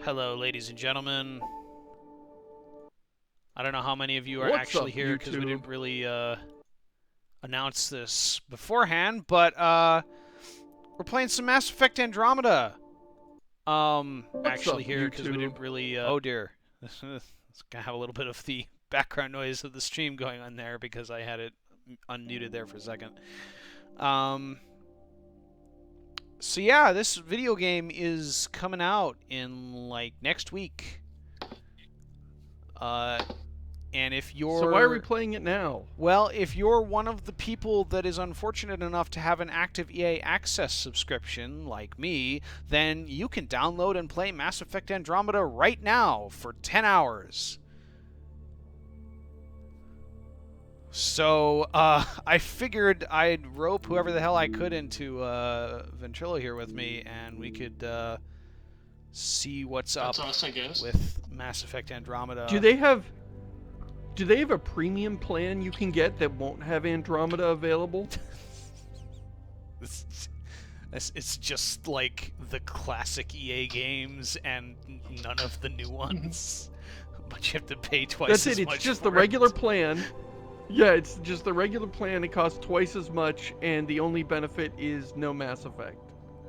Hello, ladies and gentlemen. I don't know how many of you are What's actually up, here because we YouTube? didn't really announce this beforehand, but we're playing some Mass Effect Andromeda. What's Actually up, here because we YouTube? didn't really. Oh dear, it's gonna have a little bit of the background noise of the stream going on there because I had it unmuted there for a second. So yeah, this video game is coming out in like next week. And if you're... So why are we playing it now? Well, if you're one of the people that is unfortunate enough to have an active EA Access subscription, like me, then you can download and play Mass Effect Andromeda right now for 10 hours. So, I figured I'd rope whoever the hell I could into Ventrilo here with me, and we could see what's up That's us, I guess. with Mass Effect Andromeda. Do they have a premium plan you can get that won't have Andromeda available? It's just like the classic EA games and none of the new ones. But you have to pay twice That's as it. much. It's just for the regular plan. Yeah, it's just the regular plan. It costs twice as much, and the only benefit is no Mass Effect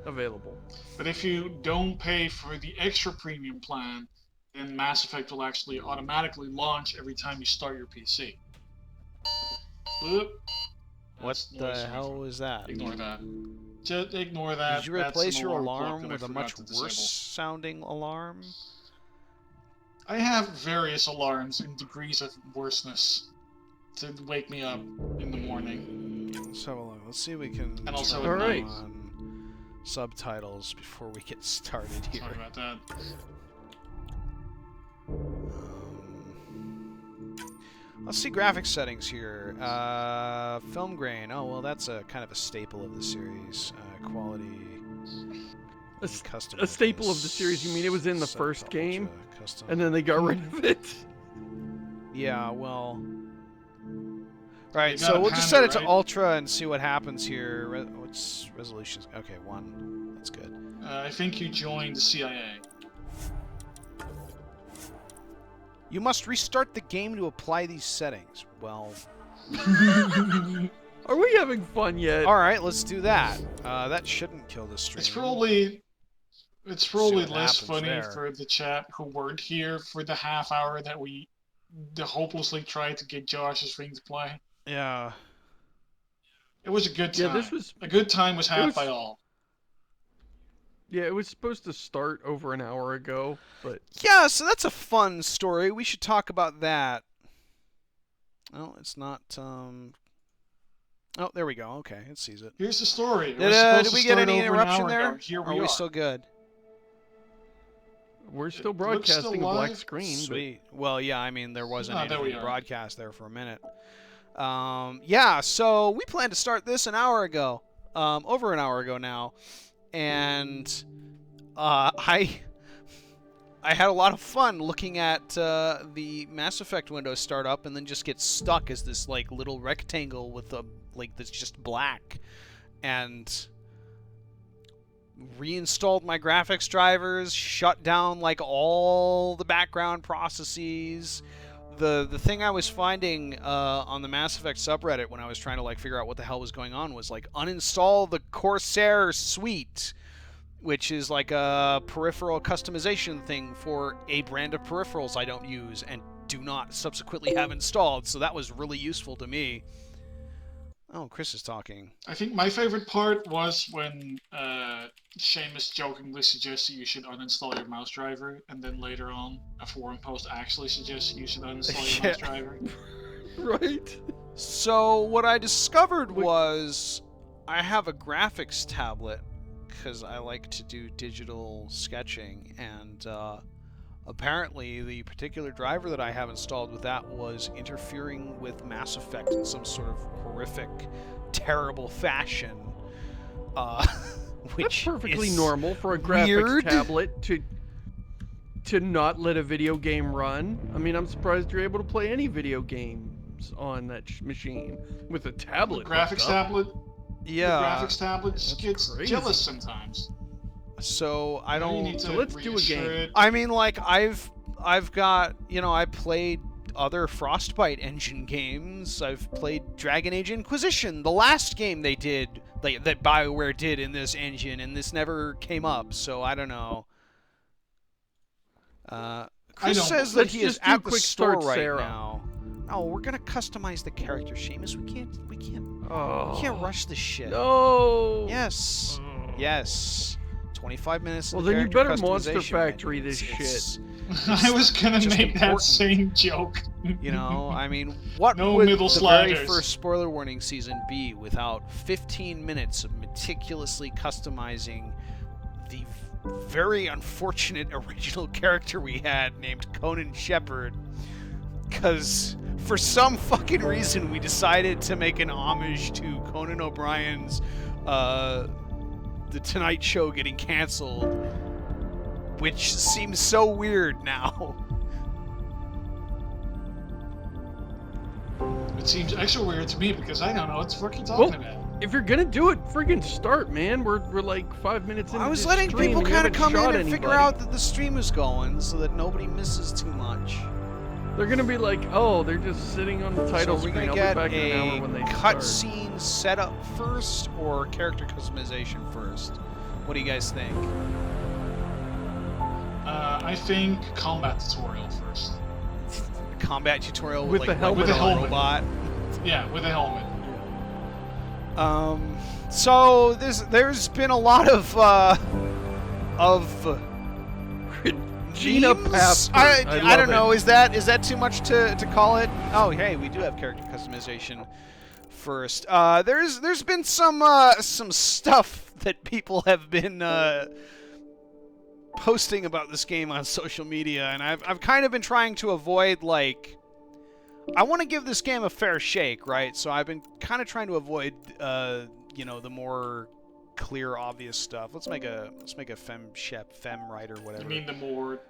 available. But if you don't pay for the extra premium plan, then Mass Effect will actually automatically launch every time you start your PC. Whoop. What That's the noise hell was that? Ignore that. Just ignore that. Did you That's replace an your alarm alarm clock that with I a forgot much to disable. worse sounding alarm? I have various alarms in degrees of worseness to wake me up in the morning. Let's have a look. Let's see if we can And also turn at night. on subtitles before we get started here. Sorry about that. Let's see graphics settings here. Film grain. Oh, well, that's a kind of a staple of the series. Quality. Custom. A staple of the series. You mean it was in the first game, custom. and then they got rid of it? Yeah, well. Right, You so got we'll just set it to right? Ultra and see what happens here. What's resolution? Okay, 1. That's good. I think you joined the CIA. You must restart the game to apply these settings. Well, Are we having fun yet? all right, let's do that. That shouldn't kill the stream. It's probably what less happens funny there. for the chat who weren't here for the half hour that we hopelessly tried to get Josh's thing to play. Yeah. It was a good time. Yeah, this was. A good time was had was- by all. Yeah, it was supposed to start over an hour ago, but Yeah, so that's a fun story. We should talk about that. Oh, it's not. Oh, there we go. Okay, it sees it. Here's the story. It Did, was supposed did to we get start any over an interruption hour there? ago. Here Are we we are. still good? we're still It looks still broadcasting a black live. screen. but- Sweet. Well, yeah, I mean, there wasn't Ah, there we anything are. broadcast there for a minute. Yeah, so we planned to start this an hour ago. Over an hour ago now. And I had a lot of fun looking at the Mass Effect window start up and then just get stuck as this like little rectangle with a like that's just black, and reinstalled my graphics drivers, shut down like all the background processes. The thing I was finding on the Mass Effect subreddit when I was trying to like figure out what the hell was going on was like uninstall the Corsair suite, which is like a peripheral customization thing for a brand of peripherals I don't use and do not subsequently have installed. So that was really useful to me. Oh, Chris is talking. I think my favorite part was when Seamus jokingly suggested you should uninstall your mouse driver, and then later on, a forum post actually suggests you should uninstall your mouse driver. Right? So what I discovered was I have a graphics tablet because I like to do digital sketching, and apparently the particular driver that I have installed with that was interfering with Mass Effect in some sort of horrific, terrible fashion. Which That's perfectly is normal for a graphics weird. tablet to not let a video game run. I mean, I'm surprised you're able to play any video games on that machine with a tablet. Graphics hooked up. tablet. Yeah. The graphics tablet That's gets crazy. jealous sometimes. So I You don't. need to So let's do a reassure game. it. I mean, like I've got, I played other Frostbite engine games. I've played Dragon Age Inquisition, the last game they did, that BioWare did in this engine, and this never came up. So I don't know. Chris don't says believe- that he Let's is just do at the quick store start, right Sarah. now. No, we're gonna customize the character, Seamus. We Oh. can't rush this shit. No. Yes. Oh. Yes. 25 minutes. Well, of then you character better Monster customization Factory menu. this It's- I was gonna just make that important. same joke. I mean, what No would middle the very sliders. first spoiler warning season be without 15 minutes of meticulously customizing the very unfortunate original character we had named Conan Shepard? Because for some fucking reason we decided to make an homage to Conan O'Brien's The Tonight Show getting canceled, which seems so weird now. It seems extra weird to me because I don't know what the fuck you're talking Well, about. if you're gonna do it, friggin' start, man. We're like 5 minutes into I was this letting stream people and you kind of haven't come shot in and figure anybody. out that the stream is going so that nobody misses too much. They're gonna be like, oh, they're just sitting on the title So we're screen. gonna I'll get be back in an a hour when they start. cutscene setup first or character customization first? What do you guys think? I think combat tutorial first. A combat tutorial With with, the like, helmet With the a helmet. robot. Yeah, with a helmet. So there's been a lot of Gina memes? Passport. I love don't know. it. Is that too much to call it? Oh, hey, we do have character customization first. There's been some stuff that people have been posting about this game on social media, and I've kind of been trying to avoid, like, I want to give this game a fair shake, right? So I've been kind of trying to avoid the more clear, obvious stuff. Let's make a fem right or whatever. You mean the more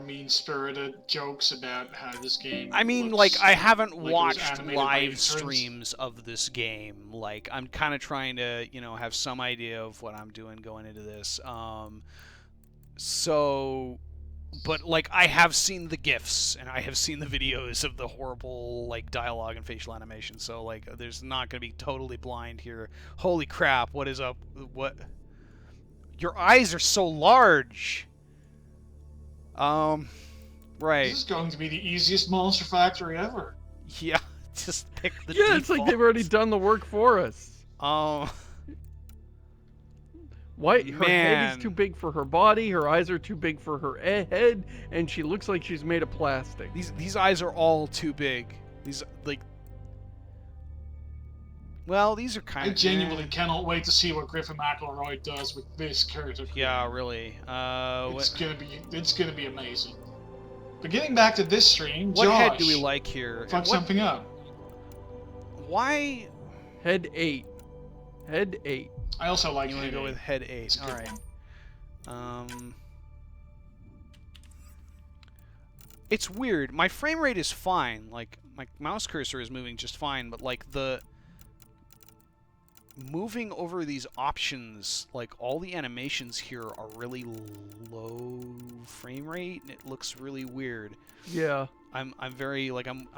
mean-spirited jokes about how this game I mean, looks like, I haven't like it was watched animated by live interns? streams of this game. Like, I'm kind of trying to, have some idea of what I'm doing going into this. But, like, I have seen the GIFs, and I have seen the videos of the horrible, like, dialogue and facial animation, so, like, there's not going to be totally blind here. Holy crap, what is up? What? Your eyes are so large! Right. This is going to be the easiest Monster Factory ever. Yeah, just pick the Yeah, it's like they've already done the work for us. Why her head Man. is too big for her body, her eyes are too big for her head, and she looks like she's made of plastic. These eyes are all too big. These, like... Well, these are kind I of... genuinely cannot wait to see what Griffin McElroy does with this character. Yeah, really. It's gonna be amazing. But getting back to this stream, What Josh, head do we like here? fuck something up. Why... Head 8. Head 8. I also like You want to go Head with head 8. It's a good Alright. one. It's weird. My frame rate is fine. Like, my mouse cursor is moving just fine, but, like, the... moving over these options, like, all the animations here are really low frame rate, and it looks really weird. Yeah. I'm very, like, I'm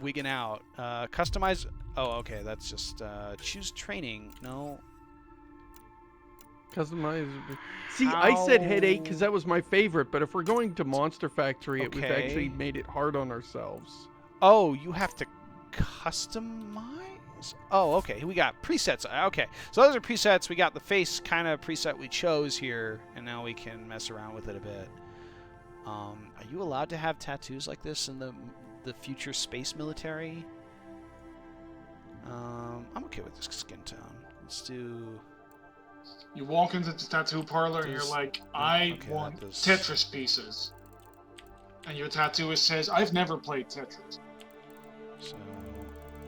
wigging out. Customize... Oh, okay, that's just, choose training. No. Customize. See, I said head 8 because How- that was my favorite, but if we're going to Monster Factory, it was Okay. actually made it hard on ourselves. Oh, you have to customize? Oh, okay. We got presets. Okay. So those are presets. We got the face kind of preset we chose here, and now we can mess around with it a bit. Are you allowed to have tattoos like this in the future space military? I'm okay with this skin tone. Let's do... You walk into the tattoo parlor and you're like, I okay, want that does- Tetris pieces. And your tattooist says, I've never played Tetris. So...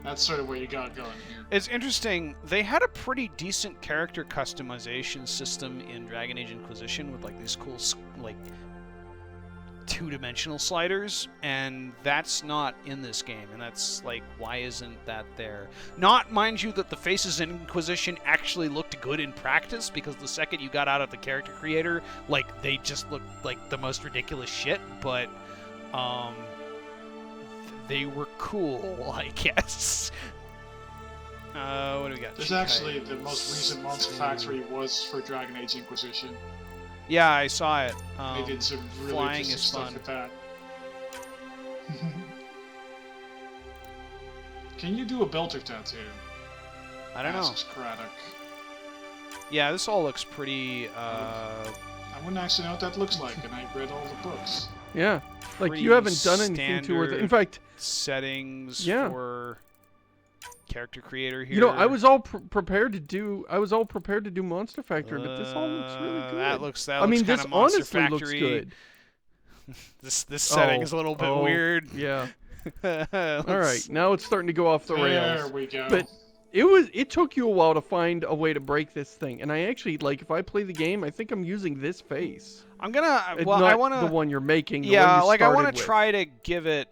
That's sort of where you got going here. It's interesting. They had a pretty decent character customization system in Dragon Age Inquisition with, like, these cool, like, two-dimensional sliders, and that's not in this game, and that's like, why isn't that there? Not, mind you, that the faces in Inquisition actually looked good in practice, because the second you got out of the character creator, like, they just looked like the most ridiculous shit, but they were cool, I guess. What do we got? There's actually the most recent Monster Factory was for Dragon Age Inquisition. Yeah, I saw it. They did some really flying interesting is stuff fun. with that. Can you do a Belter tattoo? I don't know. Asks Craddock. Yeah, this all looks pretty, I wouldn't actually know what that looks like, and I read all the books. Yeah. Like, pretty you haven't done anything to it. In fact, settings Yeah. for character creator here. you know, I was all prepared to do. I was all prepared to do Monster Factory, but this all looks really good. That looks. I mean, this kinda Monster honestly looks Factory. good. This setting is a little bit weird. Yeah. Let's- All right, now it's starting to go off the There rails. we go. But it took you a while to find a way to break this thing, and I actually, like, if I play the game, I think I'm using this face. I'm gonna. And Well, not I want the to. one you're making. The Yeah, one you like I want started to with. try to give it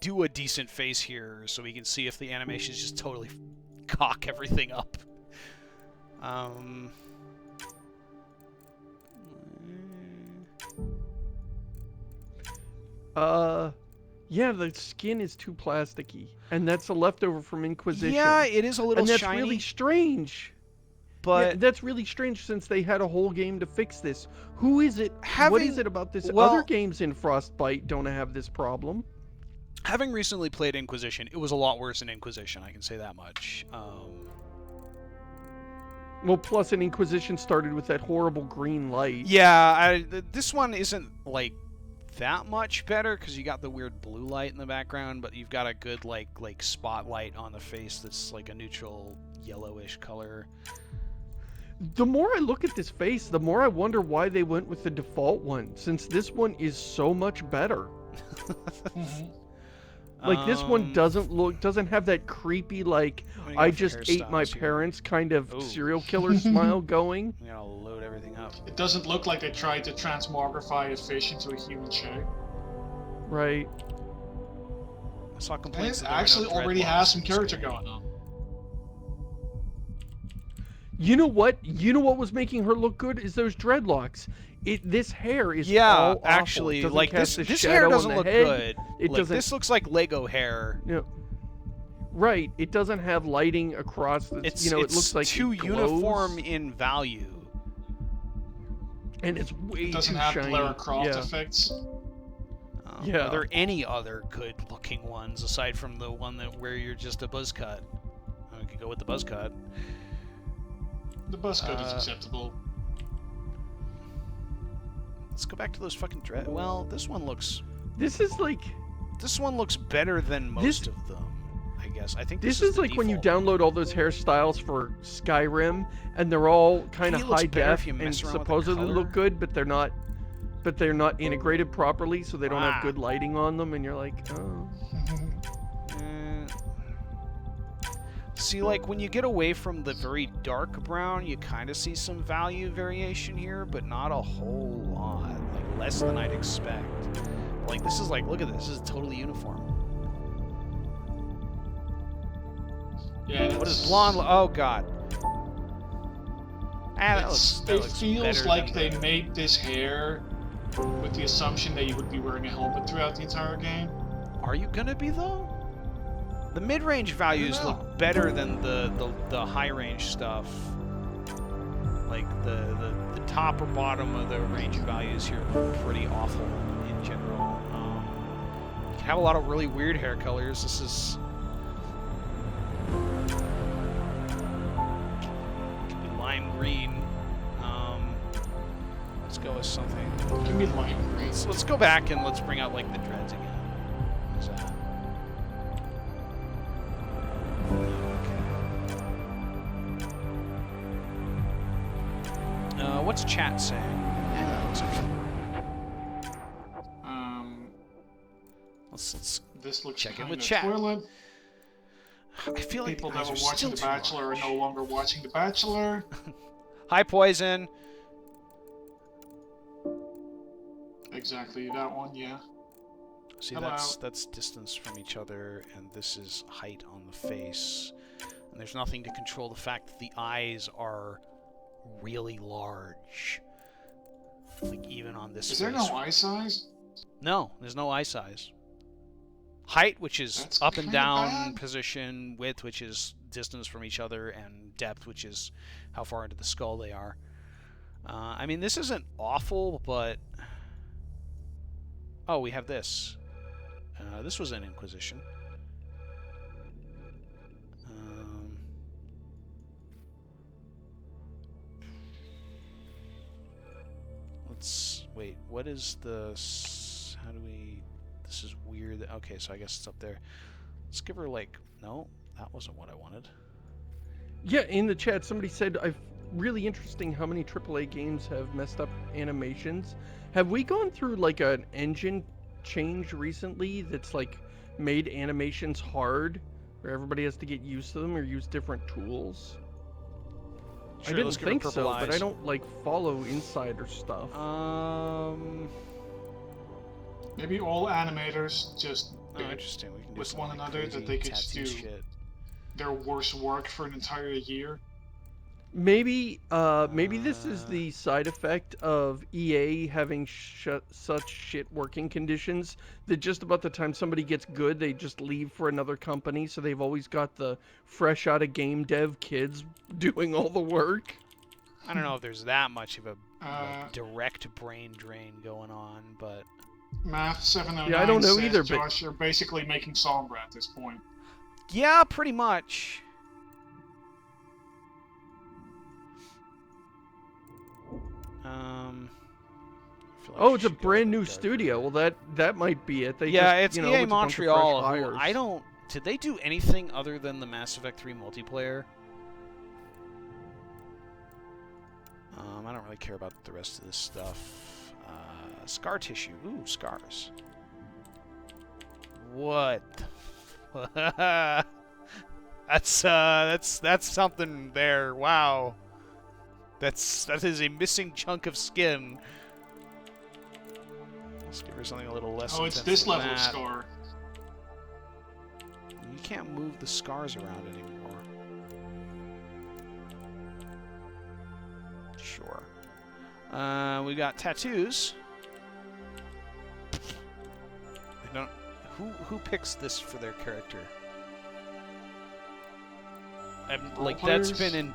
do a decent face here, so we can see if the animations just totally cock everything up. Yeah, the skin is too plasticky, and that's a leftover from Inquisition. Yeah, it is a little and that's shiny, really strange. but Yeah, that's really strange since they had a whole game to fix this. Who is it? What is it about this? well- Other games in Frostbite don't have this problem. having recently played Inquisition, it was a lot worse in Inquisition. I can say that much. Well, plus an Inquisition started with that horrible green light. Yeah, this one isn't like that much better because you got the weird blue light in the background, but you've got a good like spotlight on the face that's like a neutral yellowish color. The more I look at this face, the more I wonder why they went with the default one, since this one is so much better. Like, this one doesn't have that creepy, like, What do you I got for just ate my hairstyles here? parents kind of Ooh. serial killer smile going. I'm gonna load everything up. It doesn't look like they tried to transmogrify a fish into a human shape. Right. I saw And complaints it that there were actually no already dreadlocks has some in this character game. going on. You know what? You know what was making her look good is those dreadlocks. This hair is Yeah, all awful. It actually, doesn't like cast this the hair shadow on doesn't the look head. good. It Like, doesn't. this looks like Lego hair. You know, right. It doesn't have lighting across the. It's you know, it's it looks like too it glows, uniform in value. and it's way It doesn't too have shiny. Lara Croft yeah. effects. Yeah. Are there any other good-looking ones aside from the one where you're just a buzz cut? We could go with the buzz cut. The buzz cut is acceptable. Let's go back to those fucking dread. Well, this one looks This is like. better than most of them. I guess. I think This is is the like when you default. download all those hairstyles for Skyrim, and they're all kind of It looks high better if def you and mess around with the supposedly color. look good, but they're not. But they're not integrated properly, so they don't Ah. have good lighting on them, and you're like, oh. See, like, when you get away from the very dark brown, you kind of see some value variation here, but not a whole lot. Like, less than I'd expect. Like, this is like, look at this. This is totally uniform. Yeah, What is blonde? Oh, God. Ah, that looks, that it looks feels better like than they made this hair with the assumption that you would be wearing a helmet throughout the entire game. Are you gonna be, though? The mid-range values know. look better than the high-range stuff. Like, the top or bottom of the range values here are pretty awful in general. You can have a lot of really weird hair colors. This is... could be lime green. Let's go with something. Give me lime green. Let's go back and let's bring out, like, the dreads again. How's that? What's chat saying? Yeah, that looks okay. Let's This looks Check in kind with of chat. toilet. I feel like People the that eyes were are watching still The too Bachelor are large. no longer watching The Bachelor. Hi, Poison. Exactly that one, yeah. See, Hello. that's distance from each other, and this is height on the face. And there's nothing to control the fact that the eyes are really large. Like, even on this Is there face. no eye size? No, there's no eye size. Height, which is That's up and kinda down bad. position, width, which is distance from each other, and depth, which is how far into the skull they are. I mean, this isn't awful, but... Oh, we have this. This was an Inquisition. Let's... Wait, what is the... How do we... This is weird. Okay, so I guess it's up there. Let's give her, like... No, that wasn't what I wanted. Yeah, in the chat, somebody said, really interesting how many AAA games have messed up animations. Have we gone through, like, an engine change recently that's, like, made animations hard, where everybody has to get used to them or use different tools? Sure, I didn't let's give her think purple so, eyes. but I don't, like, follow Insider stuff. Maybe all animators just Oh, bet interesting. We can do with some, one like, another that crazy they could just tattoo do shit. their worst work for an entire year. Maybe this is the side effect of EA having such shit working conditions that just about the time somebody gets good, they just leave for another company. So they've always got the fresh out of game dev kids doing all the work. I don't know if there's that much of a Uh, direct brain drain going on, but Math 709 Yeah, I don't know says, either, but- Josh, you're basically making Sombra at this point. yeah, pretty much. I feel like Oh, she it's a should go brand bit new darker. studio. Well, that might be it. They Yeah, just, it's you know, EA it's a bunch of fresh Montreal. Who, hires. I don't. Did they do anything other than the Mass Effect 3 multiplayer? I don't really care about the rest of this stuff. Scar tissue. Ooh, scars. What? That's something there. Wow. That is a missing chunk of skin. Let's give her something a little less. Oh, it's intense this than level of that. scar. You can't move the scars around anymore. Sure. We got tattoos. I don't. Who picks this for their character? Like that's players? been in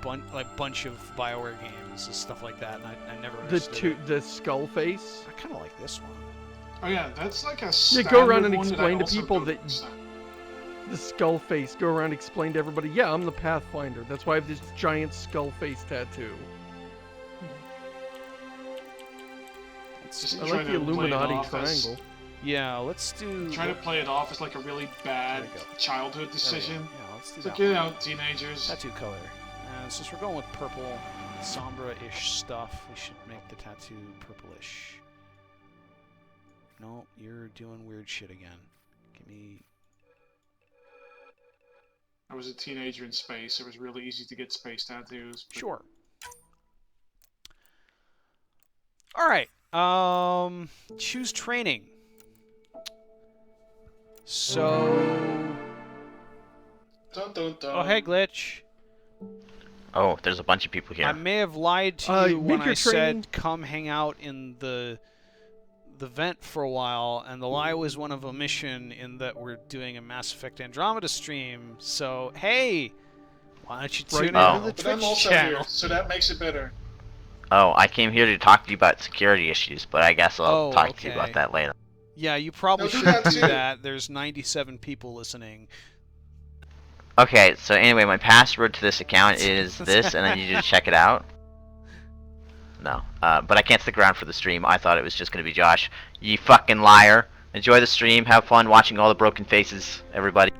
bunch of BioWare games and stuff like that, and I never understood it. The skull face. I kind of like this one. Oh yeah, that's like a Yeah, go around standard and one that I explain to also people don't that- understand. The skull face. Go around, explain to everybody. Yeah, I'm the Pathfinder. That's why I have this giant skull face tattoo. Just I try like the to play it Illuminati off as- triangle. Yeah, let's do. Try to play it off as like a really bad There we go. childhood There we go. decision. Yeah, let's do It's that like, you one. know, teenagers. Tattoo color. Since we're going with purple, sombra-ish stuff, we should make the tattoo purplish. No, you're doing weird shit again. Give me. I was a teenager in space. It was really easy to get space tattoos. but- Sure. All right. Choose training. So. Dun, dun, dun. Oh, hey, Glitch. Oh, there's a bunch of people here. I may have lied to you when make your I said training- come hang out in the vent for a while, and the lie was one of omission in that we're doing a Mass Effect Andromeda stream. So hey, why don't you tune Right into now. the But I'm Twitch also channel? here, so that makes it better. Oh, I came here to talk to you about security issues, but I guess I'll Oh, talk to you okay. about that later. Yeah, you probably No, do shouldn't that do too. that. There's 97 people listening. Okay, so anyway, my password to this account is this, and I need you to check it out. No, but I can't stick around for the stream. I thought it was just going to be Josh. You fucking liar. Enjoy the stream. Have fun watching all the broken faces, everybody.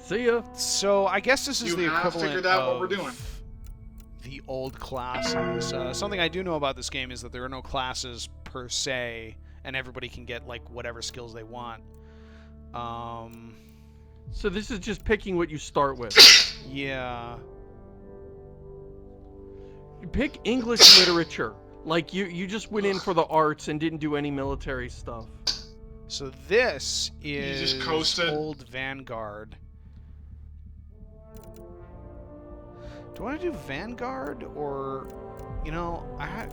See ya. So I guess this is You the have equivalent figured out what of we're doing. the old classes. Something I do know about this game is that there are no classes per se, and everybody can get like whatever skills they want. So this is just picking what you start with. Yeah. You pick English literature. Like you just went in for the arts and didn't do any military stuff. So this is just coasted. Old Vanguard. Do I want to do Vanguard or, you know, I've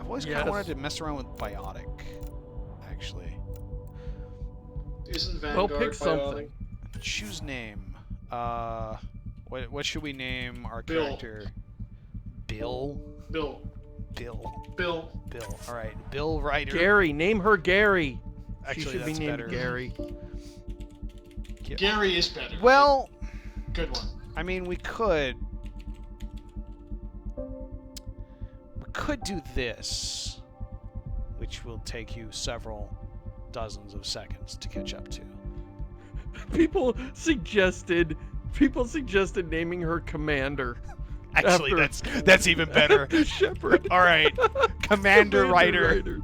always kind of Yes. wanted to mess around with Biotic, actually. Isn't Well, Vanguard pick something. biotic? Choose name. What should we name our Bill. character? Bill. Bill. Bill. All right, Bill Ryder. Gary, name her Gary. Actually, She should be that's named better. Gary. Gary is better. Well, Good one. I mean, we could do this, which will take you several dozens of seconds to catch up to. People suggested naming her Commander. Actually, After- that's even better. After Shepard. All right, Commander Ryder.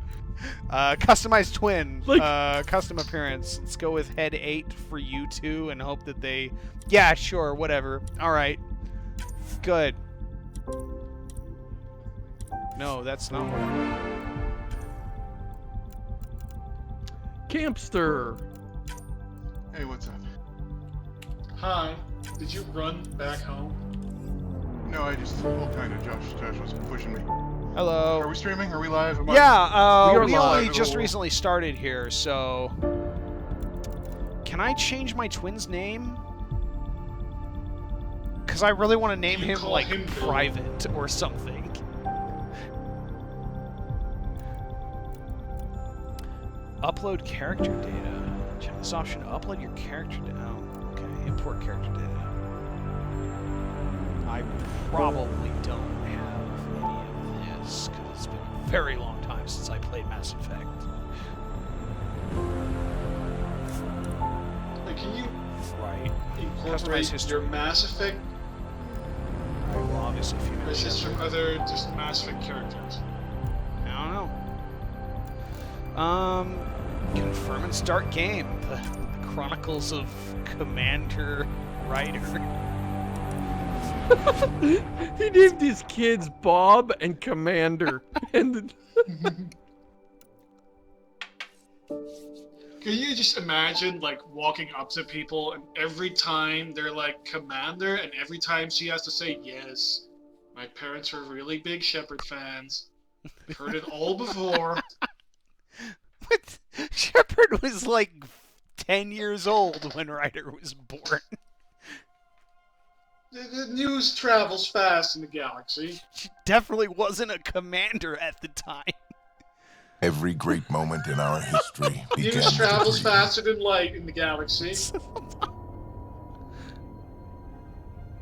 Customized twin. Like- Custom appearance. Let's go with head 8 for you two and hope that they... Yeah, sure, whatever. All right. Good. No, that's not what I want. Campster. Hey, what's up? Hi. Did you run back home? No, I just, well, kind of. Josh was pushing me. Hello. Are we streaming? Are we live? Am I- Yeah, We are we live. only just recently started here, so... Can I change my twin's name? Because I really want to name You him, call like, him Bill. Private or something. Upload character data. Check this option to upload your character data. Oh, okay. Import character data. I probably don't have any of this, because it's been a very long time since I played Mass Effect. Like, can you Right. incorporate history. your Mass Effect Alright, well, obviously, female. messages from other just Mass Effect characters? I don't know. Confirm and start game. The Chronicles of Commander Ryder. He named his kids Bob and Commander. And Can you just imagine, like, walking up to people and every time they're like, Commander, and every time she has to say, yes, my parents were really big Shepard fans. I've heard it all before. What? Shepard was like 10 years old when Ryder was born. The news travels fast in the galaxy. She definitely wasn't a commander at the time. Every great moment in our history began News travels to breathe. faster than light in the galaxy.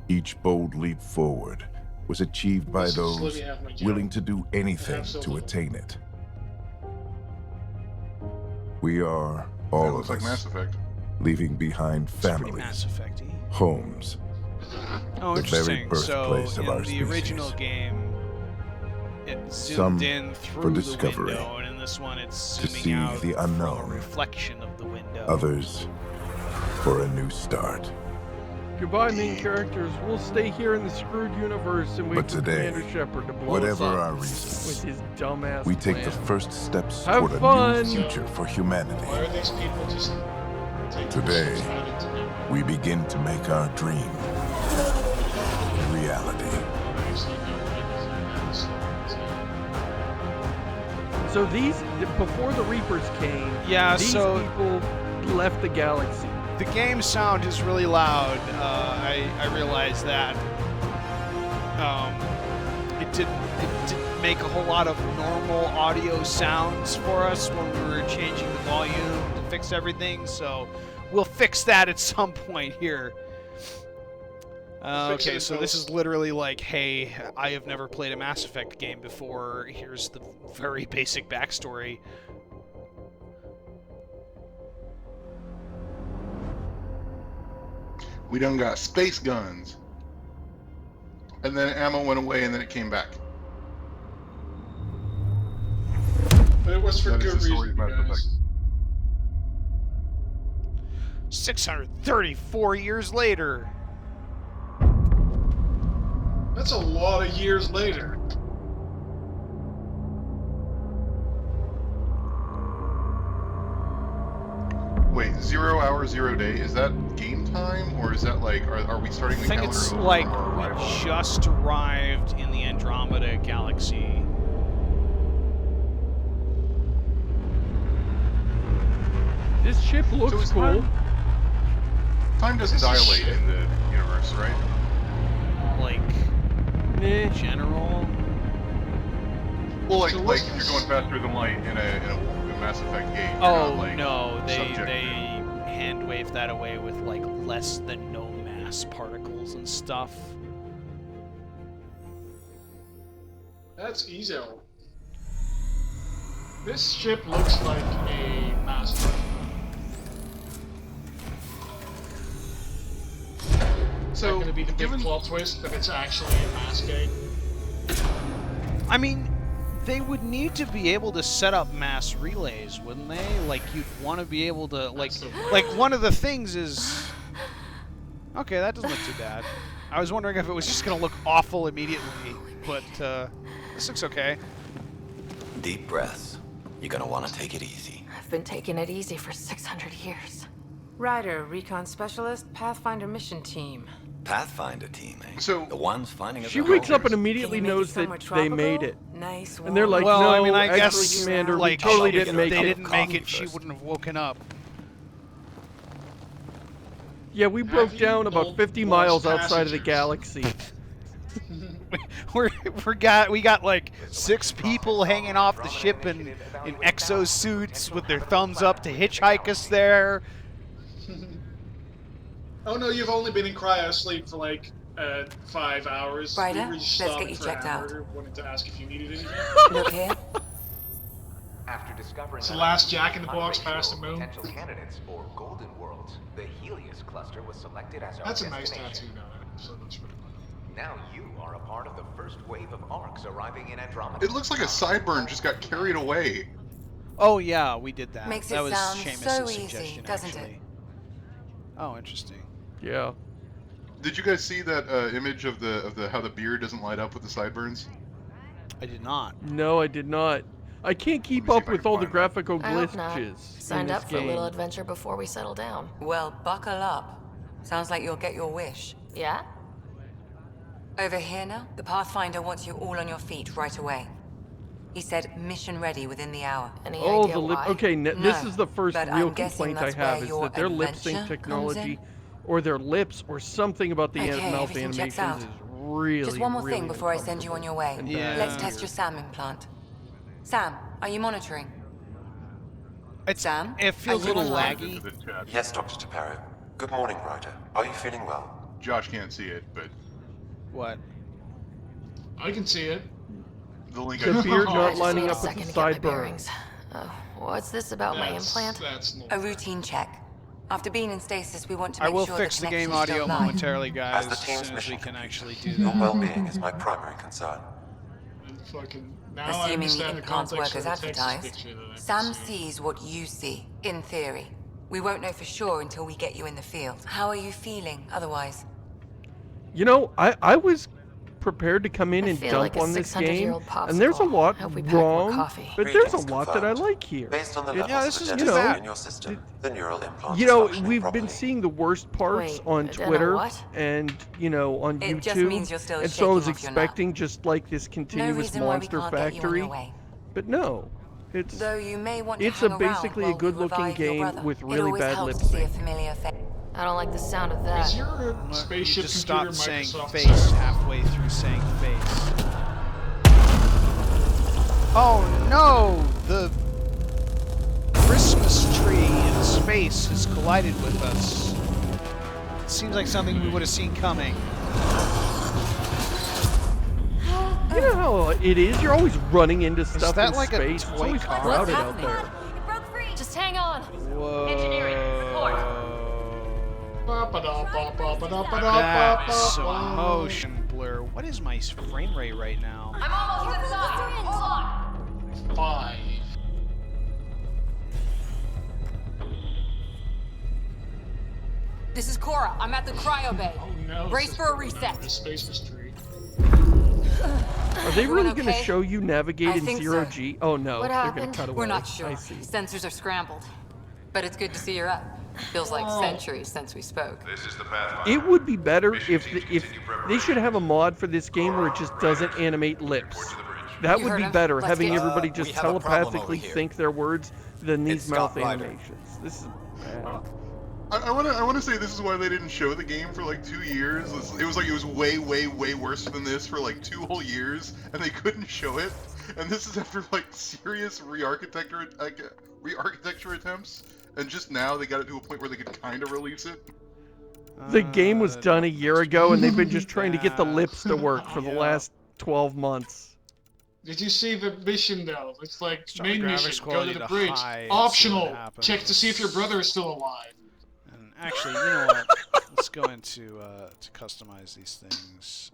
Each bold leap forward was achieved by Just let those me have my joke. willing to do anything to Absolutely. attain it. We are, That all looks of like us, Mass Effect. leaving behind It's pretty Mass families, Effect-y. homes, Oh, the very interesting. So, birthplace of in our the species. original game, it Some zoomed in through for the discovery, window, and in this one, it's to zooming see out the from a unknown. reflection of the window. others for a new start. goodbye, main characters. We'll stay here in the screwed universe and wait But for today, Commander Shepard to blow whatever us up our with reasons, his dumbass we take the plan. first steps Have toward a fun. new future for humanity. Why are these people just taking Today, themselves out into the We begin to make our dream reality. So before the Reapers came, Yeah, these so people left the galaxy. the game sound is really loud. I realize that. It didn't make a whole lot of normal audio sounds for us when we were changing the volume to fix everything. So we'll fix that at some point here. Fix it Okay, in so this post. is literally like, hey, I have never played a Mass Effect game before. Here's the very basic backstory. We done got space guns. And then ammo went away and then it came back. But it was for That is good the story reason, of Mass Effect. guys. 634 years later. That's a lot of years later. 0 hour, 0 day, is that game time, or is that like, are we starting I the think calendar it's over like from our we arrival? just arrived in the Andromeda galaxy. This ship So looks is cool. Time doesn't This is dilate shit. in the universe, right? Like, Nah. general. Well, like, So like what's if this? you're going faster than light in a Mass Effect game, you're Oh not, like, no, they subject to- hand wave that away with like less than no mass particles and stuff. That's easy. This ship looks like a Mass Effect. So, Going to be the big given plot twist that it's actually a mass game. I mean, they would need to be able to set up mass relays, wouldn't they? Like, you'd want to be able to, like, That's the like one of the things is. Okay, that doesn't look too bad. I was wondering if it was just gonna look awful immediately, but this looks okay. Deep breaths. You're gonna want to take it easy. I've been taking it easy for 600 years. Ryder, recon specialist, Pathfinder mission team. Pathfinder team, eh? So- the ones finding us. She a wakes home. up and immediately Can you make knows it that somewhere they made it. tropical? Nice, And they're warm. like, Well, no, I mean, I actually, guess Commander, like we totally if didn't make they it. didn't make Coffee it, she first. wouldn't have woken up. Yeah, we broke you down about old 50 lost miles outside of the passengers? galaxy. we got like 6 people hanging off the ship in exosuits with their thumbs up to hitchhike us there. Oh no, you've only been in cryo sleep for like 5 hours. Ryder, We were just let's stopping get you for checked out. hamburger, wanted to ask if you needed anything. Look here. After discovering It's the that last Jack in the Box unratio past the moon. potential candidates for Golden Worlds, the Helios cluster was selected as our That's a nice destination. tattoo now. So that's really cool. Now you are a part of the first wave of arcs arriving in Andromeda. it looks like a sideburn just got carried away. Oh yeah, we did that. Makes that it was sound Seamus's so easy, suggestion, doesn't it? actually. Oh, interesting. Yeah. Did you guys see that image of the how the beard doesn't light up with the sideburns? I did not. No, I did not. I can't keep Let me see up if I with can all the find graphical I hope not. glitches in Signed this up for a game. little adventure before we settle down. Well, buckle up. Sounds like you'll get your wish. Yeah? Over here now, the Pathfinder wants you all on your feet right away. He said mission ready within the hour. Any Oh, idea the lip. why? Okay, this No, is the first but real I'm guessing complaint I that's have where is your that their lip sync adventure comes technology, in. or their lips, or something about the Okay, mouth everything checks animations out. is really, Just one more really thing before I send you on your way. and Yeah. bad. Let's test your SAM implant. Sam, are you monitoring? Sam, It feels a are you little online? laggy. The chat. Yes, Dr. Taparo. Good morning, Ryder. Are you feeling well? Josh can't see it, but What? I can see it. the link The I beard I not just lining need a up with second the to get my sideburns. bearings. What's this about my implant? That's A routine check. After being in stasis, we want to I make will sure fix the game connection's still audio live. momentarily, guys, As the as team's soon as we mission can actually do Your that. well-being is my primary concern. And fucking now I Assuming the understand the implants context work of as the Texas advertised, picture that I Sam see. sees what you see, in theory. We won't know for sure until we get you in the field. How are you feeling otherwise? You know, I was prepared to come in I and feel dump like a on this game, 600-year-old and there's a popsicle. lot Hope we pack more wrong, coffee. but there's a Readings lot that I confirmed. like here. Based on the It- levels yeah, of this is adenosine you know, in your system, the neural implant You is know, functioning we've properly. been seeing the worst parts Wait, on I don't know Twitter what? and, you know, on It YouTube. just means you're still and so I was shaking off your nut. expecting just like this No continuous reason why we monster can't get you on factory. your way. But no. It's Though you may want to it's hang a around basically a while we good-looking revive your game brother. with It really always bad helps lip to see a sync. familiar face. I don't like the sound of Is that. your You spaceship just computer stopped saying Microsoft face server? halfway through saying face. Oh no! The Christmas tree in space has collided with us. It seems like something we would have seen coming. You know how it is? You're always running into stuff that in like a space. It's toy always car? crowded out happening? there. Just hang on. Whoa. That's some motion blur. What is my frame rate right now? I'm almost inside. Hold on. 5. This is Cora. I'm at the cryo bay. Oh no. Brace this is for a going reset. down to Space mystery. Are they Everyone really going to okay? show you navigate I in think zero so. G? Oh no, What they're going happened? to cut away. We're not sure. I see. Sensors are scrambled. But it's good to see you're up. Feels like centuries since we spoke. This is the Pathfinder. It would be better Mission if team if continue they preparation. should have a mod for this game where it just doesn't animate lips. Report to the bridge. That You would heard be him. better, Let's having get- everybody we just have a problem over telepathically here. think their words than these It's mouth Scott Ryder. animations. This is bad. I want to say this is why they didn't show the game for like 2 years. It was way worse than this for like 2 whole years, and they couldn't show it. And this is after like serious re-architecture attempts, and just now they got it to a point where they could kind of release it. The game was done a year ago, and they've been just trying to get the bad. lips to work for the Yeah. last 12 months. Did you see the mission though? It's like Start the main graphics mission. Go quality to the to bridge. high and see Optional. what happens. Check to see if your brother is still alive. And actually, you know what? Let's go into to customize these things.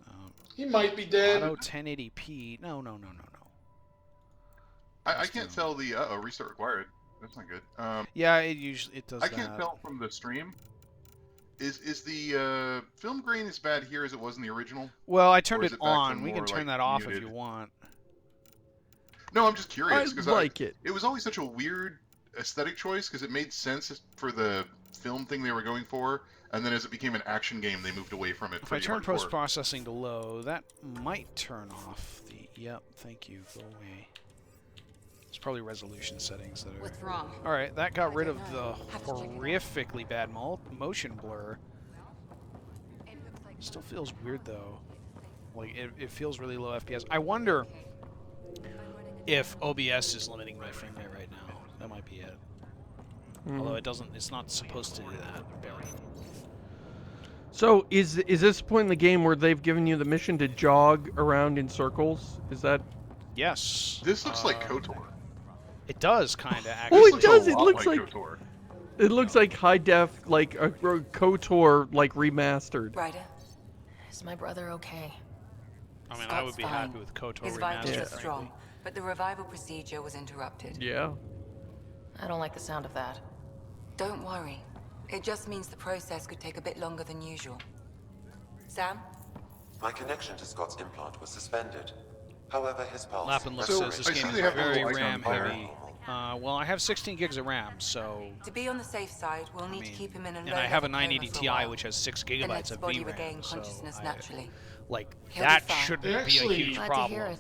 He might be dead. Auto 1080p. No. I can't tell the restart required. That's not good. Yeah, it does I that. can't tell from the stream. Is the film grain as bad here as it was in the original? Well, I Or turned is it it back to on. We can more, turn like, that off if muted? you want. No, I'm just I curious because like it. it was always such a weird aesthetic choice because it made sense for the film thing they were going for, and then as it became an action game, they moved away from it. If I pretty turn hardcore. post-processing to low, that might turn off the... Yep, thank you. Go away. It's probably resolution settings that are... What's wrong? Alright, that got rid of the Have to check it out. horrifically bad motion blur. Still feels weird, though. Like, it feels really low FPS. I wonder if OBS is limiting my frame rate right now. That might be it. Although it doesn't... It's not supposed to do that, apparently. So, is this point in the game where they've given you the mission to jog around in circles? Is that... Yes. This looks like KOTOR. It does, kind of, actually. Oh, This it looks a does! It lot looks like... KOTOR. It looks like high def, like a KOTOR, like remastered. Ryder, Is my brother okay? I mean, I would Scott's be fine. happy with KOTOR His vitals remastered, are frankly. strong, but the revival procedure was interrupted. Yeah. I don't like the sound of that. Don't worry. It just means the process could take a bit longer than usual. Sam? My connection to Scott's implant was suspended. However, his pulse... Lapinlip So, says this I game see is they have the very little icon RAM fire. heavy. Well, I have 16 gigs of RAM, so... To be on the safe side, we'll need I mean, to keep him in a low and I have a level coma 980 for a Ti, while. which has 6 Then let gigabytes his of body regain VRAM, so consciousness I, naturally. like, He'll be that fine. shouldn't They be a actually- huge Glad problem. to hear it.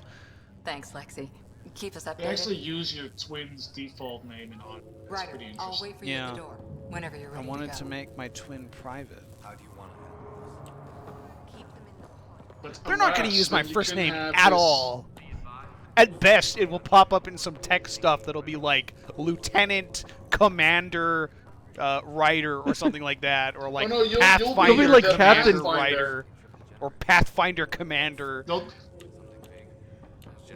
Thanks, Lexi. Keep us They updated. actually use your twin's default name and on. That's Ryder, pretty I'll interesting. wait for you Yeah. at the door. Whenever you're I ready wanted to to go. make my twin private. How do you want it? Keep them in the pod. But They're not going to alas, use my then you first can name have at this- all. At best, it will pop up in some tech stuff that'll be like Lieutenant, Commander, Writer, or something like that, or like no, you'll be Pathfinder, You'll be like Commander Captain- Writer, or Pathfinder Commander.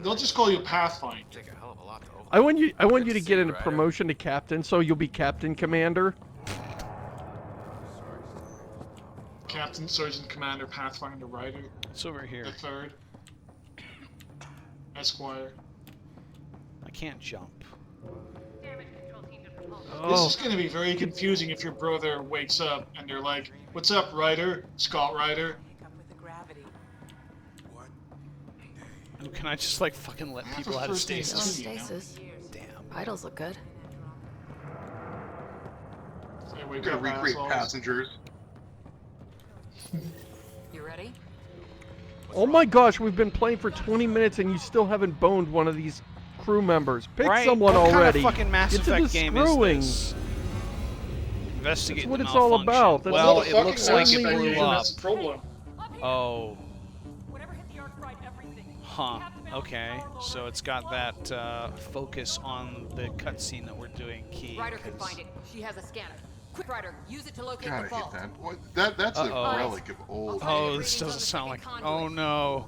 They'll just call you Pathfinder. Take a hell of a lot to overcome. I want you to see get you, a Ryder. promotion to captain, so you'll be Captain Commander. Captain, Sergeant, Commander, Pathfinder, Writer, It's over here. the third. Esquire. I can't jump. This Oh, is going to be very confusing if your brother wakes up and they're like, "What's up, Ryder? Scott Ryder?" Oh, can I just like fucking let Half people of out of first name stasis? too, you know? Stasis. Damn. Vitals look good. They We're wake gonna up recreate assholes. passengers. You ready? oh my gosh, we've been playing for 20 minutes and you still haven't boned one of these crew members. Pick Right? someone what already. Kind of fucking Mass Get to Effect the game screwing. is this? Investigate That's what the it's all malfunction. about. That's Well, not it Fucking looks like Mass it Effect blew game, up. That's the problem. Oh. Huh. Okay. So it's got that focus on the cutscene that we're doing key. Ryder could 'cause- find it. She has a scanner. Quick, Ryder, use it to locate God, I the hate fault. that. What? That's Uh-oh. a relic of old. Oh, this doesn't sound like. Oh no.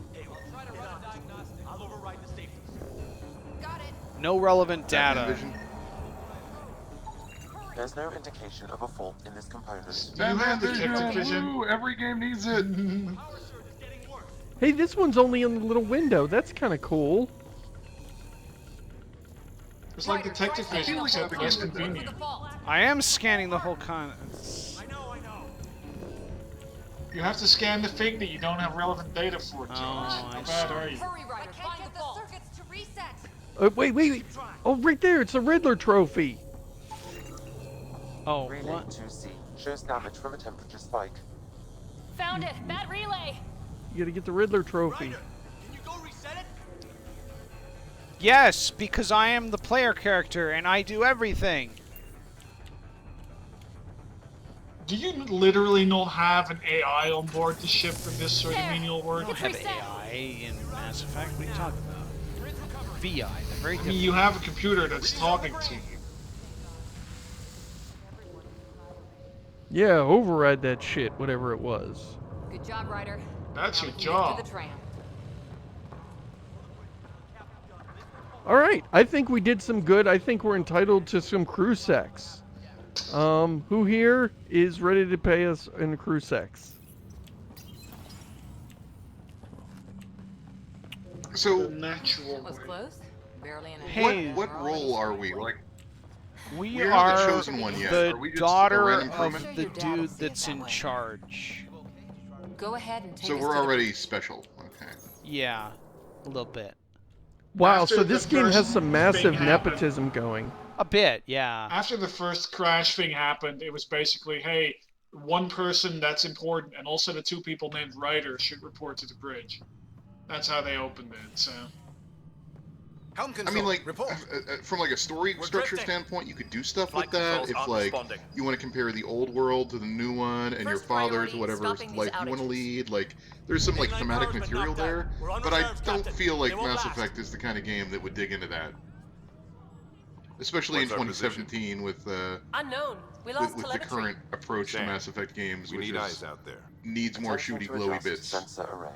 Got it. No relevant Batman data. Vision. There's no indication of a fault in this component. Do you have Batman detective vision? Woo, every game needs it. Hey, this one's only in the little window. That's kind of cool. It's like detective vision, like except that less game is convenient. The fault. I am scanning the whole con. You have to scan the thing that you don't have relevant data for, George. I How bad see. are you? Hurry, Ryder, find the fault. circuits to reset. Wait. Oh, right there. It's a Riddler trophy. Oh, Relay what? 2C shows damage from a temperature spike. Found it. That relay. You gotta get the Riddler trophy. Ryder, can you go reset it? Yes, because I am the player character and I do everything. Do you literally not have an AI on board the ship for this sort of menial I work? don't have AI in Mass Effect. What are you talking about? VI, they're very I different. mean, you have a computer that's talking to you. Yeah, override that shit, whatever it was. Good job, Ryder. That's Now your we can get to job. the tram. All right, I think we did some good. I think we're entitled to some crew sex. Who here is ready to pay us in crew sex? So, Natural. That was close. Barely in a Hey. what role are we? Like, We We're are not the chosen one yet. the Are we just a daughter random of crewman? the dude that's in charge. Go ahead and take so us we're to the- already special. Okay. Yeah, a little bit. Wow, After so the this game has first some thing massive happened- nepotism going. A bit, yeah. After the first crash thing happened, it was basically, hey, one person that's important, and also the two people named Ryder should report to the bridge. That's how they opened it. So. Helm I control, mean, like, report. from like a story We're structure drifting. standpoint, you could do stuff Flight with that. controls If aren't like responding. you want to compare the old world to the new one, and your First father priority, to whatever stopping these life you want to outages. lead, like there's some like Mainline thematic power's been material knocked out. there. We're on But I reserve, don't Captain. feel like They won't Mass last. Effect is the kind of game that would dig into that. Especially What's in our 2017 with Unknown. We lost with the telemetry. current approach to Sam, Mass Effect games, We which need is, eyes out there. needs more Attention shooty to glowy adjust bits. Sensor array.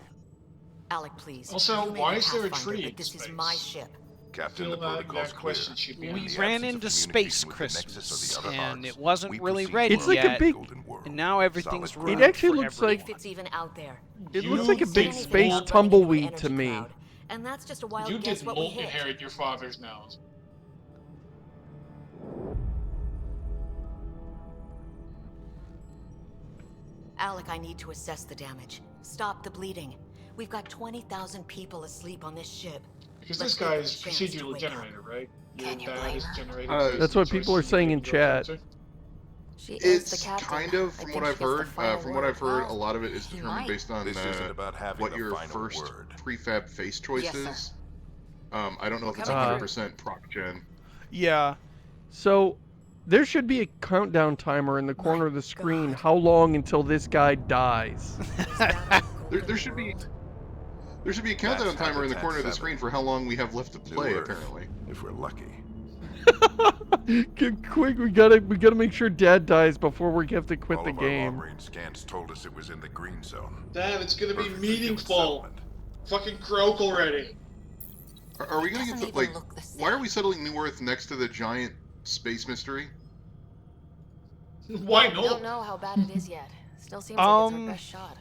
Alec, please. Also, You may why be is there a Pathfinder, tree but in this is space? my ship. Captain, Feel the that protocol's clear. question should be In We asked. the ran absence of into Space communication with the Nexus Christmas, or the other and arcs, it wasn't we really proceed ready It's like a yet, big- Golden World. and now everything's Solid ruined It actually for looks like- If it's even out there. It You looks like a big did space not- tumbleweed to me. And that's just a wild You guess did what not we hit. inherit your father's nose. Alec, I need to assess the damage. Stop the bleeding. We've got 20,000 people asleep on this ship. Because Let's this give guy them a is chance to procedurally wake up. generated, right? Can you Your dad blame is her? generated. That's what people are saying in chat. She is It's the captain. kind of, I from think what she I've gets the heard. final From what word. I've heard, Well, a lot of it is he determined might. based on This isn't about having what the your final first word. prefab face choice Yes, sir. is. I don't know if it's coming 100% proc gen. Yeah. So, there should be a countdown timer in the corner of the screen. How long until this guy dies? There should be a countdown timer in the corner of the screen for how long we have left to play. Earth, Apparently. if we're lucky. Get quick, we gotta make sure Dad dies before we have to quit All the of our game. long-range scans told us it was in the green zone. Dad, it's gonna be Perfect for human meaningful. settlement. Fucking croak already. Are we gonna get Doesn't to, even like? look the same. Why are we settling New Earth next to the giant space mystery? Why I don't not? know how bad it is yet. Still seems like it's our Um, best shot.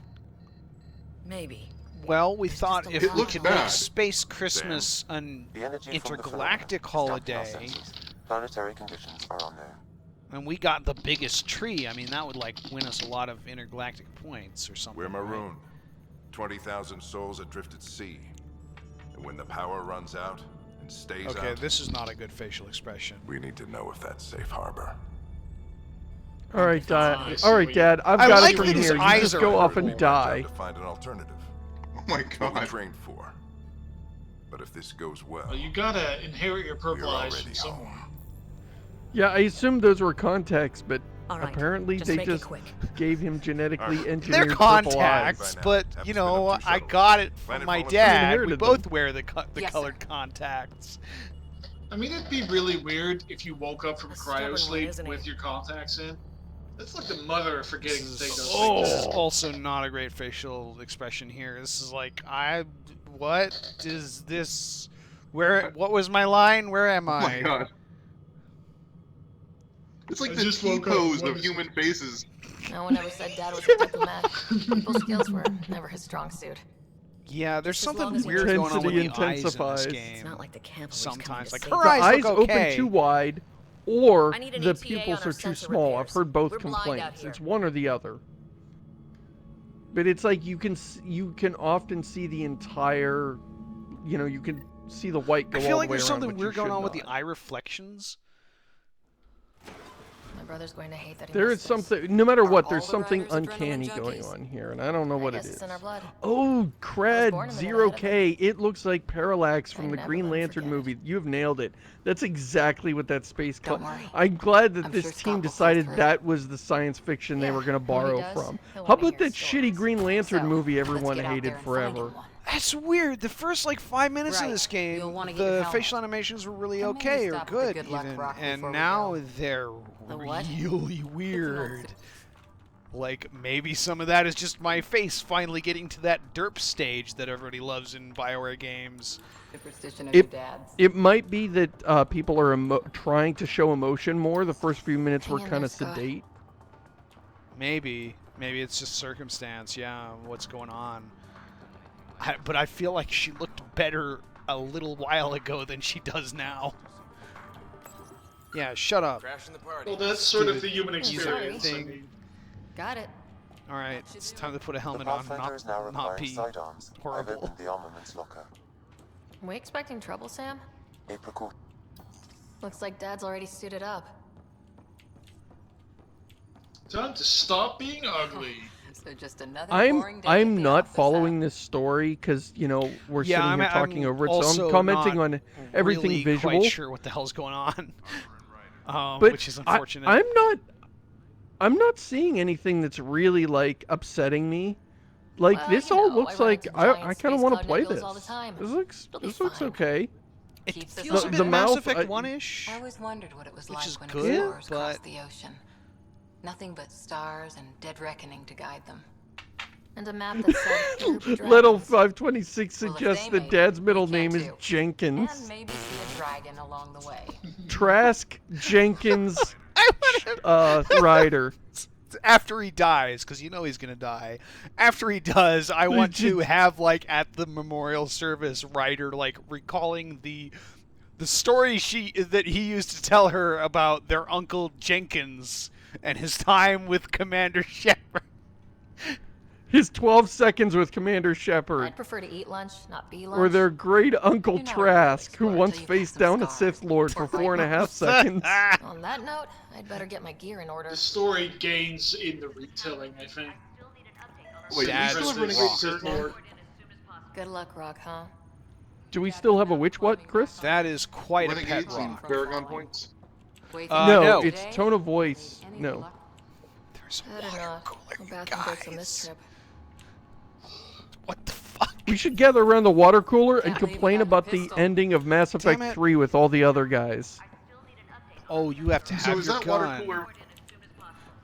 Maybe. Well, we There's thought just a if It we looks could bad. make Space Christmas an The energy from the intergalactic phenomena is dumped in our holiday, sensors. Planetary conditions are unknown. and we got the biggest tree, I mean, that would like win us a lot of intergalactic points or something. We're right? marooned. 20,000 souls adrift at sea. And when the power runs out and stays Okay, out, this is not a good facial expression. we need to know if that's safe harbor. All right, I Dad. see All right, what Dad. I've I got like it from that his here. You eyes just are go off purple. and die. To find an alternative. Oh my What we god. trained for. But if this goes well, Well, you gotta inherit your we're purple eyes already from somewhere. home. Yeah, I assumed those were contacts, but All right, apparently just they make it just quick. gave him genetically Alright. engineered They're purple eyes. contacts, By now. but Haven't you spent know, up two I shuttles. got it from Planet my full of dad. We inherited both them. wear the Yes, colored sir. contacts. I mean, it'd be really weird if you woke up from A stubborn one, cryosleep isn't he? with your contacts in. That's like the mother of forgetting to take those This is things. also not a great facial expression here. This is like, what is this? What was my line? Where am Oh I? my god. It's like I the just woke up. T-pose What of is human faces. No one ever said Dad was a diplomat. People skills were never his strong suit. Yeah, there's Just as long something as the weird going on with the intensity eyes in this intensifies. game. It's not like the camp always Sometimes, like coming to her The save us. eyes eyes look open okay. too wide, or I need an the ETA pupils on are our too sensor small. repairs. I've heard both We're blind out complaints. here. It's one or the other. But it's like you can often see the entire, you can see the white go I all feel the like way there's around, something but you weird going should on with the not. eye reflections. My brother's going to hate that he There is missed this. something, no matter Are what, all there's the something riders adrenaline uncanny going junkies? on here, and I don't know what it guess is. it's in our blood. Oh, born crud, a minute Zero ahead of K. It looks like Parallax from I the never Green let him Lantern forget. movie. You've nailed it. That's exactly what that space Don't club. worry. I'm glad that I'm this sure Scott team will pull decided through. that was the science fiction they Yeah, were going to when he borrow does, from. he'll How wanna about hear that his shitty stories. Green Lantern So, movie let's everyone get out hated there and find forever? him one. That's weird. The first like 5 minutes of Right. this game, You'll wanna get the your helmet. facial animations were really And maybe okay or stop the good good luck even, rock and before we now go. they're The what? really weird. Like maybe some of that is just my face finally getting to that derp stage that everybody loves in BioWare games. Superstition of your dad's. It might be that people are trying to show emotion more. The first few minutes were Hang in kind there, of Scott. sedate. Maybe it's just circumstance. Yeah, what's going on? But I feel like she looked better a little while ago than she does now. Yeah, shut up. Crashing the party. Well, that's sort of Stupid the human user experience. I thing. mean, Got it. All right, it's time to put a The helmet on, Pathfinder is now not requiring be sidearms. I've horrible. opened the armaments locker. Are we expecting trouble, Sam? A precaution. Looks like Dad's already suited up. time to stop being ugly. So just another I'm boring day at I'm the not office, following this story because we're Yeah, sitting here talking over it, so also I'm commenting not on everything really visual. Quite sure what the hell's going on, But which is unfortunate. I'm not seeing anything that's really like upsetting me. Like Well, this you all know, looks I run like into I giant kind of space want to cloud play nebulas this. all the time. This It'll be looks fine. okay. It Keeps us feels a on bit the Mass mouth, Effect I- 1-ish. I always wondered what it was Which like is when good, explorers but- crossed the ocean. Nothing but stars and dead reckoning to guide them. And a map that said Ruby Little Dragons. 526 Well, if suggests they that made Dad's it, middle we name can is too. Jenkins. And maybe see a dragon along the way. Trask Jenkins Ryder. After he dies, because you know he's gonna die. After he does, I want to have like at the memorial service, Ryder like recalling the story that he used to tell her about their uncle Jenkins and his time with Commander Shepard. His 12 seconds with Commander Shepard. I'd prefer to eat lunch, not be lunch. Or their great uncle You're not a Trask, who explorer once till you faced pass some down a scars. Sith Lord for Or fight 4.5 seconds. On that note, I'd better get my gear in order. The story gains in the retelling, I think. Wait, Dad's do we still have Versus Renegade Sith Curtain? Lord. Good luck, Rock, huh? Do we still have a which what, Chris? That is quite a pet Renegades and rock. Paragon points? No, no. it's tone of voice. No. There's a Better water not. cooler, No bathroom breaks on this guys. trip. What the fuck? We should gather around the water cooler and Can't leave complain without about the the pistol. ending of Mass Effect it. 3 with all the other guys. Oh, you have to have So is your that gun. water cooler?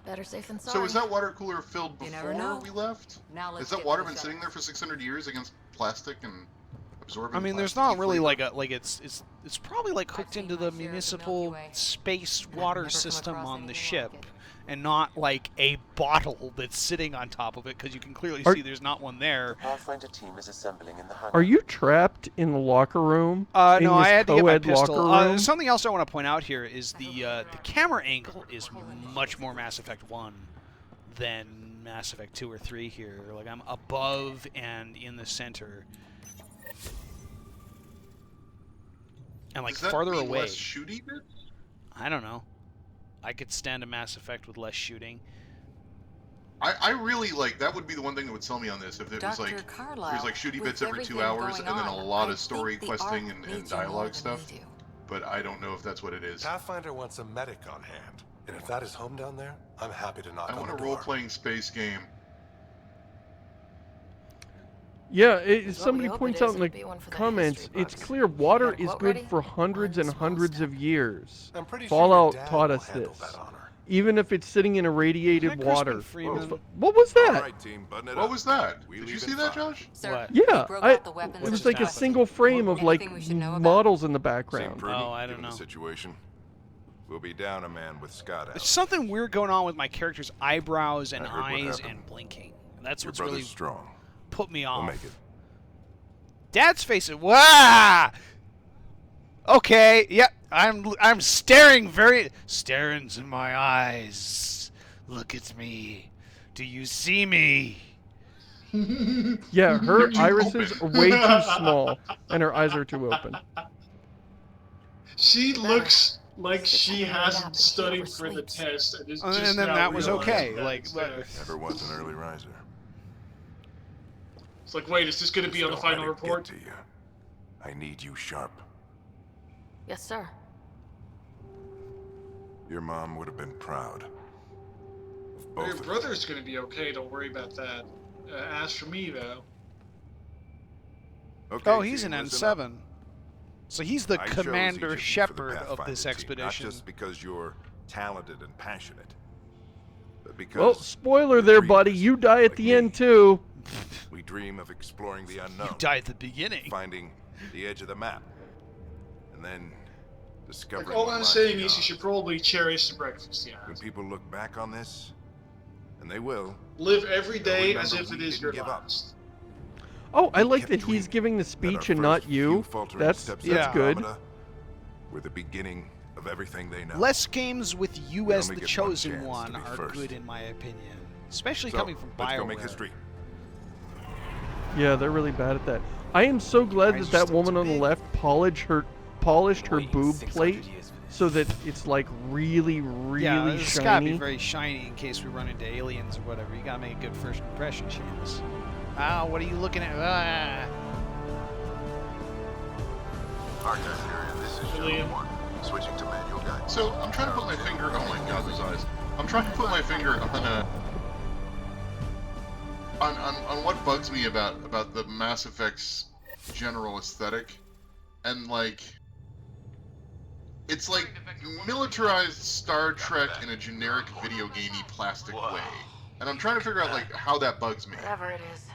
Better safe than sorry. So is that water cooler filled You never before know. we left? Now let's Has that get water to the been sitting shop. there for 600 years against plastic and absorbing? I mean, there's plastic not really flavor? like it's probably like hooked seen into my the share of the Milky municipal Way. space I've water never come system across on the anything ship, like it. and not like a bottle that's sitting on top of it because you can clearly Are- see there's not one there. Pathfinder team is assembling in the hangar. Are you trapped in the locker room? in No, I this had to get my co-ed pistol. locker room? Something else I want to point out here is the camera angle is much more Mass Effect 1 than Mass Effect 2 or 3 here. Like I'm above and in the center. And like Does that farther mean away. less shooty bit? I don't know. I could stand a Mass Effect with less shooting. I really like that would be the one thing that would sell me on this if it was Dr. like Carlisle, there's like shooty with bits every 2 everything hours going and then a on, lot I of story think the questing Ark and needs you more dialogue than stuff. we do. But I don't know if that's what it is. Pathfinder wants a medic on hand, and if that is home down there, I'm happy to knock I on want the a door. role-playing space game. Yeah, what somebody we hope points it out is, in the it'll be one for the comments, history it's books. clear water Got a is quote good ready? for hundreds and One small hundreds step. of years. I'm pretty sure Fallout your dad taught will us handle this. that honor. Even if it's sitting in Hi, irradiated Crispin water. Freeman. What was All that? right, team, button it What up. was that? We Did you leave see in that, 5. Josh? Sir, What? we Yeah, broke I, out the weapons it was just like a now. single frame of like Anything we should know about? models in the Seem background. prudent, Oh, I don't given know. the situation. We'll be down a man with Scott out. There's something weird going on with my character's eyebrows and I heard what eyes happened. and blinking. That's Your what's brother's really strong. put me We'll off. make it. Dad's face is wah. Okay, yep. I'm staring staring's in my eyes. Look at me. Do you see me? Yeah, her Too irises are open. way too small, and her eyes are too open. She looks Like she hasn't studied for the test and is just And then now that was okay. realizing Like, that it's Never was an early riser. It's like, wait, is this going to be on the Don't let final it report? get to you. I need you sharp. Yes, sir. Your mom would have been proud. Well, your brother's going to be okay. Don't worry about that. As for me, though. Okay, Oh, he's team, an listen up. N7. So he's the I chose each Commander of you for the Shepard of Pathfinder this team, expedition. Not just because you're talented and passionate, but because Well, spoiler there, buddy. You die at the end too. we dream of exploring the unknown. You die at the beginning. Finding the edge of the map, and then discovering. Like, all what I'm lies saying beyond. is you should probably cherish the breakfast, yeah. When people look back on this, and they will, Live every day they'll as remember if it we is didn't your give up. last. Oh, I like that he's giving the speech and not you. That's good. We're the beginning of everything they know. Less games with you We as only the get one chosen chance to one be are first. good in my opinion. Especially So, coming from let's go BioWare. make history. Yeah, they're really bad at that. I am so glad that that woman on the left polished her boob plate so that it's like really, really Yeah, it's gotta shiny. be very shiny in case we run into aliens or whatever. You gotta make a good first impression, Seamus. Ah, what are you looking at? Ah. This is Joe 1. Switching to manual guide. So I'm trying to put my finger. Oh my God, those eyes! I'm trying to put my finger on what bugs me about the Mass Effect's general aesthetic, and like, it's like militarized Star Trek in a generic video gamey plastic way, and I'm trying to figure out like how that bugs me. Whatever it is,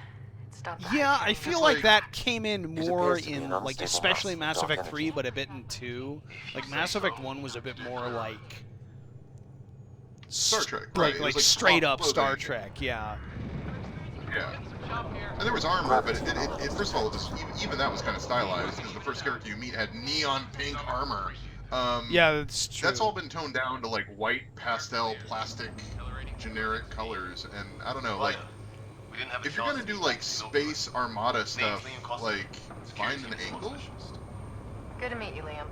stop. Yeah, I feel like that came in more appears to be in, an like, unstable especially house, Mass dark Effect 3, energy. but a bit in 2. Like, Mass Effect 1 was a bit more like... Star Trek, right? It was, Like straight up clothing. Star Trek, yeah. Yeah. And there was armor, but it first of all, even that was kind of stylized, because the first character you meet had neon pink armor. Yeah, that's true. That's all been toned down to like white pastel plastic generic colors, and I don't know, like, if you're gonna do like space armada stuff, like, find an angle. Good to meet you, Liam.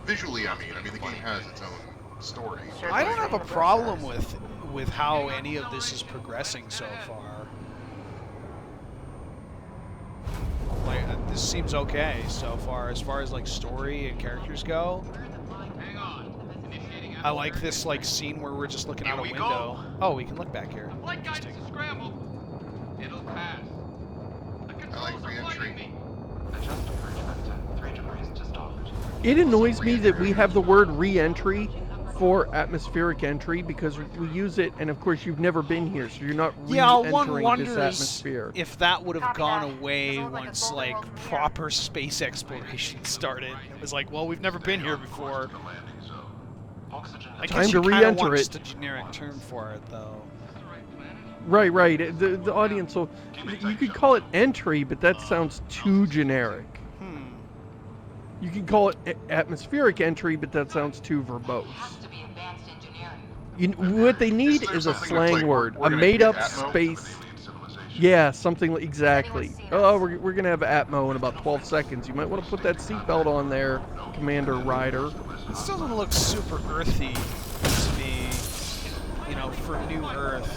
Visually, I mean the game has its own story. I don't have a problem with how any of this is progressing so far. Like, this seems okay so far as like story and characters go. I like this like scene where we're just looking out a window. Oh, we can look back here. Interesting. It'll pass. I like re-entry. It annoys me that we have the word re-entry for atmospheric entry because we use it, and of course you've never been here, so you're not Yeah, one re-entering this wonders atmosphere. if that would have gone away once like proper space exploration started. It was like, well, we've never been here before. I guess Time you to kinda re-enter want it. just a generic term for it, though. Right. The audience will. You could call it entry, but that sounds too generic. You can call it atmospheric entry, but that sounds too verbose. What they need is a slang word, a made-up space. Yeah, something like, exactly. Oh, we're gonna have Atmo in about 12 seconds. You might want to put that seatbelt on there, Commander Ryder. This doesn't look super earthy to me, you know, for New Earth.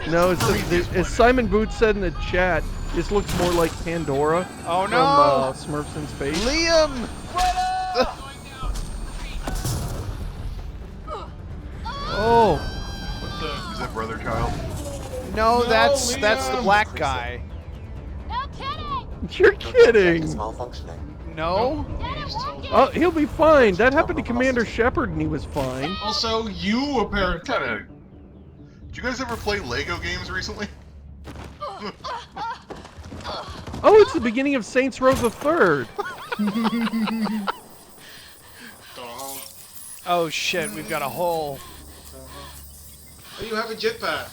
No, as Simon Booth said in the chat, this looks more like Pandora Oh no! from Smurfs in Space. Liam! Oh! Is that brother child? No, that's the black guy. You're kidding! No? Oh, he'll be fine. That happened to Commander Shepard and he was fine. Also, you apparently. Did you guys ever play Lego games recently? Oh, it's the beginning of Saints Row the Third. Oh shit, we've got a hole. Oh, you have a jetpack.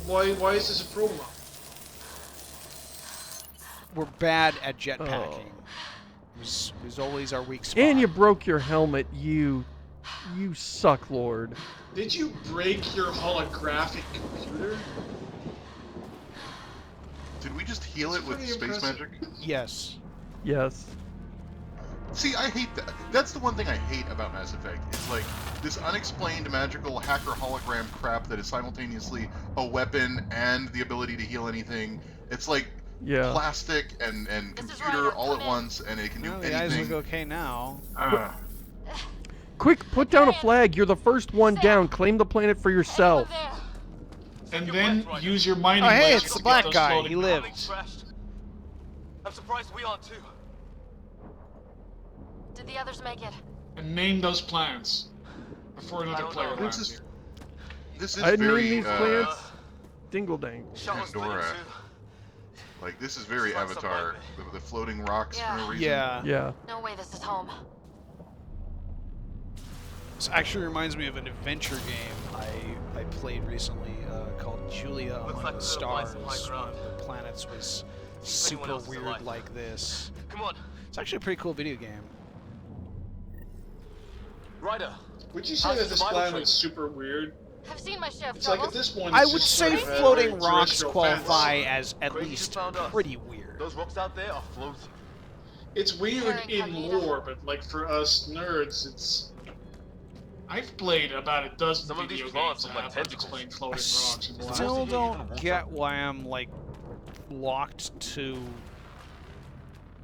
Why is this a problem? We're bad at jetpacking. It was always our weak spot. And you broke your helmet, you suck, Lord. Did you break your holographic computer? Did we just heal it with pretty space impressive. magic? Yes. Yes. See, I hate that. That's the one thing I hate about Mass Effect. Is like this unexplained magical hacker hologram crap that is simultaneously a weapon and the ability to heal anything. It's like plastic and computer all at once, and it can do The eyes anything. look okay now. Quick, put down a flag. You're the first one down. Claim the planet for yourself. And then use your mining. Oh, hey, lasers it's the to get black those guy. floating He blocks. lived. I'm surprised we aren't too. Did the others make it? And name those plants before another player lands here. This is I'd very name these plants Dingle Dang. Pandora. Like this is very Avatar. The floating rocks for no reason. Yeah. No way this is home. This actually reminds me of an adventure game I played recently called Julia Among the Stars. One of the planets was super weird like this. Come on. It's actually a pretty cool video game. Ryder. Would you say that this planet is super weird? I've seen my share of It's like troubles. at this point. I it's would just say sort of floating a rocks terrestrial qualify fence. as at least pretty weird. Those rocks out there are floating. It's weird in lore, but like for us nerds, it's. I've played about a dozen video games that have unexplained floating rocks. In the last Still year. don't get why I'm like locked to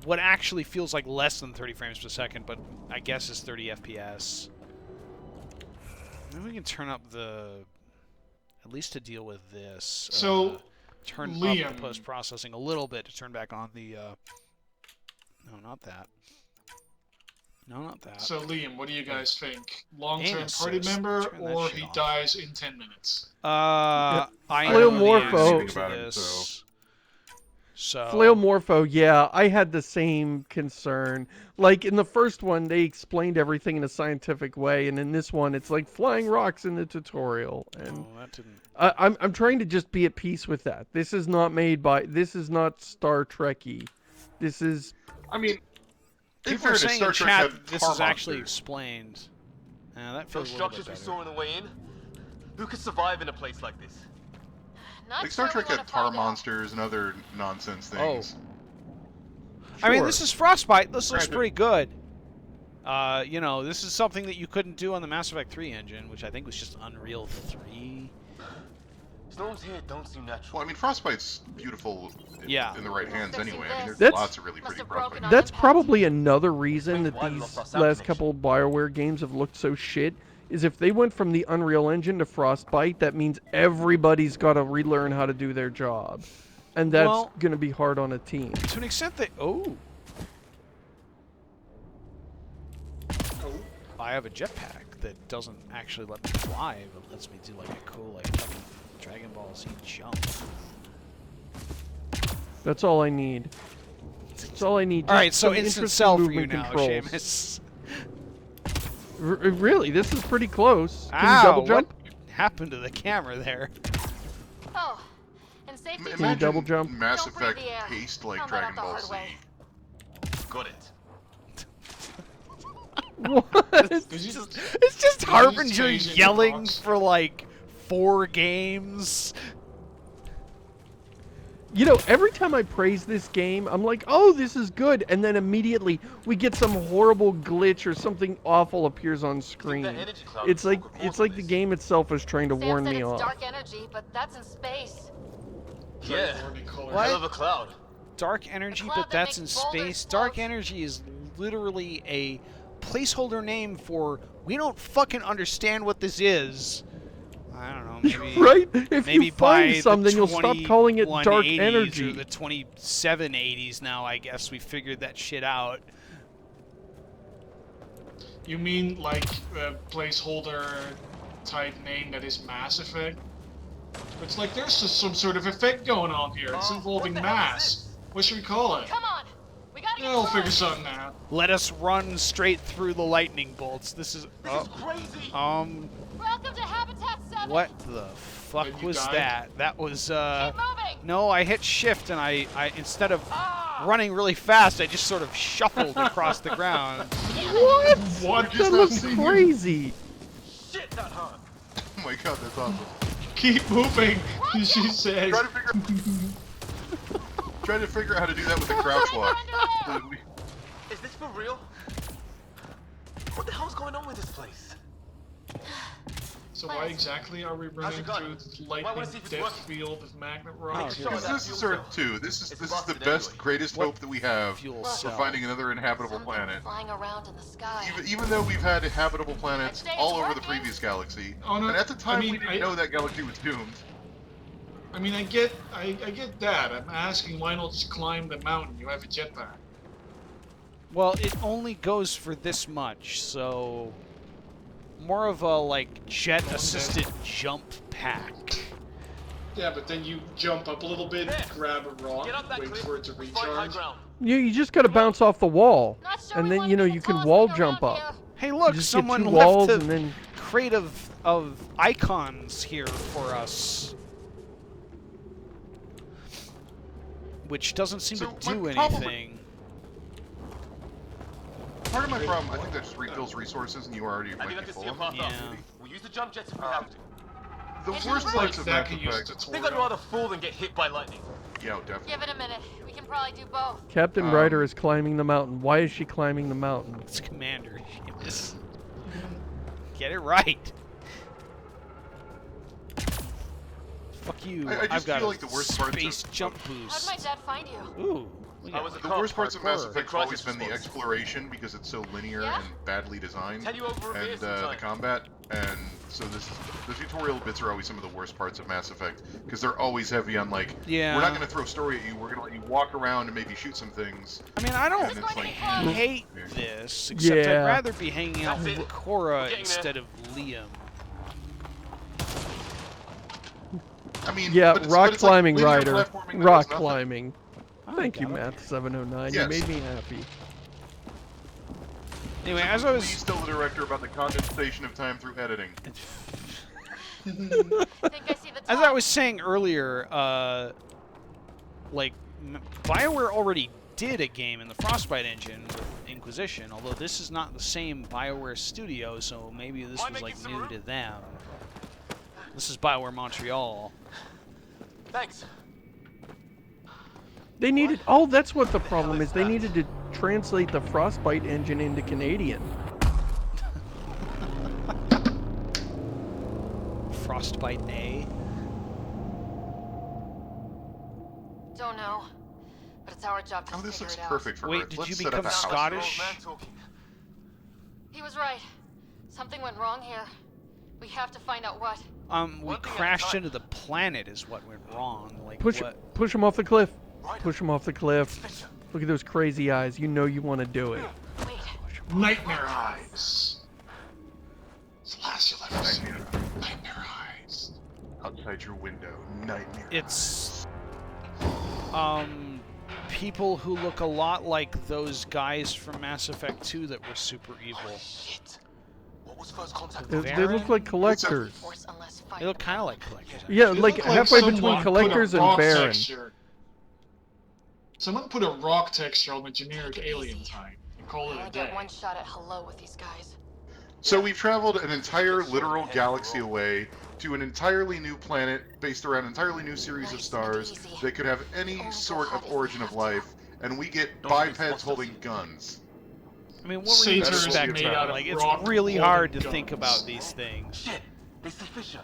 what actually feels like less than 30 frames per second, but I guess is 30 FPS. Maybe we can turn up at least to deal with this. So, turn Liam, up the post-processing a little bit to turn back on the, no, not that. No, not that. So Liam, what do you guys think? Long-term Aim party assist. member, Turn that or shit he off. dies in 10 minutes? I Flail know the Morpho. answer to this. So Flail Morpho, yeah, I had the same concern. Like, in the first one, they explained everything in a scientific way, and in this one, it's like flying rocks in the tutorial. And that didn't... I'm trying to just be at peace with that. This is not this is not Star Trek-y. This is... I mean... People are saying in chat that this is actually explained. That feels Those a little bit structures we better. saw on the way in? Who could survive in a place like this? Like Star Trek had tar monsters and other nonsense things. I mean, this is Frostbite. This looks pretty good. You know, this is something that you couldn't do on the Mass Effect 3 engine, which I think was just Unreal 3. Storms here don't seem natural. Well, I mean, Frostbite's beautiful in the right hands anyway. I mean, there's lots of really pretty Frostbite. That's probably another reason that these last couple BioWare games have looked so shit, is if they went from the Unreal Engine to Frostbite, that means everybody's got to relearn how to do their job. And that's going to be hard on a team. To an extent that... I have a jetpack that doesn't actually let me fly, but lets me do like a cool like fucking Dragon Ball Z jump. That's all I need. That's all I need. All right, so some instant interesting sell for you movement now, controls. Seamus. Really, this is pretty close. Can Ow, you double jump? What happened to the camera there? Oh, and safety. Can you double jump? Mass Don't breathe Effect the air. paced like Found that Dragon out the Ball hard Z. way. Got it. What? It's just Harbinger yelling for like 4 games. You know, every time I praise this game, I'm like, oh, this is good. And then immediately we get some horrible glitch or something awful appears on screen. It's like the game itself is trying to Sam warn said me it's off. dark energy, but that's in space. Yeah. What? Hell of a cloud. Dark energy, cloud but that that's in makes boulders space. Dark energy is literally a placeholder name for we don't fucking understand what this is. I don't know, maybe Right? If maybe you find by something, the you'll stop calling it dark 2180s energy. or the 2780s now, I guess we figured that shit out. You mean like a placeholder type name that is Mass Effect? It's like there's just some sort of effect going on here. It's involving mass. What should we call it? Come on, we gotta get We'll going. figure something out. Let us run straight through the lightning bolts. This is crazy. Welcome to Habitat 7. What the fuck you was died? that? That was Keep moving. no, I hit shift and I instead of running really fast, I just sort of shuffled across the ground. What? What? That looks crazy. Shit, that hurt. Oh my god, that's awesome. Keep moving, she says. Try to figure out how to do that with the crouch walk. Is this for real? What the hell's going on with this place? So why exactly are we running through the lightning death field of magnet rock? Because this is Earth 2. This is the best, greatest hope that we have for finding another inhabitable planet. Flying around in the sky. Even though we've had habitable planets all over the previous galaxy, and at the time we didn't know that galaxy was doomed. I mean, I get that. I'm asking why not just climb the mountain? You have a jetpack. Well, it only goes for this much, so more of a like jet-assisted jump pack. Yeah, but then you jump up a little bit, grab a rock, wait for it to recharge. You just gotta bounce off the wall, and then you can wall jump up. Hey, look, You just someone get 2 left walls a and then crate of icons here for us, which doesn't seem to do anything. Part of my problem, I think that just refills resources, and you already might be full of them. Yeah. We'll use the jump jets if we have to. The worst parts of Mass Effect. I think I'd rather fall than get hit by lightning. Yeah, definitely. Give it a minute. We can probably do both. Captain Ryder is climbing the mountain. Why is she climbing the mountain? It's Commander. Get it right. Fuck you. I just I've got feel a like the worst parts space jump boost. How'd my dad find you? Ooh. The worst parts of Mass Effect have always been the exploration because it's so linear and badly designed, and the combat. And so the tutorial bits are always some of the worst parts of Mass Effect because they're always heavy on like, we're not going to throw story at you, we're going to let you walk around and maybe shoot some things. I mean, I don't hate this, except I'd rather be hanging out with Cora instead of Liam. I mean, yeah, rock climbing, like Ryder. Rock climbing. Thank you, Math709. Yes. You made me happy. Anyway, as I was... Please tell the director about the condensation of time through editing. As I was saying earlier, like, BioWare already did a game in the Frostbite engine with Inquisition, although this is not the same BioWare studio, so maybe this was, like, new to them. This is BioWare Montreal. Thanks. They needed... Oh, that's what the problem is. They needed to translate the Frostbite engine into Canadian. Frostbite A. Don't know, but it's our job to figure this looks it out. perfect for Wait, Earth. did Let's you set up become a house. Scottish? He was right. Something went wrong here. We have to find out what. We crashed into the planet is what went wrong. Like, what? Push him off the cliff. Push him off the cliff. Look at those crazy eyes. You know you want to do it. Nightmare eyes. It's the last you'll ever see. Nightmare eyes. Outside your window, nightmare. It's people who look a lot like those guys from Mass Effect 2 that were super evil. Shit. What was first contact? They look like collectors. They look kind of like collectors. Yeah, like halfway between collectors and Baron. Someone put a rock texture on the generic alien type and call it I a day. got one shot at hello with these guys. So we've traveled an entire literal galaxy away to an entirely new planet based around an entirely new series of stars that could have any sort of origin of life, and we get bipeds holding guns. I mean, what were you expecting? Like, it's really hard to think about these things. Shit, they see Fisher.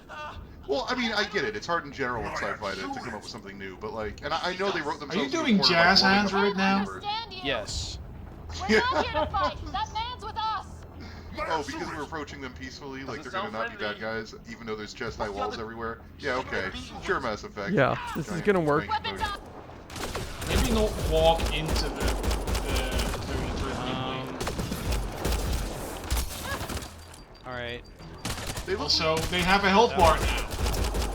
Well, I mean, I get it. It's hard in general in sci-fi to come up with something new, but like, and I know they wrote themselves. Are you doing jazz hands right now? Yes. We're not here to fight. That man's with us. Oh, because we're approaching them peacefully, like they're gonna not be bad guys, even though there's chest-high walls everywhere. Yeah, okay, sure, Mass Effect. Yeah, this is gonna work. Maybe not walk into the Alright. Also, they have a health bar now.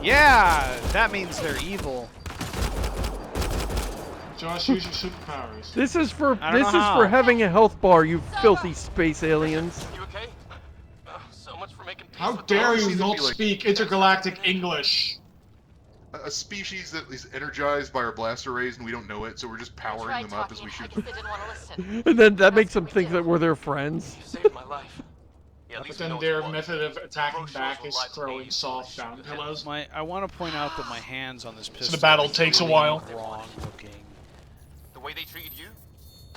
Yeah, that means they're evil. Josh, use your superpowers. This is for how. having a health bar, you filthy space aliens. You okay? So much for making peace. How dare you not speak intergalactic English? A species that is energized by our blaster rays and we don't know it, so we're just powering them up as we shoot them. And then that makes them think that we're their friends. You saved my life. Yeah, But then their method of attacking back is throwing soft down pillows. I want to point out that my hands on this pistol. So the battle takes a while. Wrong looking. The way they treated you,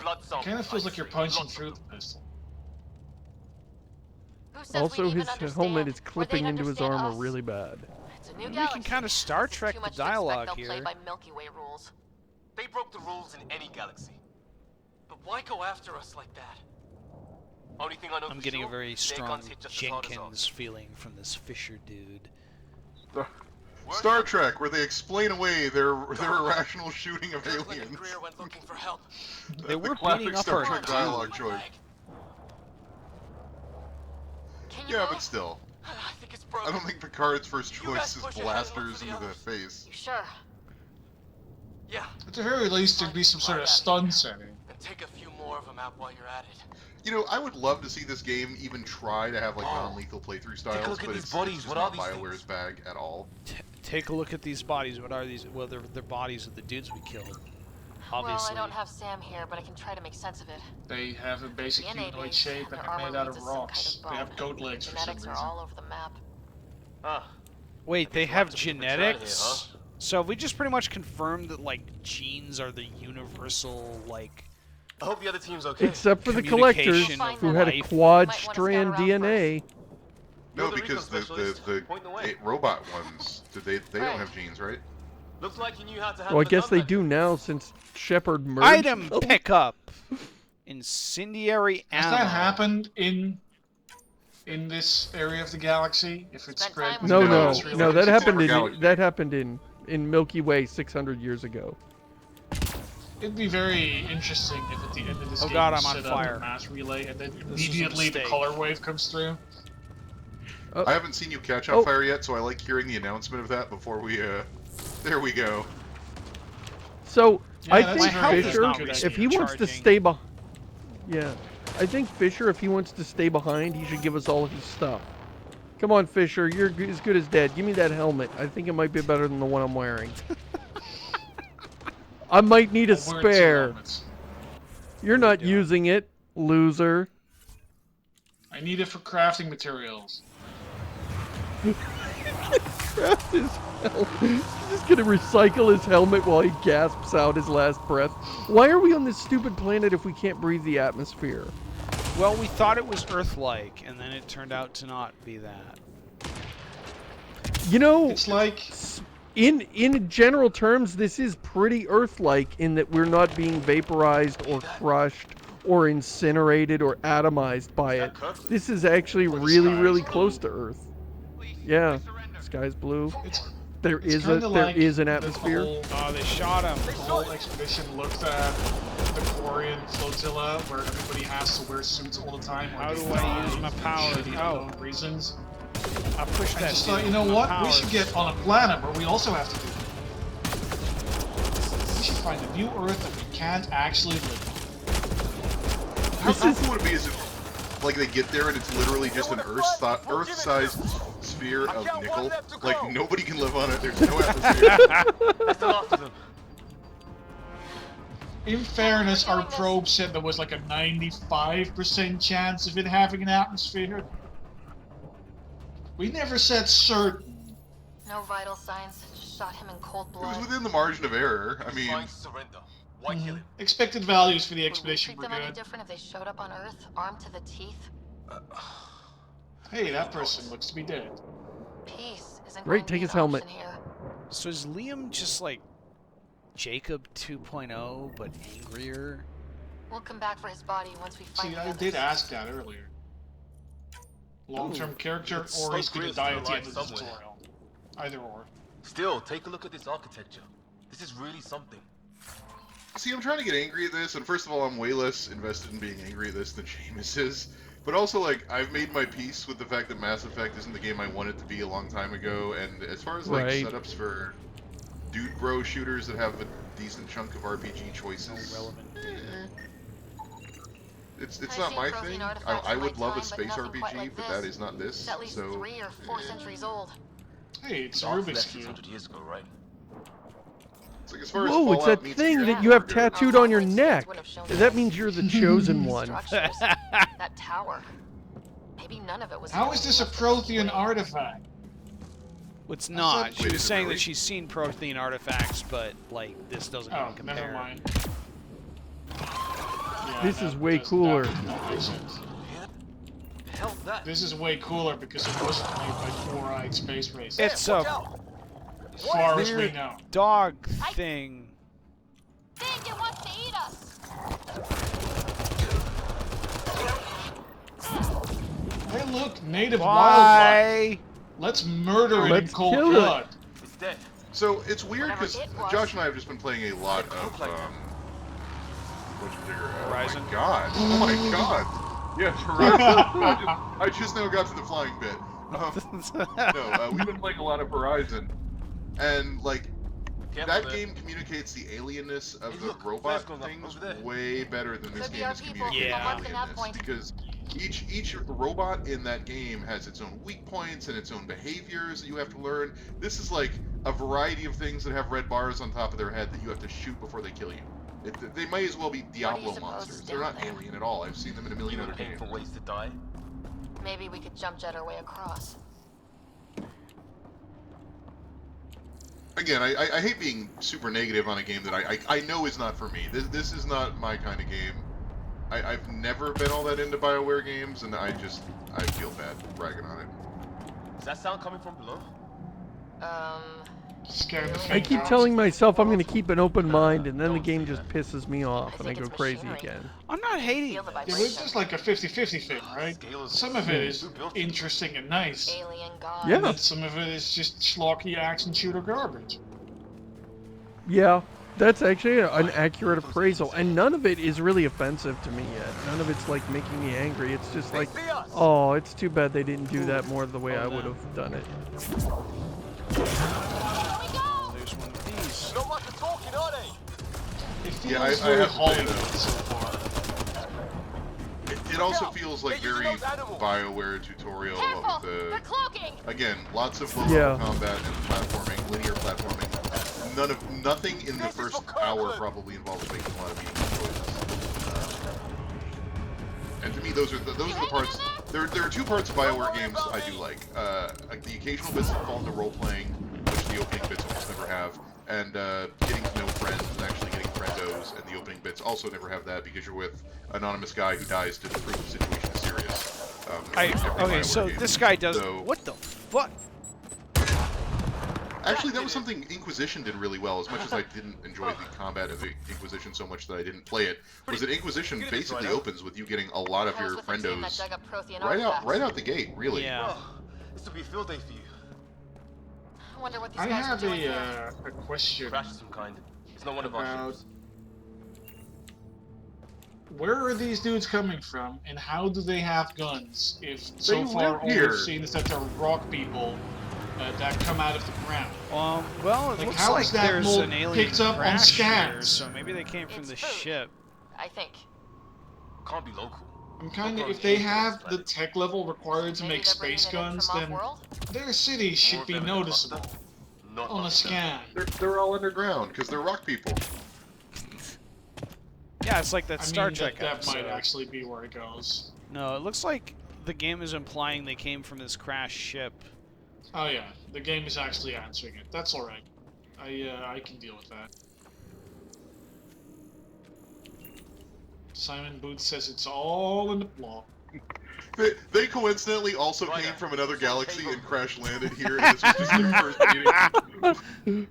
blood It kind of feels like you're punching through the pistol. says Also, we'd even his understand, helmet is or they'd clipping into his understand armor us? really bad. It's a new We galaxy. can kind of Star Too Trek the much to expect dialogue they'll play here. by Milky Way rules. They broke the rules in any galaxy. But why go after us like that? Only thing I know I'm for getting a sure, very their strong guns hit just as hard as Jenkins feeling from this Fisher dude. Star Trek, where they explain away their irrational shooting of aliens. went looking for help. They were classic beating up Star our Trek dude. dialogue choice. Can you Yeah, move? but still. I think it's I broken. don't think Picard's first You guys choice is push ahead and look blasters for the into the others. face. You sure? Yeah. At the very least, there'd be some sort of stun setting. And take a few more of them out while you're at it. You know, I would love to see this game even try to have like non-lethal playthrough styles, look at but these it's bodies. just What not are these BioWare's bag at all. Take a look at these bodies. What are these? Well, they're bodies of the dudes we killed. Obviously. Well, I don't have Sam here, but I can try to make sense of it. They have a basic DNA humanoid base, shape and and their are armor made out leads of us some rocks. kind of They have bone. goat legs for some Genetics are reason. all over the map. Wait, they we'll have have to keep a track genetics? here, So have we just pretty much confirmed that like genes are the universal like I hope the other team's okay. Except for the collectors, communication of who had a life? quad-strand DNA. No, You're the because recon specialist. the Point the way. robot ones, they don't have genes, right? Looks like you knew how to Well, handle I the guess they gun do now since Shepard merged. item them. pickup. Incendiary Has ammo. that happened in this area of the galaxy? If it's spread? No, no, it's really- no. That it's a happened different in galaxy. that happened in Milky Way 600 years ago. It'd be very interesting if at the end of this Oh game God, you I'm on set up fire. a mass relay and then was a immediately the mistake. color wave comes through. I haven't seen you catch on fire yet, so I like hearing the announcement of that before we. There we go. So Yeah, I that's think very good. Fisher, Not good if idea. he wants to Charging. stay behind, yeah, I think Fisher, if he wants to stay behind, he should give us all of his stuff. Come on, Fisher, you're as good as dead. Give me that helmet. I think it might be better than the one I'm wearing. I might need a I'll wear two spare. helmets. You're not using it, loser. I need it for crafting materials. Craft his helmet. He's just gonna recycle his helmet while he gasps out his last breath. Why are we on this stupid planet if we can't breathe the atmosphere? Well, we thought it was Earth-like, and then it turned out to not be that. You know, It's like in general terms, this is pretty Earth-like in that we're not being vaporized or crushed or incinerated or atomized by it. This is actually really, really close to Earth. Yeah, sky's blue. There is kinda like an the atmosphere. whole- Oh, they shot him. The whole expedition looked at the Quarian flotilla, where everybody has to wear suits all the time. How when do they I die use my for power? shitty Oh. unknown reasons. I pushed I that. just dude thought, you know with my what? We powers. should get on a planet where we also have to do that. We should find a new Earth that we can't actually live on. How cool would it be is if, like, they get there and it's literally just an Earth-sized sphere of nickel. Like, nobody can live on it. There's no atmosphere. In fairness, our probe said there was like a 95% chance of it having an atmosphere. We never said certain. No vital signs. Just shot him in cold It was blood. within the margin of error. I mean, Why kill him? Expected values for the Would we expedition treat were them any good. different if they showed up on Earth, armed to the teeth? Hey, that person looks to be dead. Peace isn't Great, going to take be his an helmet. option here. So is Liam just like Jacob 2.0 but angrier? We'll come back for his body once we find See, the I others. did ask that earlier. Long-term character, It's or so he's gonna clear die to at the end of the somewhere. tutorial. Either or. Still, take a look at this architecture. This is really something. see, I'm trying to get angry at this, and first of all, I'm way less invested in being angry at this than Seamus is. But also, like, I've made my peace with the fact that Mass Effect isn't the game I wanted to be a long time ago, and as far as, like, Right. setups for dude bro shooters that have a decent chunk of RPG choices, it's I've not seen my protein thing. artifacts I in would my love a time, but space nothing RPG, quite like but this. that is not this, It's at least so... 3 or 4 centuries old. Hey, it's a Dark Rubik's less Cube. 600 years ago, right? It's like, as far as Whoa, it's Fallout that meets thing Gears that of you have War go, tattooed on your neck. That means you're the chosen one. Structures. That tower. Maybe none of it was. How is this a Prothean artifact? It's not. Wait, She is was it saying really? that she's seen Prothean artifacts, but like this doesn't Oh, even compare. never mind. Yeah, This no, is way that cooler. does not make sense. Hell, This is way cooler because it wasn't made by four-eyed space races. It's a as far as we weird know. dog thing. Think it wants to eat us. Hey, look, native Why? wildlife. Let's murder it in cold blood. It's dead. So it's weird because Josh and I have just been playing a lot of Horizon. Oh my god! Oh my god! Yeah, Horizon. I just now got to the flying bit. We've been playing a lot of Horizon, and like that game communicates the alienness of the robot things way better than this game is communicating the alienness, because each robot in that game has its own weak points and its own behaviors that you have to learn. This is like a variety of things that have red bars on top of their head that you have to shoot before they kill you. They might as well be Diablo monsters. They're not alien at all. I've seen them in a million other games. Ways to die. Maybe we could jump jet our way across. Again, I hate being super negative on a game that I know is not for me. This is not my kind of game. I've never been all that into BioWare games, and I feel bad bragging on it. Is that sound coming from below? I keep telling myself I'm going to keep an open mind, and then the game just pisses me off, and I go crazy again. I'm not hating. Yeah, it's just like a 50-50 thing, right? Some of it is interesting and nice. Yeah. And then some of it is just schlocky action shooter garbage. Yeah, that's actually an accurate appraisal, and none of it is really offensive to me yet. None of it's like making me angry. It's just like, oh, it's too bad they didn't do that more the way I would have done it. There's one of these. Not much talking, are they? It feels Yeah, I very have Hollywood played so far. It also feels like very BioWare tutorial of the. Again, lots of low-level combat and platforming, linear platforming. Nothing in the first hour probably involves making a lot of meaningful choices. And to me, those are the parts. There are two parts of BioWare games I do like the occasional bits that fall into role-playing, which the opening bits almost never have, and getting to know friends and actually getting friendos, and the opening bits also never have that because you're with an anonymous guy who dies to prove the situation is serious. Okay, so this guy does. What the fuck? Actually, that was something Inquisition did really well, as much as I didn't enjoy the combat of Inquisition so much that I didn't play it, was that Inquisition basically opens with you getting a lot of your friendos right out the gate, really. Yeah. This will be a field day for you. I wonder what these I guys have are doing a question Crash of some kind. It's not one of our about ships. where are these dudes coming from, and how do they have guns? If so They far live all here. we've seen is that they're rock people that come out of the ground. Well, it Like, looks how like is that there's mold an alien picked up on crash here, scans? so maybe they came from the ship. I think. Can't be local. I'm kind of, if they have the tech level required to make space guns, then their city should be noticeable on a scan. They're all underground because they're rock people. Yeah, it's like that Star Trek that episode. might actually be where it goes. No, it looks like the game is implying they came from this crashed ship. Oh yeah, the game is actually answering it. That's all right. I can deal with that. Simon Booth says it's all in the plot. They coincidentally also came from another galaxy and crash landed here, and this was just their first meeting.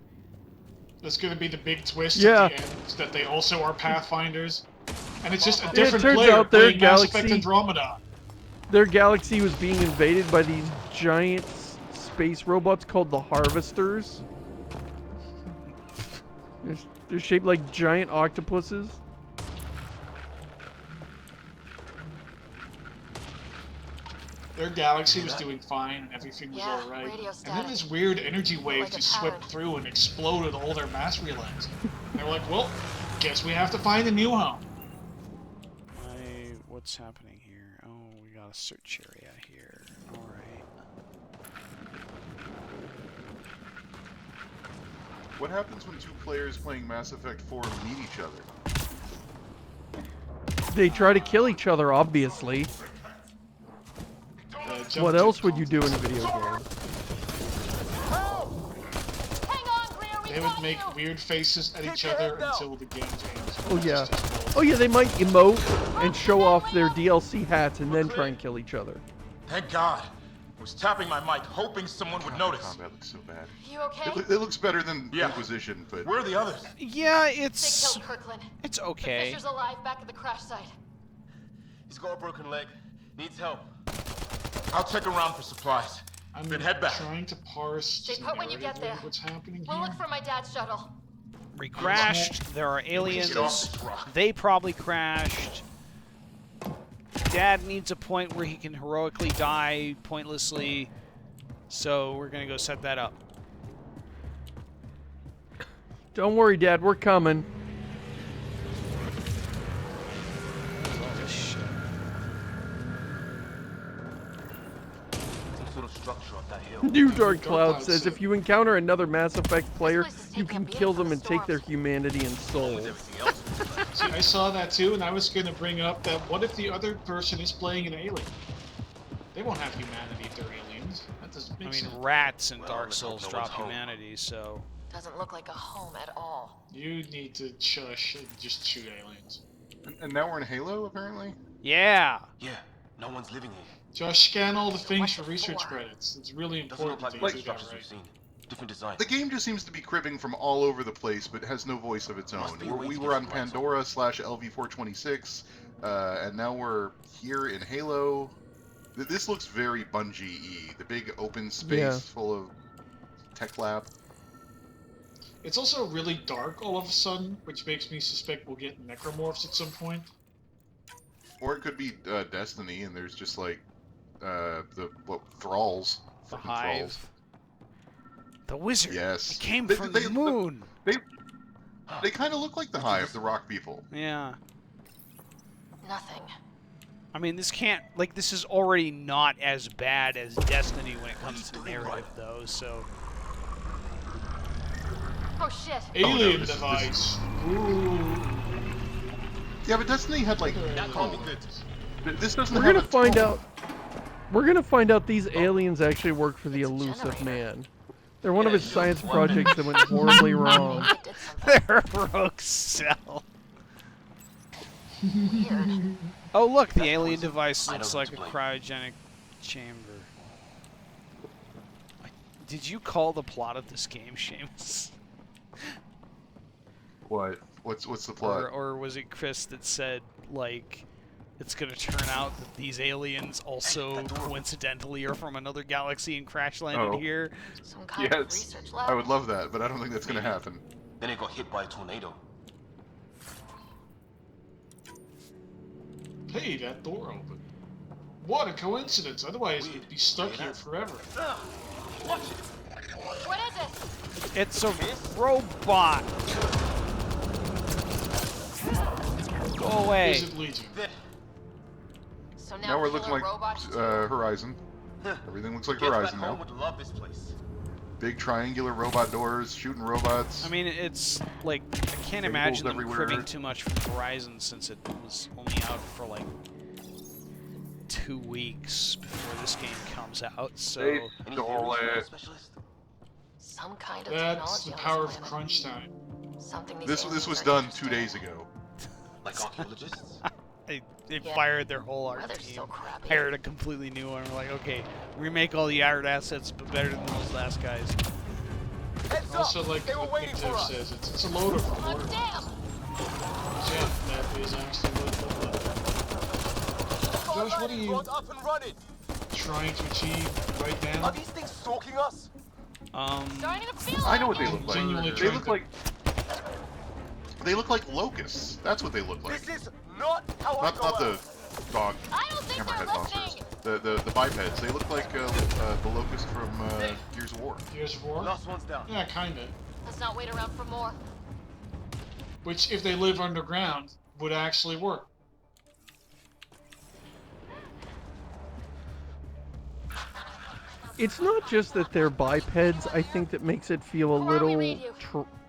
That's gonna be the big twist Yeah. at the end, is that they also are Pathfinders. And it's just a Yeah, it different turns player out their playing Mass Effect galaxy- Andromeda. Their galaxy was being invaded by these giant space robots called the Harvesters. They're shaped like giant octopuses. Their galaxy was doing fine and everything was alright. And then this weird energy wave just swept through and exploded all their mass relays. They were like, well, guess we have to find a new home. What's happening here? Oh, we got a search area here. Alright. What happens when two players playing Mass Effect 4 meet each other? They try to kill each other, obviously. What else would you do in a video game? They would make weird faces at each other until the game ends. Oh yeah. Oh yeah, they might emote and show off their DLC hats and then try and kill each other. Thank God. I was tapping my mic, hoping someone would notice. Combat looks so bad. You okay? It looks better than Inquisition, but where are the others? Yeah, They it's killed Kirkland. it's The okay. Fisher's alive back at the crash site. He's got a broken leg. Needs help. I'll check around for supplies. Then head back. Trying to parse. Stay put when you get there. What's happening We'll here? look for my dad's shuttle. We crashed. There are aliens. They probably crashed. Dad needs a point where he can heroically die pointlessly, so we're gonna go set that up. Don't worry, Dad. We're coming. New Dark Cloud says if you encounter another Mass Effect player, you can kill them and take their humanity and souls. See, I saw that too, and I was going to bring up that what if the other person is playing an alien? They won't have humanity if they're aliens. That doesn't make sense. Rats in Dark Souls drop humanity, so... Doesn't look like a home at all. You need to shush and just shoot aliens. And now we're in Halo, apparently? Yeah! Yeah, no one's living here. Josh, scan all the things for research credits. It's really important that you do that right. Different design. The game just seems to be cribbing from all over the place, but has no voice of its own. We were on Pandora /LV426, and now we're here in Halo. This looks very Bungie-y. The big open space full of tech lab. It's also really dark all of a sudden, which makes me suspect we'll get necromorphs at some point. Or it could be Destiny, and there's just like thralls. The Fucking Hive. thralls. The wizard. Yes. It came from the moon. They kind of look like the Hive, the rock people. Yeah. Nothing. I mean, this can't... Like, this is already not as bad as Destiny when it comes to narrative, though, so... Oh shit! Alien device. Ooh. Yeah, but Destiny had like... This doesn't We're have gonna find out. We're gonna find out these aliens actually work for the elusive man. They're one of his science projects that went horribly wrong. They're a rogue cell. Oh look, the alien device looks like a cryogenic chamber. Did you call the plot of this game, Seamus? What? What's the plot? Or was it Chris that said, like, it's gonna turn out that these aliens also coincidentally are from another galaxy and crash landed here? Some kind of Yes, research lab? I would love that, but I don't think that's gonna happen. Then it got hit by a tornado. Hey, that door opened. What a coincidence! Otherwise, it'd be stuck here forever. What is it? It's a robot. Go away. Is it Legion? So Now we're looking killer like robots too? Horizon. Everything looks like Horizon now. Would love this place. Big triangular robot doors, shooting robots. I mean, it's like, I can't imagine them cribbing too much from Horizon since it was only out for like 2 weeks before this game comes out, so... Some kind of That's technology the on power this of planet. crunch time. Something This was done 2 days ago. Like archaeologists? They fired their whole art Weather's team. so crappy. Hired a completely new one. We're like, okay, remake all the art assets, but better than those last guys. Also, like what Dev says, it's a loader from water. Damn! Yeah, that is actually what Josh, what are you Up and running. trying to achieve right now? Are these things stalking us? Starting to feel I know what like they it. look like. Genuinely They look trying like... They look like locusts. That's what they look like. This is not how I Not go the out. dog I don't think hammerhead they're monsters. listening. The bipeds. They look like the locust from Gears of War. Gears of War? Last one's down. Yeah, kinda. Let's not wait around for more. Which, if they live underground, would actually work. It's not just that they're bipeds, I think, that makes it feel a little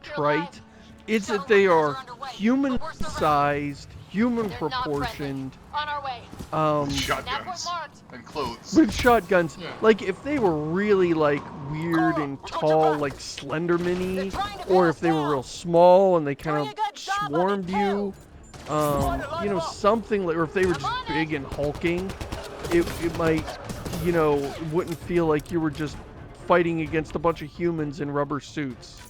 trite. It's that they are human-sized, human-proportioned, On our way. Shotguns and clothes. with shotguns. Like, if they were really, like, weird and tall, like Slender-Mini, or if they were real small and they kind of swarmed you, you know, something like, or if they were just big and hulking, it might you know, wouldn't feel like you were just fighting against a bunch of humans in rubber suits.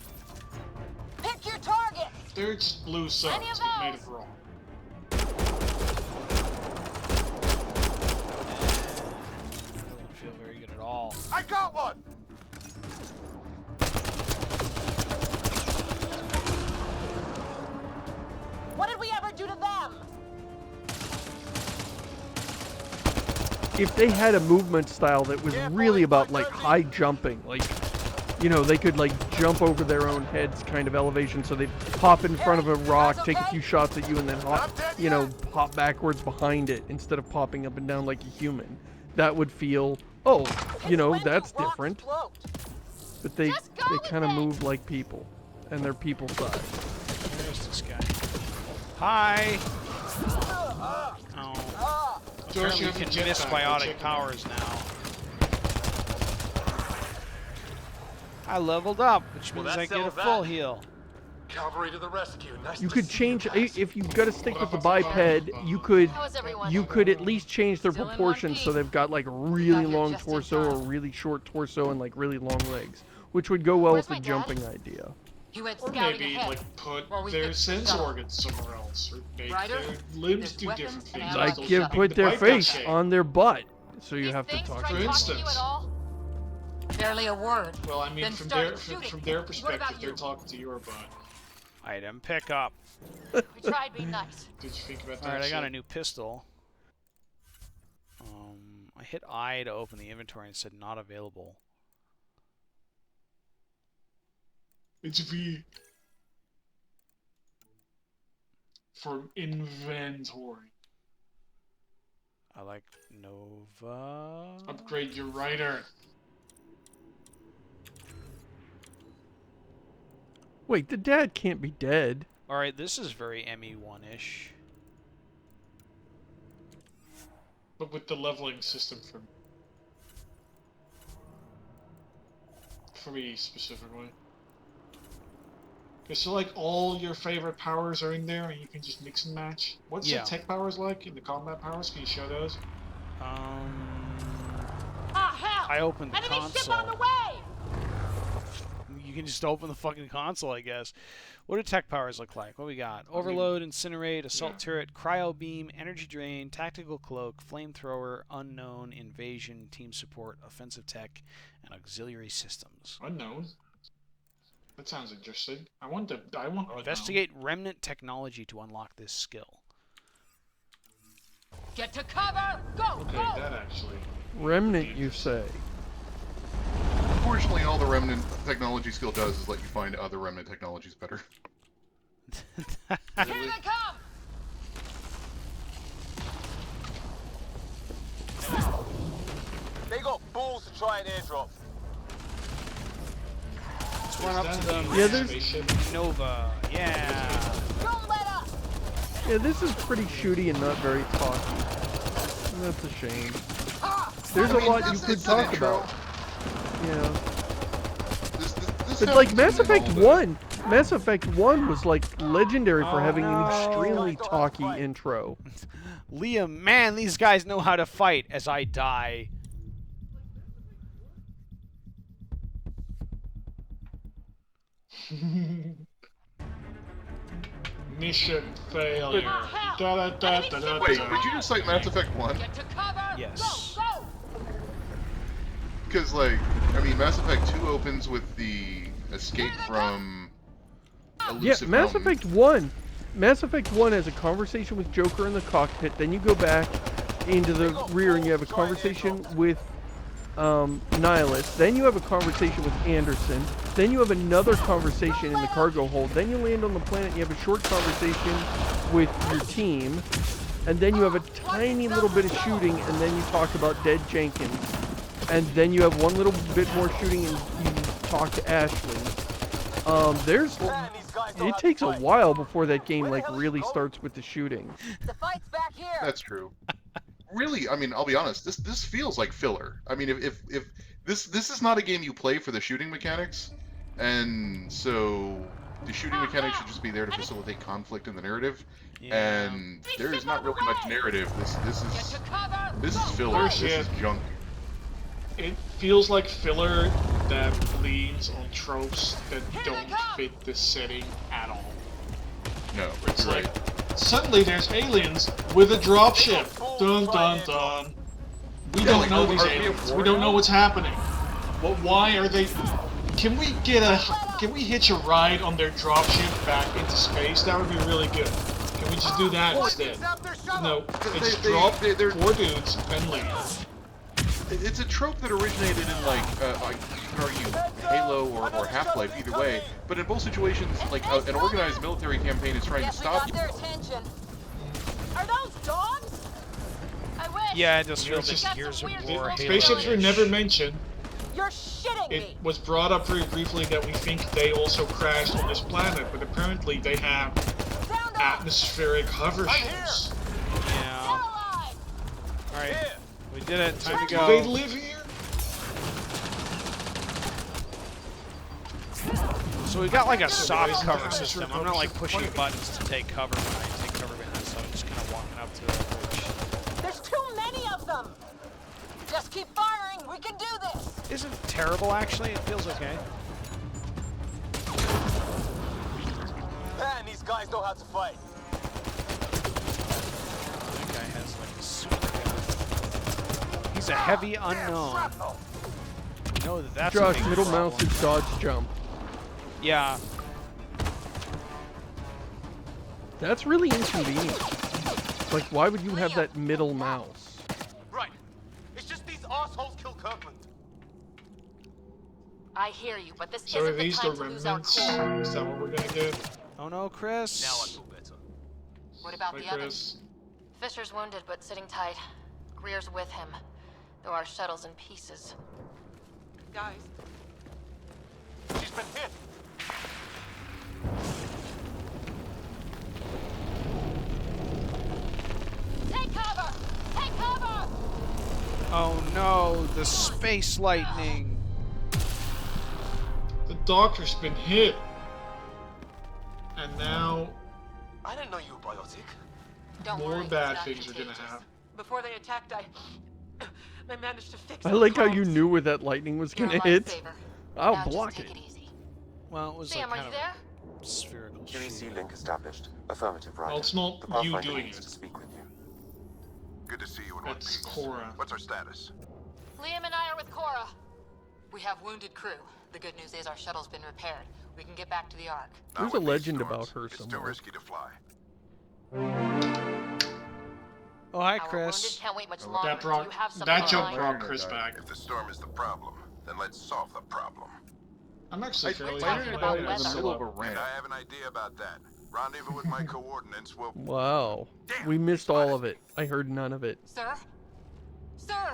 Pick your target. They're just blue suns. We made it wrong. Doesn't feel very good at all. I got one! What did we ever do to them? If they had a movement style that was really about like high jumping, like, you know, they could like jump over their own heads kind of elevation, so they'd hop in front of a rock, take a few shots at you, and then hop, you know, hop backwards behind it instead of popping up and down like a human. That would feel, oh, you know, that's different. But they kind of move like people, and they're people size. There's this guy. Hi. Oh. Apparently you can miss biotic powers now. I leveled up, which means I get a full heal. Cavalry to the rescue. Nice You to could see change you guys. if you've got to stick with the biped. You could at least change their proportions so they've got like really long torso or really short torso and like really long legs, which would go well with the jumping idea. He went Or scouting maybe ahead. like put while we their fixed the sense shuttle. organs somewhere else, or make Ryder, their limbs there's do weapons different and things. ammo. Like you put their face on their butt, so you have to talk For to them. instance, Barely a word. well, I mean, Then from started their shooting. from their What perspective, about they're you? talking to your butt. Item pickup. We tried being nice. Did you think about that? Alright, I got a shit? new pistol. I hit I to open the inventory and said not available. It's V. For inventory. I like Nova. Upgrade your writer. Wait, the dad can't be dead. Alright, this is very ME1-ish. But with the leveling system for me specifically. Okay, so like all your favorite powers are in there and you can just mix and match. What's Yeah. the tech powers like in the combat powers? Can you show those? Ah, hell! I opened the Enemy ship console. on the way! You can just open the fucking console, I guess. What do tech powers look like? What we got? Overload, Incinerate, Assault Turret, Cryo Beam, Energy Drain, Tactical Cloak, Flamethrower, Unknown, Invasion, Team Support, Offensive Tech, and Auxiliary Systems. Unknown. That sounds interesting. I want Investigate Remnant Technology to unlock this skill. Get to cover! Go! Okay, Go! that actually. Remnant, you say? Unfortunately, all the Remnant technology skill does is let you find other Remnant technologies better. Here they come! They got balls to try an airdrop. Let's run up to them. Yeah, there's Nova. Yeah. Don't let up! Yeah, this is pretty shooty and not very talky. That's a shame. There's a lot you could talk about. Yeah. But like Mass Effect 1, Mass Effect 1 was like legendary for having an extremely talky intro. Liam, man, these guys know how to fight as I die. Mission failure. Wait, did you just cite Mass Effect 1? Yes. Because, like, I mean, Mass Effect 2 opens with the escape from Yeah, elusive Mass mountain. Effect 1. Mass Effect 1 has a conversation with Joker in the cockpit, then you go back into the rear and you have a conversation with Nihilus, then you have a conversation with Anderson, then you have another conversation in the cargo hold, then you land on the planet and you have a short conversation with your team, and then you have a tiny little bit of shooting, and then you talk about Dead Jenkins, and then you have one little bit more shooting and you talk to Ashley. It takes a while before that game like really starts with the shooting. The fight's back here! That's true. Really, I mean, I'll be honest. This feels like filler. I mean, if this is not a game you play for the shooting mechanics, and so the shooting mechanics should just be there to facilitate conflict in the narrative. Yeah. And there is not really much narrative. This is filler. This is junk. It feels like filler that leans on tropes that don't fit the setting at all. No, It's you're like, right. suddenly there's aliens with a dropship. Dun dun dun. We don't know these aliens. We don't know what's happening. Well, why are they... Can we hitch a ride on their dropship back into space? That would be really good. Can we just do that instead? No, it's drop 4 dudes and leave. It's a trope that originated in like you can argue Halo or Half-Life, either way. But in both situations, like an organized military campaign is trying to stop you. Their attention. Are those dogs? I wish. Yeah, it just feels like Gears of War. Halo. Spaceships were never mentioned. You're shitting me. It was brought up very briefly that we think they also crashed on this planet, but apparently they have atmospheric hover ships. Yeah. Alright, we did it. Time to Do go. they live here? So we've got like a soft cover system. I'm not like pushing buttons to take cover when I take cover behind, so I'm just kind of walking up to the bridge. There's too many of them. Just keep firing. We can do this. Isn't terrible actually. It feels okay. Man, these guys know how to fight. That guy has like a super gun. He's a heavy unknown. You know that's Josh, a big middle problem. mouse is dodge jump. Yeah. That's really inconvenient. Like, why would you have that middle mouse? Right. It's just these assholes kill Kirkland. I hear you, but this So isn't are the these time the to lose our remnants? cool. Is that what we're gonna get? Oh no, Chris. Now I feel better. What about Like the others? Fisher's wounded, but sitting tight. Greer's with him, though our shuttle's in pieces. Guys. She's been hit. Take cover! Take cover! Oh no, the space lightning. The doctor's been hit. And now I didn't know you were biotic. Don't more worry, bad it's not things are gonna contagious. happen. Before they attacked, I managed to fix I the like how you comms. knew where that lightning was You're gonna a hit. lifesaver. I'll Now just block take it. easy. Well, it was Sam, like are kind you of there? a spherical QEC shield. link established. Affirmative, right? Well, it's not The you Pathfinder doing needs it. to speak with you. Good to see you in one That's piece. Cora. What's our status? Liam and I are with Cora. We have wounded crew. The good news is our shuttle's been repaired. We can get back to the Ark. There's a legend about her It's too somewhere. risky to fly. Oh hi, Our Chris. wounded can't wait much longer. That Do you brought have something that in joke mind? brought Chris back. If the storm is the problem, then let's solve the problem. I'm actually fairly talking happy about about weather. it. In the middle of a And rant. I have an idea about that. Rendezvous with my coordinates will... Wow. We missed all of it. I heard none of it. Sir? Sir!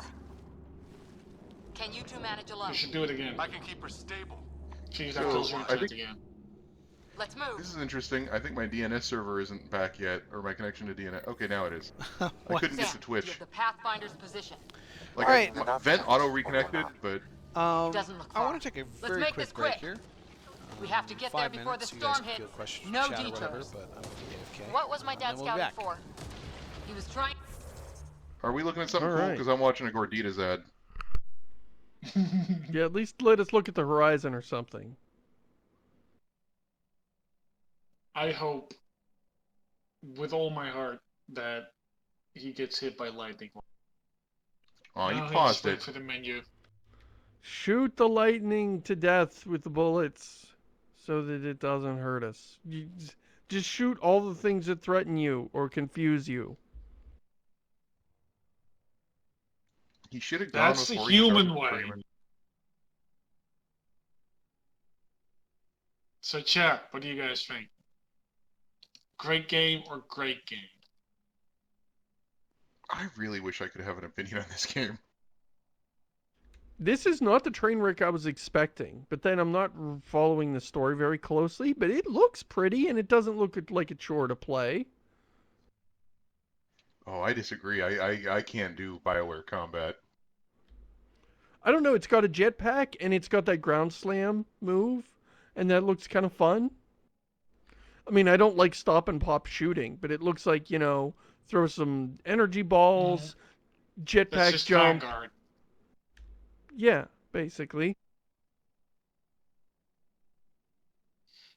Can you two manage alone? We should do it again. I can keep her stable. Jeez, that So, kills your I intent think- again. Let's move. This is interesting. I think my DNS server isn't back yet, or my connection to DNS. Okay, now it is. I couldn't get Sam, to Twitch. you have the Pathfinder's position. Like, Alright. my vent auto reconnected, but Doesn't look I far. want to take a Let's very make quick this break quick. here. We have to get there 5 before the minutes. You guys storm can hits. field questions, No chat or whatever, detours. but I'm gonna be AFK. What was my dad And then we'll be scouting back. for? He was trying. are we looking at something cool? Alright. Because I'm watching a Gorditas ad. Yeah, at least let us look at the horizon or something. I hope, with all my heart, that he gets hit by lightning. Oh, you Now he paused just wait it. for the menu. Shoot the lightning to death with the bullets so that it doesn't hurt us. Just shoot all the things that threaten you or confuse you. He should have gone That's the before he human started way. screaming. So, chat, what do you guys think? Great game or great game? I really wish I could have an opinion on this game. This is not the train wreck I was expecting, but then I'm not following the story very closely, but it looks pretty and it doesn't look like a chore to play. Oh, I disagree. I can't do BioWare combat. I don't know, it's got a jetpack and it's got that ground slam move, and that looks kind of fun. I mean, I don't like stop and pop shooting, but it looks like, you know, throw some energy balls, That's jetpack just jump. Vanguard. Yeah, basically.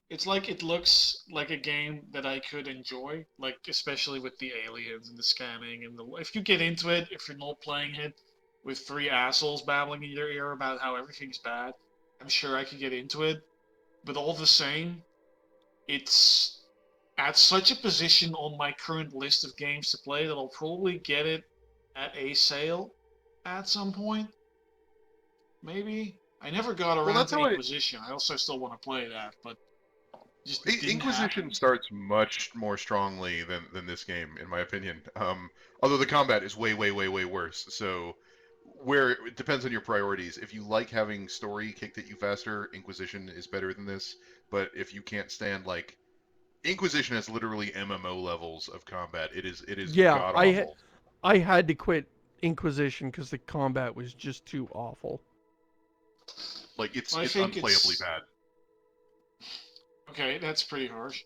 It's like it looks like a game that I could enjoy, like especially with the aliens and the scanning and the. If you get into it, if you're not playing it with three assholes babbling in your ear about how everything's bad, I'm sure I could get into it. But all the same, it's at such a position on my current list of games to play that I'll probably get it at a sale at some point. Maybe. I never got around that's to how Inquisition. I also still want to play that, but just didn't Inquisition happen. starts much more strongly than this game, in my opinion. Although the combat is way, way, way, way worse. So, where it depends on your priorities. If you like having story kicked at you faster, Inquisition is better than this. But if you can't stand like Inquisition has literally MMO levels of combat. It is Yeah, god awful. I had to quit Inquisition because the combat was just too awful. Like it's I think unplayably bad. Okay, that's pretty harsh.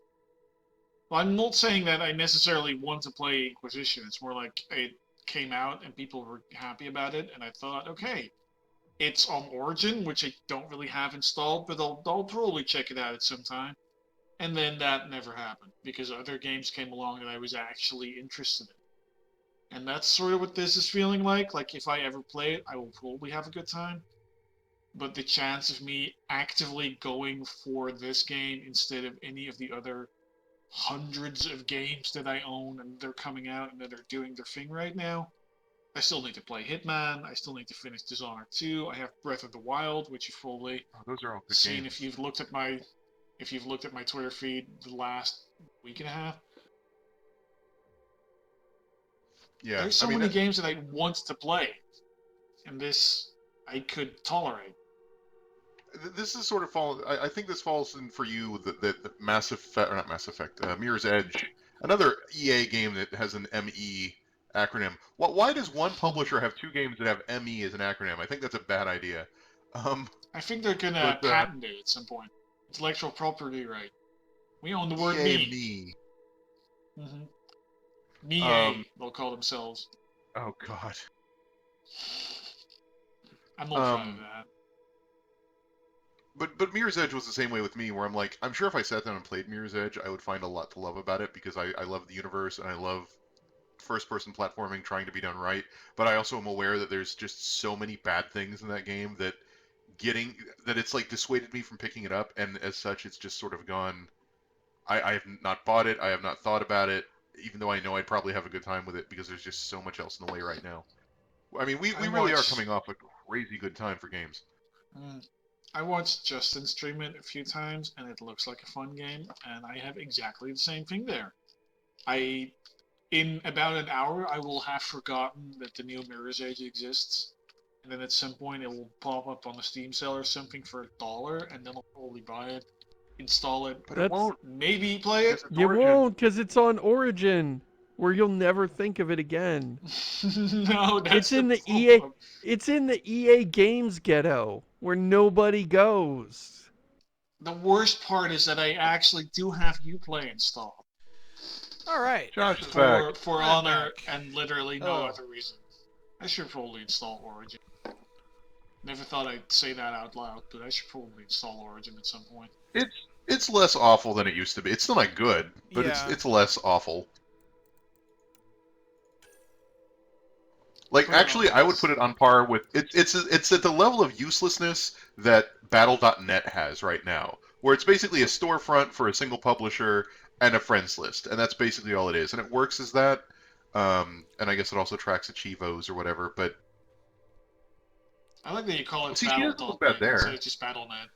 Well, I'm not saying that I necessarily want to play Inquisition. It's more like it came out and people were happy about it, and I thought, okay, it's on Origin, which I don't really have installed, but I'll probably check it out at some time. And then that never happened because other games came along that I was actually interested in. And that's sort of what this is feeling like. Like if I ever play it, I will probably have a good time. But the chance of me actively going for this game instead of any of the other hundreds of games that I own and they're coming out and that are doing their thing right now. I still need to play Hitman. I still need to finish Dishonored 2. I have Breath of the Wild, which you've probably those are all good seen games. if you've looked at my Twitter feed the last week and a half. Yeah, There's so many games that I want to play, and this I could tolerate. This is sort of I think this falls in for you the Mass Effect, or not Mass Effect, Mirror's Edge, another EA game that has an ME acronym. Why does one publisher have two games that have ME as an acronym? I think that's a bad idea. I think they're gonna patent it at some point. Intellectual property right. We own the word me. Me. They'll call themselves. Oh God. I'm not proud of that. But Mirror's Edge was the same way with me, where I'm like, I'm sure if I sat down and played Mirror's Edge, I would find a lot to love about it because I love the universe and I love first-person platforming trying to be done right. But I also am aware that there's just so many bad things in that game that it's like dissuaded me from picking it up, and as such, it's just sort of gone. I have not bought it. I have not thought about it, even though I know I'd probably have a good time with it because there's just so much else in the way right now. I mean, we really are coming off a crazy good time for games. I watched Justin stream it a few times, and it looks like a fun game, and I have exactly the same thing there. In about an hour, I will have forgotten that the new Mirror's Edge exists, and then at some point it will pop up on the Steam sale or something for $1, and then I'll probably buy it, install it, but it won't. Maybe play it. You won't, because it's on Origin, where you'll never think of it again. No, that's it's in the EA. It's in the EA Games ghetto where nobody goes. The worst part is that I actually do have Uplay installed. All right. Josh is back. For honor and literally no other reason. I should probably install Origin. Never thought I'd say that out loud, but I should probably install Origin at some point. It's less awful than it used to be. It's still not good, but it's less awful. Like actually, I would put it on par with it's at the level of uselessness that Battle.net has right now, where it's basically a storefront for a single publisher and a friends list, and that's basically all it is, and it works as that. And I guess it also tracks Achievos or whatever, but I like that you call it Battle.net instead of just Battle.net.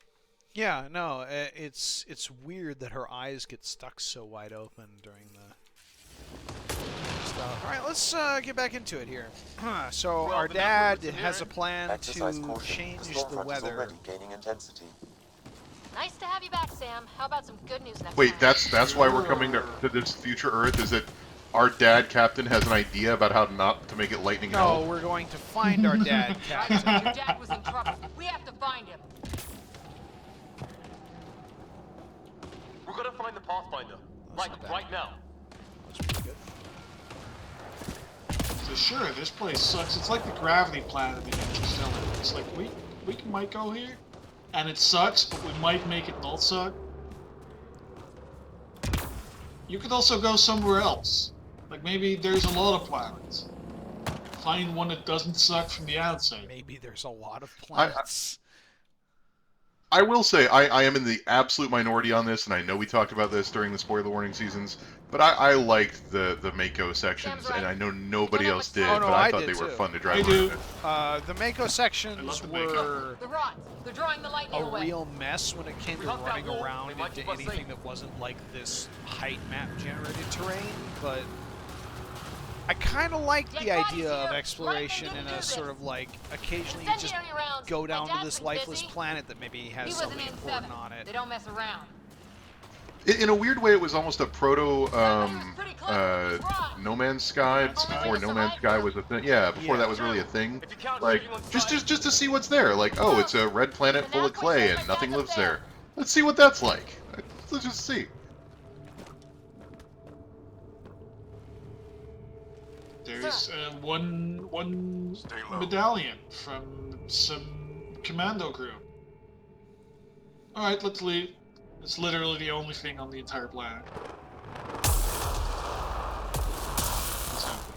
Yeah, no, it's weird that her eyes get stuck so wide open during the stuff. All right, let's get back into it here. So our dad has a plan to change the weather. Nice to have you back, Sam. How about some good news next Wait, time? that's why we're coming to this future Earth? Is that our dad captain has an idea about how not to make it lightning hell? No, we're going to find our dad captain. Your dad was in trouble. We have to find him. We're gonna find the Pathfinder. Like, right now. That's pretty good. The sure, this place sucks. It's like the gravity planet in Interstellar. It's like, we might go here, and it sucks, but we might make it not suck. You could also go somewhere else. Like, maybe there's a lot of planets. Find one that doesn't suck from the outside. Maybe there's a lot of planets. I will say, I am in the absolute minority on this, and I know we talked about this during the spoiler warning seasons, but I liked the Mako sections, and I know nobody else did, but I thought they were fun to drive around. The Mako sections were They're drawing the lightning a away. real mess when it came to running around into anything that wasn't like this height map generated terrain, but I kind of like the idea of exploration in a sort of like, occasionally you just go down to this lifeless planet that maybe has something important on it. They don't mess around. In a weird way, it was almost a proto No Man's Sky before No Man's Sky was a thing. Yeah, before that was really a thing. Like just to see what's there. Like, oh, it's a red planet full of clay and nothing lives there. Let's see what that's like. Let's just see. There's one medallion from some commando crew. Alright, let's leave. It's literally the only thing on the entire planet. What's happening?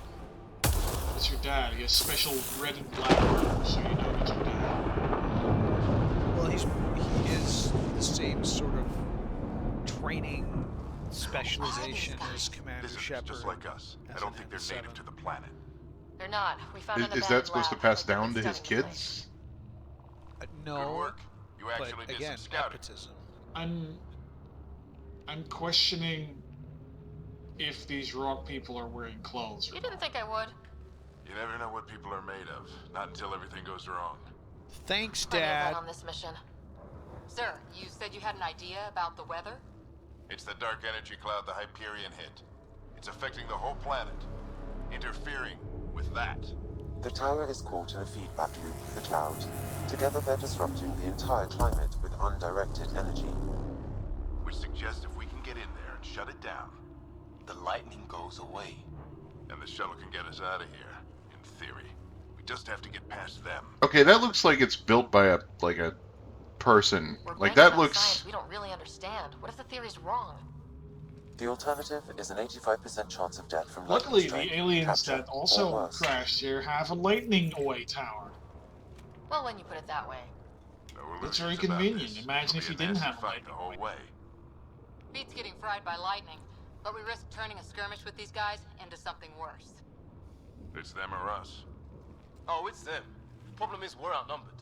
It's your dad. He has special red and black armor, so you know it's your dad. Well, he is the same sort of training specialization as Commander Shepard. Just like us. I don't think they're native to the planet. They're not. We found an Is that supposed to pass down to his kids? No. Good work. You actually did again, some scouting. nepotism. I'm questioning if these rock people are wearing clothes. You didn't think I would. You never know what people are made of. Not until everything goes wrong. Thanks, Plenty of that Dad. on this mission. Sir, you said you had an idea about the weather? It's the dark energy cloud the Hyperion hit. It's affecting the whole planet. Interfering with that. The tower is caught in a feedback loop with the cloud. Together they're disrupting the entire climate with undirected energy. Which suggests if we can get in there and shut it down, the lightning goes away. And the shuttle can get us out of here, in theory. We just have to get past them. Okay, that looks like it's built by a person. Like that looks. Science we don't really understand. What if the theory's wrong? The alternative is an 85% chance of death from Luckily, lightning strike, the aliens capture, that or also worse. crashed here have a lightning away tower. Well, when you put it that way. That's very convenient. Imagine if you didn't have a lightning the whole way. Beats getting fried by lightning, but we risk turning a skirmish with these guys into something worse. It's them or us. Oh, it's them. Problem is, we're outnumbered.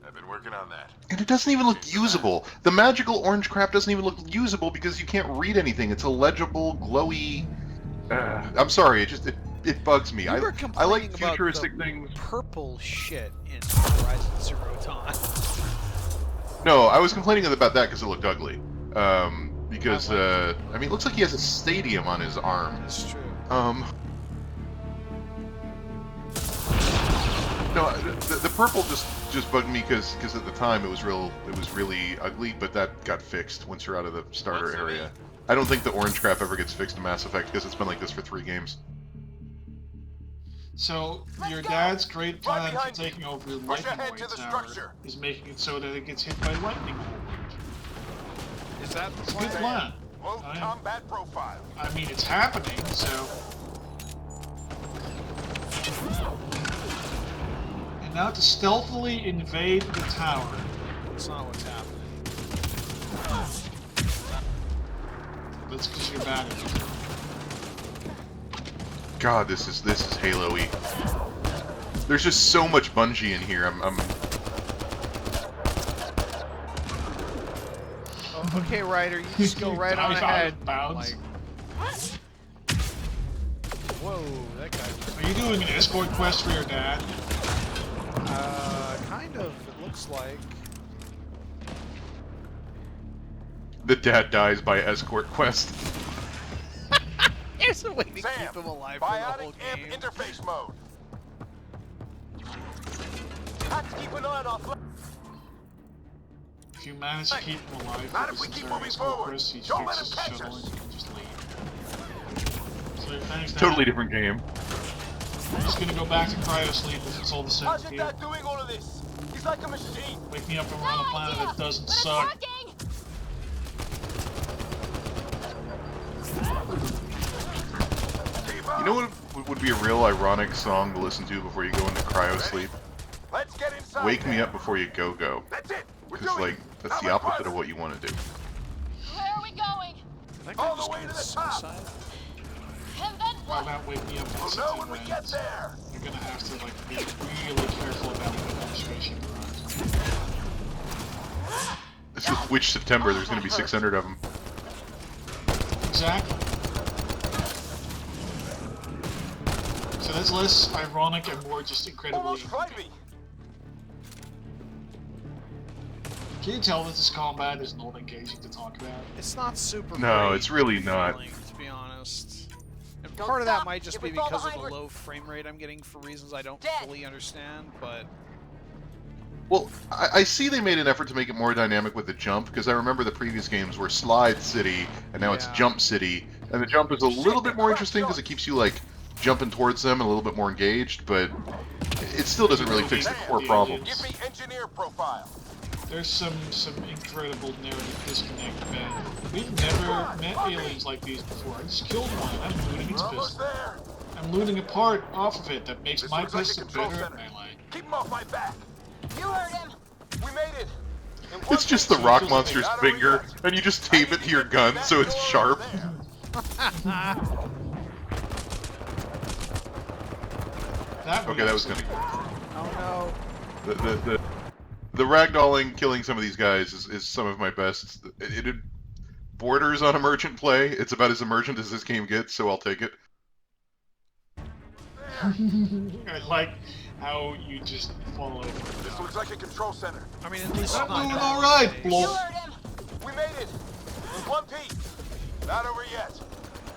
I've been working on that. And it doesn't even look usable. The magical orange crap doesn't even look usable because you can't read anything. It's illegible, glowy. I'm sorry, it bugs me. I like futuristic things. Purple shit in Horizon Zero Dawn. No, I was complaining about that because it looked ugly. Because I mean, it looks like he has a stadium on his arm. That's true. No, the purple just bugged me because at the time it was really ugly, but that got fixed once you're out of the starter area. I don't think the orange crap ever gets fixed in Mass Effect because it's been like this for 3 games. So your dad's great plan for taking over the lightning away tower is making it so that it gets hit by lightning. Is that a good plan? Combat profile. I mean, it's happening, so. And now to stealthily invade the tower. That's not what's happening. That's because you're bad at it. God, this is Halo-y. There's just so much Bungie in here. Oh, okay, Ryder, you just go right on ahead. Bounds. Like... Whoa, that guy. Are you doing an escort quest for your dad? Kind of. It looks like. The dad dies by escort quest. There's a way to keep him alive for the whole game. Interface mode. Have to keep an eye on our flag. If you manage to keep him alive, Not if we keep moving forward. Don't let him catch us. And just leave. So thanks, Dad. Totally different game. I'm just gonna go back to cryo sleep if it's all the same How's to your you. dad doing all of this? He's like a machine. Wake me up when we're on a planet that doesn't suck. You know what would be a real ironic song to listen to before you go into cryo sleep? Let's get inside. Wake Me Up Before You Go. That's it. Because, like, that's the opposite of what you want to do. Where are we going? All the way to the top. And then Why not wake me up when it's We'll know when we get there. You're gonna have to like be really careful about what spaceship you're on. This is which September, there's going to be 600 of them. Exactly. So that's less ironic and more just incredibly. Can you tell that this combat is not engaging to talk about? It's not super No, great it's really not. feeling, to be honest. And part of that might just be because of the low frame rate I'm getting for reasons I don't fully understand, but... Well, I see they made an effort to make it more dynamic with the jump, because I remember the previous games were Slide City, and now it's Jump City. And the jump is a little bit more interesting because it keeps you, like, jumping towards them and a little bit more engaged, but it still doesn't really fix the core problems. Give me engineer profile. There's some incredible narrative disconnect, man. We've never met aliens like these before. I just killed one. I'm looting its pistol. I'm looting a part off of it that makes my pistol better at melee. Keep him off my back. You heard him. We made it. It's just the rock monster's finger, and you just tape it to your gun so it's sharp. Okay, that was gonna. Oh no. The ragdolling, killing some of these guys is some of my best. It borders on emergent play. It's about as emergent as this game gets, so I'll take it. I like how you just fall over. This looks like a control center. I mean, at least I'm doing all right, Blop. We made it. In one piece. Not over yet.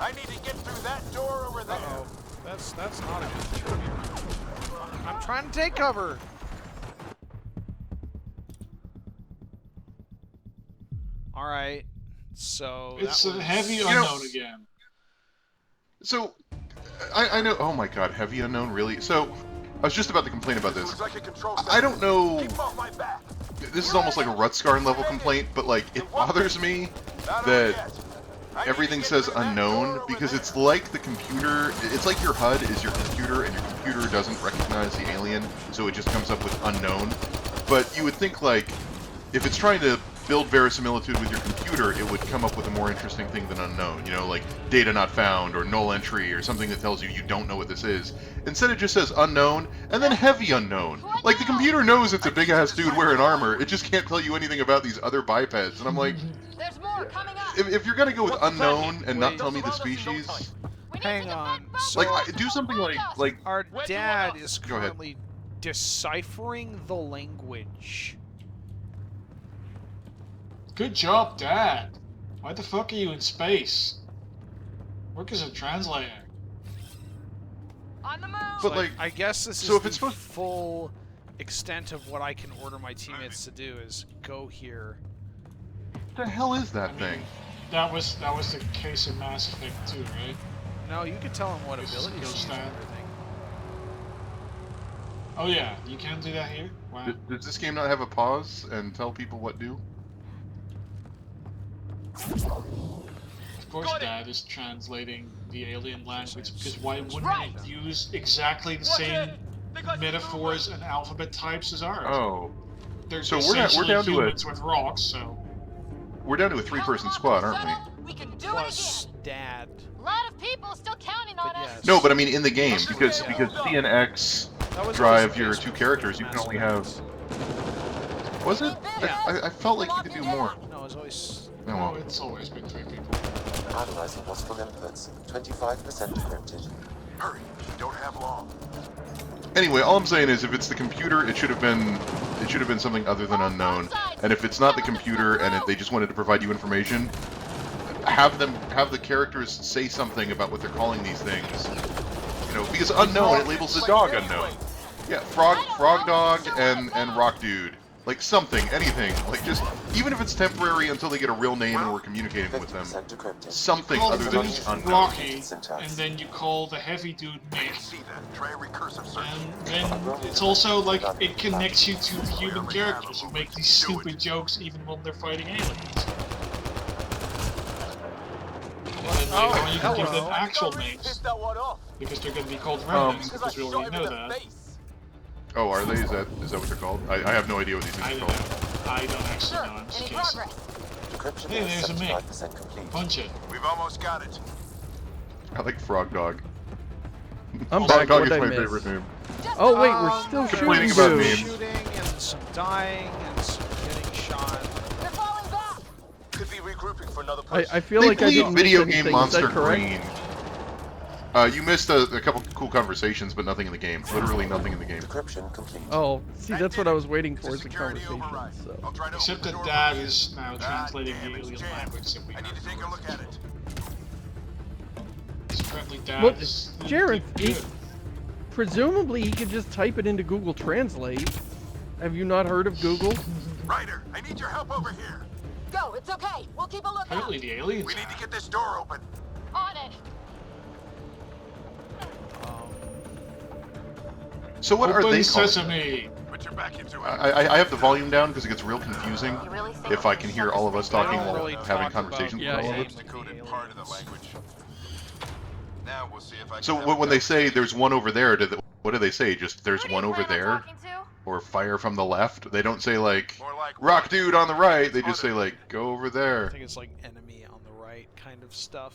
I need to get through that door over there. Uh-oh. That's not a good trigger. I'm trying to take cover. Alright, so... It's a heavy unknown again. So, I know... Oh my god, heavy unknown, really? So, I was just about to complain about this. I don't know... This is almost like a Rutskarn level complaint, but like, it bothers me that everything says unknown, because it's like the computer... It's like your HUD is your computer, and your computer doesn't recognize the alien, so it just comes up with unknown. But you would think, like, if it's trying to build verisimilitude with your computer, it would come up with a more interesting thing than unknown. You know, like data not found or null entry or something that tells you you don't know what this is. Instead, it just says unknown and then heavy unknown. Like the computer knows it's a big ass dude wearing armor. It just can't tell you anything about these other bipeds. And I'm like, if you're gonna go with unknown and not tell me the species, hang on. So, like do something like our dad is currently deciphering the language. Good job, Dad. Why the fuck are you in space? Work as a translator. On the move. But like, I guess this is so if it's the full extent of what I can order my teammates to do is go here. What the hell is that thing? That was the case in Mass Effect 2, right? No, you can tell them what abilities you use and everything. Oh yeah, you can do that here? Wow. Does this game not have a pause and tell people what do? Of course Dad is translating the alien language, because why wouldn't it use exactly the same metaphors and alphabet types as ours? Oh. They're So we're down to humans with rocks, so... We're down to a 3-person squad, aren't we? We can do Plus it again. Dad. A lot of people still counting on us. No, but I mean in the game, because C and X drive your two characters, you can only have... Was it? Yeah. I felt like you could do more. No, it's always... No, it's always been 3 people. Analyzing possible inputs. 25% encrypted. Hurry, don't have long. Anyway, all I'm saying is if it's the computer, it should have been something other than unknown. And if it's not the computer and they just wanted to provide you information, have the characters say something about what they're calling these things. You know, because unknown, it labels the dog unknown. Yeah, frog dog and rock dude. Like something, anything. Like just, even if it's temporary until they get a real name and we're communicating with them. Something Call other the than dude just unknown. Rocky, and then you call the heavy dude Nick. And then it's also like it connects you to the human characters who make these stupid jokes even when they're fighting aliens. And then later on you can give them actual names. Because they're going to be called remnants, because we already know that. Oh, are they? Is that what they're called? I have no idea what these things are called. I don't actually know, I'm just guessing. Hey, there's a Mick. Punch it. We've almost got it. I like Frog Dog. I'm Frog back. Dog What is did I my miss? favorite name. Oh wait, we're still Complaining shooting about dudes. names. Shooting and some dying and some getting shot. They're falling back. Could be regrouping for another person. I feel They like I bleed didn't video miss game anything. Monster Is that correct? Green. You missed a couple cool conversations, but nothing in the game. Literally nothing in the game. Decryption complete. Oh, see, that's what I was waiting for, is the conversation. So. Except that Dad is now translating the alien language that we I need to take a look at it. Apparently Dad Well, is... Jared, good. presumably he could just type it into Google Translate. Have you not heard of Google? Ryder, I need your help over here. Go, it's okay. We'll keep a lookout. Apparently the aliens We need to get this door open. On it. So what are Open they called? Sesame. Put your back into it. I have the volume down because it gets real confusing if I can hear all of us talking while really having talk conversations about with all of the us. Decoded part of the language. Now we'll see if I can. So when they say there's one over there, what do they say? Just there's one over there? Or fire from the left? They don't say like, rock dude on the right. They just say like, go over I there. think it's like enemy on the right kind of stuff.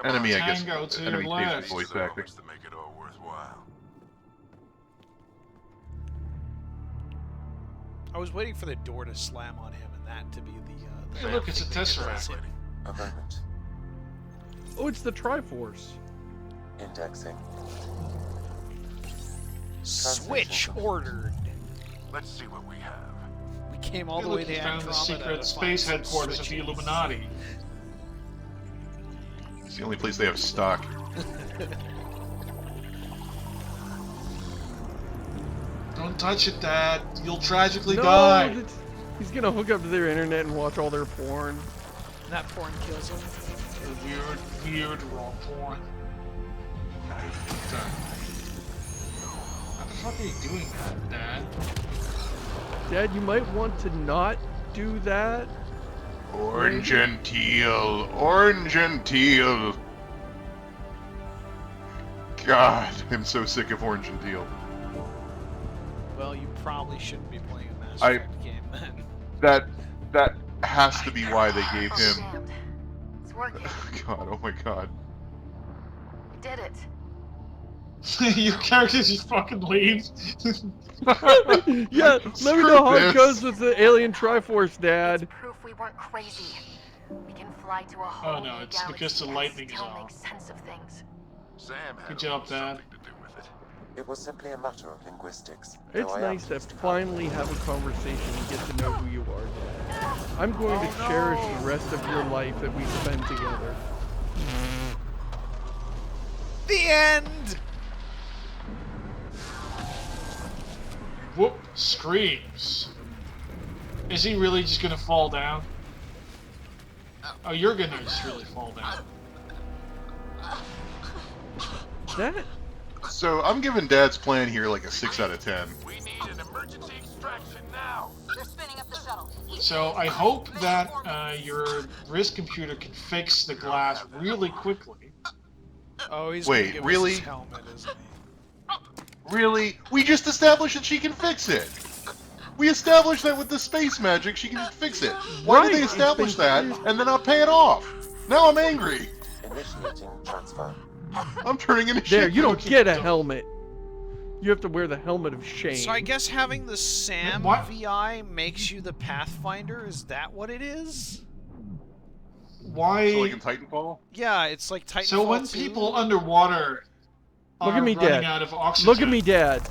Enemy, I guess. Tango to Enemy your changes left. voice acting. to make it all worthwhile. I was waiting for the door to slam on him and that to be the Hey, look, it's a Tesseract. A moment. Oh, it's the Triforce. Indexing. Switch ordered. Let's see what we have. We came all Hey, the look, way to you found the Andromeda to secret find space some headquarters of the switches. Illuminati. It's the only place they have stock. Don't touch it, Dad. You'll tragically No, die. he's gonna hook up to their internet and watch all their porn. And that porn kills him. Weird raw porn. How the fuck are you doing that, Dad? Dad, you might want to not do that. Orange and teal. Orange and teal. God, I'm so sick of orange and teal. Well, you probably shouldn't be playing a Mass I- Effect game then. That has to be why they gave him. It's working. God, oh my God. We did it. Your character just fucking leaves. Yeah, let me Screw know how it this. goes with the alien Triforce, Dad. Proof we weren't crazy. We can fly to a whole Oh no, new it's because the galaxy and lightning is still off. make sense of things. Sam had Good job, Dad. something to do with it. It was simply a matter of linguistics. It's though I nice to am finally have a conversation and get to know who you are, Dad. I'm going to cherish the rest of your life that we spend together. The end! Whoop! Screams. Is he really just gonna fall down? Oh, you're gonna just really fall down. That So I'm giving Dad's plan here like a 6 out of 10. We need an emergency extraction now. They're spinning up the shuttle. So I hope that your wrist computer can fix the glass really quickly. Oh, he's Wait, gonna give really? us his helmet, isn't he? Really? We just established that she can fix it. We established that with the space magic she can fix it. Why Right, did they it's establish been- that and then not pay it off? Now I'm angry. initiating transfer. I'm turning into there, shit. you don't get a helmet. You have to wear the helmet of shame. So I guess having the SAM What? VI makes you the Pathfinder? Is that what it is? Why? So like in Titanfall? Yeah, it's like Titanfall So when 2. people underwater Look are at me, running Dad. out of oxygen, Look at me, Dad.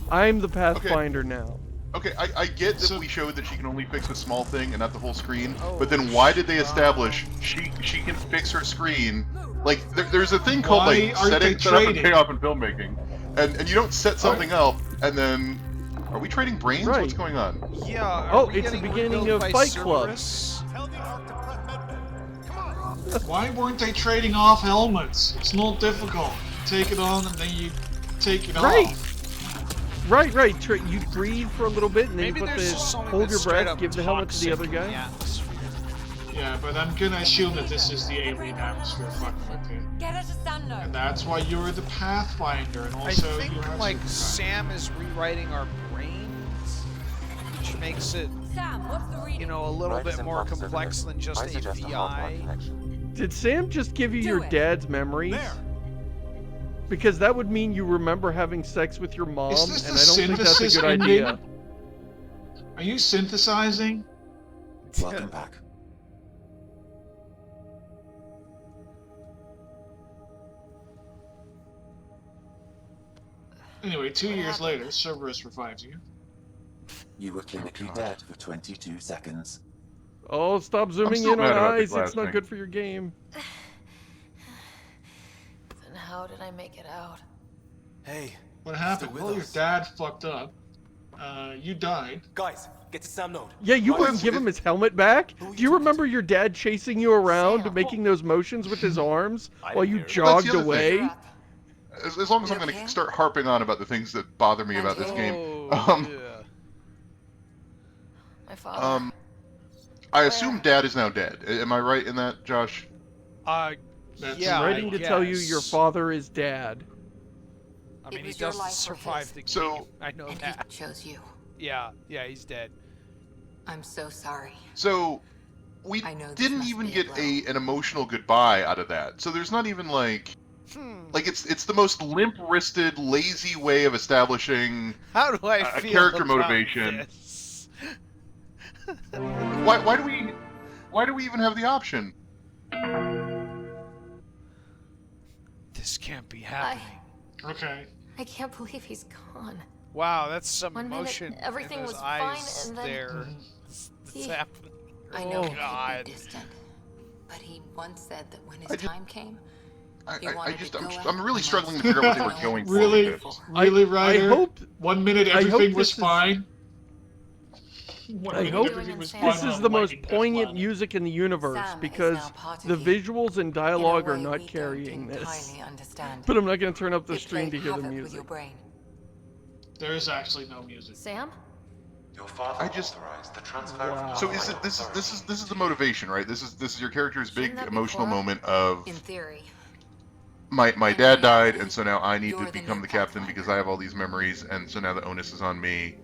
I'm the Pathfinder now. Okay, I get that So- we showed that she can only fix a small thing and not the whole screen, Oh, but then why did they establish she can fix her screen? Like there's a thing called Why like aren't setting they set up and trading? payoff in filmmaking, and you don't set something up and then Are we trading brains? Right. What's going on? Yeah. Are Oh, we it's the getting beginning rebuilt of by Fight Club. Cerberus? Why weren't they trading off helmets? It's not difficult. Take it on and then you take it off. Right. You breathe for a little bit and then Maybe you put there's the just something hold that's your straight breath, up give the helmet to the other toxic in guy. the atmosphere. Yeah, but I'm gonna assume that this is the alien atmosphere fucking with you. Get her to stand And that's why you're the Pathfinder, and also I think you have like superpowers. Sam is rewriting our brains, which makes it, Sam, what's the reading? you know, a little Riders bit and more bumpers over complex this. than just I a suggest a hardwired VI. connection. Did Sam just give you Do your it. dad's memories? Because that would mean you remember having sex with your mom, Is this and the I don't think that's a synthesis good ending? idea. Are you synthesizing? Welcome back. Anyway, 2 years later, Cerberus revives you. You were clinically dead for 22 seconds. Oh, stop zooming still in on mad about the eyes. glass It's not thing. good for your game. Then how did I make it out? Hey. What happened? Still with Well, your us. dad fucked up. You died. Guys, get to Sam Node. Yeah, you Right. wouldn't give him his helmet back? Do you remember your dad chasing you around, making those motions with his arms I while didn't you hear it. Well, that's jogged the other thing. away? As long as I'm going to start harping on about the things that bother me about this game. Yeah. My father. I assume Dad is now dead. Am I right in that, Josh? Yeah. I'm writing I to tell you your guess. father is dad. I mean, he was your doesn't life or survive his. the game. So- I know And that. he chose you. Yeah, he's dead. I'm so sorry. So, we I know this didn't must even be a get blow. an emotional goodbye out of that. So there's not even like it's the most limp-wristed, lazy way of establishing How do I a feel character about motivation. this? Why do we even have the option? This can't be happening. Okay. I can't believe he's gone. Wow, that's some 1 minute, emotion everything in those was fine, eyes and then there. It's he- happening. I know Oh, it could God. be distant, but he once said that when I his just- time came, he wanted to go out I'm really amongst struggling to figure out what they were no going one for Really? with this. Really, Ryder? hope- 1 minute I hope everything was this is- fine? I hope this is the most poignant music in the universe Sam is because now part of the you. visuals and In a dialogue are way not we carrying don't this. entirely understand. But I'm not going to turn up the It stream to played hear the havoc with music. your brain. There is actually no music. Sam? Your father authorized the transfer of So is it this is the motivation, right? This is your character's big Shouldn't that be emotional Cora? moment of In theory, my In dad died, reality, and so now I need you're to the become new the captain Pathfinder. because I have all these memories, and so now the onus is on me.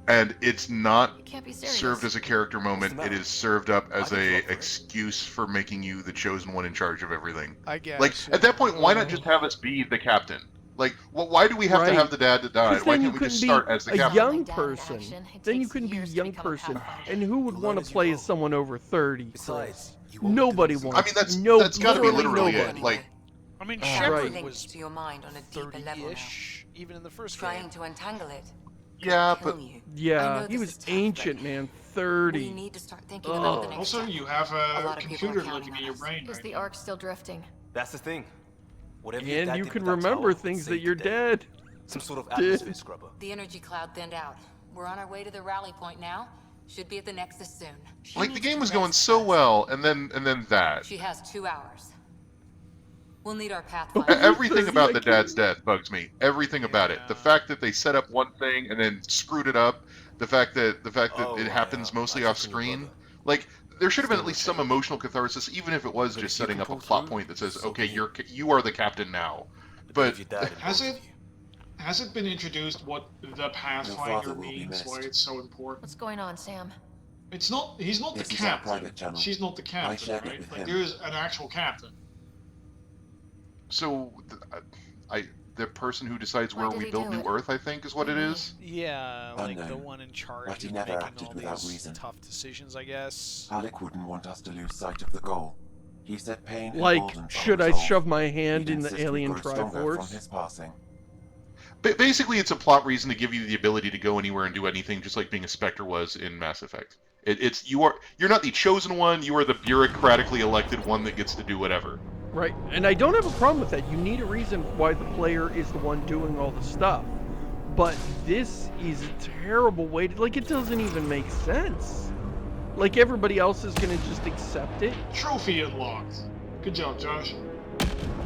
And it's not Can't be serious. served as a character moment. the It matter? is served up as I can a feel for it. excuse for making you the chosen one in charge of everything. I guess. Like at that point, why not just have us be the captain? Like, why do we have to have the dad that died? Because Why then you can't we couldn't just be start as the a captain? young My dad in person. action. It Then you takes couldn't be a years to young become a person. Pathfinder. And who would You'll want learn to as you play go. as someone over 30? Besides, you Chris? won't Nobody do this wants. I mean, that's no, that's got to be literally literally nobody. it. Like, I mean, Sam Shepard Right. was to your mind on a deeper level now. 30-ish, even in the first Trying game. to untangle it. yeah, Kill but you. I Yeah, know he this was is tough, ancient, but man. We 30. need to start thinking about the next Also, step. you have A a lot of people are computer counting looking on in your us. brain Is right the now. arc still drifting? That's the thing. Whatever your And dad you did can with that remember tower would things that save you're the day. dead. Some sort of Did. atmosphere scrubber. The energy cloud thinned out. We're on our way to the rally point now. Should be at the Nexus soon. She like the needs game to was going rest so first. well, and then that. She has 2 hours. We'll need our E- Pathfinder. Everything about the dad's death bugs me. Everything about it. The Yeah. fact that they set up one thing and then screwed it up. The fact that Oh, it happens mostly I off took on your screen. brother. Like there should have been Still at least no some change. emotional catharsis, even if it was But just if you setting can up a pull plot through, point that says, so "Okay, be it. you are the captain now." But if you died in Has both it of you. has it been introduced what the Pathfinder will be means? missed. Why it's so important? What's going on, Sam? It's not. He's not This the is our captain. private channel. She's not the I captain, shared it right? with Like him. there is an actual captain. so the person who decides Why where did we he build do New it? Earth, I think, is what it is. Yeah, like the Unknown. one in charge But he of never making acted all without these reason. tough decisions, I guess. Alec wouldn't want us to lose sight of the goal. He said pain Like, emboldened our should I resolve. shove my hand He'd in the insist we alien grow stronger Triforce? from his passing. Basically, it's a plot reason to give you the ability to go anywhere and do anything, just like being a Spectre was in Mass Effect. You're not the chosen one. You are the bureaucratically elected one that gets to do whatever. Right, and I don't have a problem with that. You need a reason why the player is the one doing all the stuff. But this is a terrible way to, like, it doesn't even make sense. Like, everybody else is gonna just accept it. Trophy unlocked. Good job, Josh.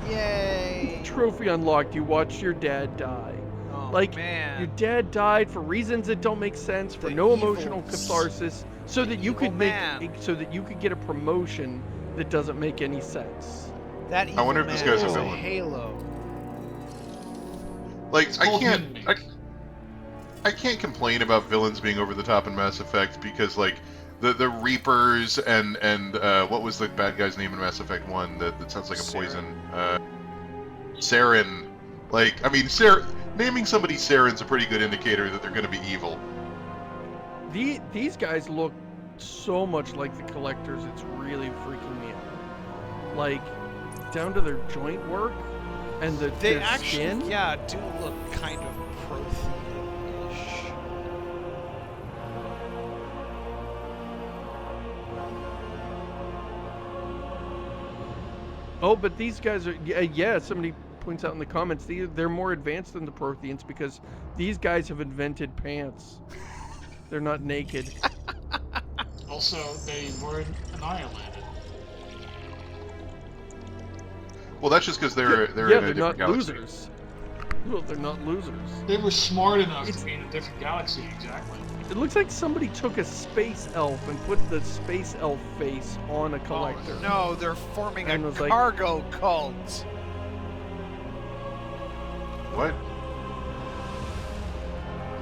Yay! Trophy unlocked. You watched your dad die. Oh, Like, man. your dad died for reasons that don't make sense, for no emotional catharsis, so that you could so that you could get a promotion that doesn't make any sense. That I wonder if this guy's a is villain. Halo. Like, I can't complain about villains being over the top in Mass Effect because, like, the Reapers and what was the bad guy's name in Mass Effect 1 that sounds like a poison? Saren. Like, I mean, naming somebody Saren's a pretty good indicator that they're going to be evil. These guys look so much like the Collectors, it's really freaking me out. Like, down to their joint work and They their actually, skin. yeah, do look kind of Prothean-ish. Oh, but these guys are, yeah, somebody points out in the comments, they're more advanced than the Protheans because these guys have invented pants. They're not naked. Also, they weren't annihilated. Well, that's just because they're in a they're different not galaxy. losers. Well, they're not losers. They were smart enough to be in a different galaxy, exactly. It looks like somebody took a space elf and put the space elf face on a collector. No, they're forming And a was like- cargo cult. What?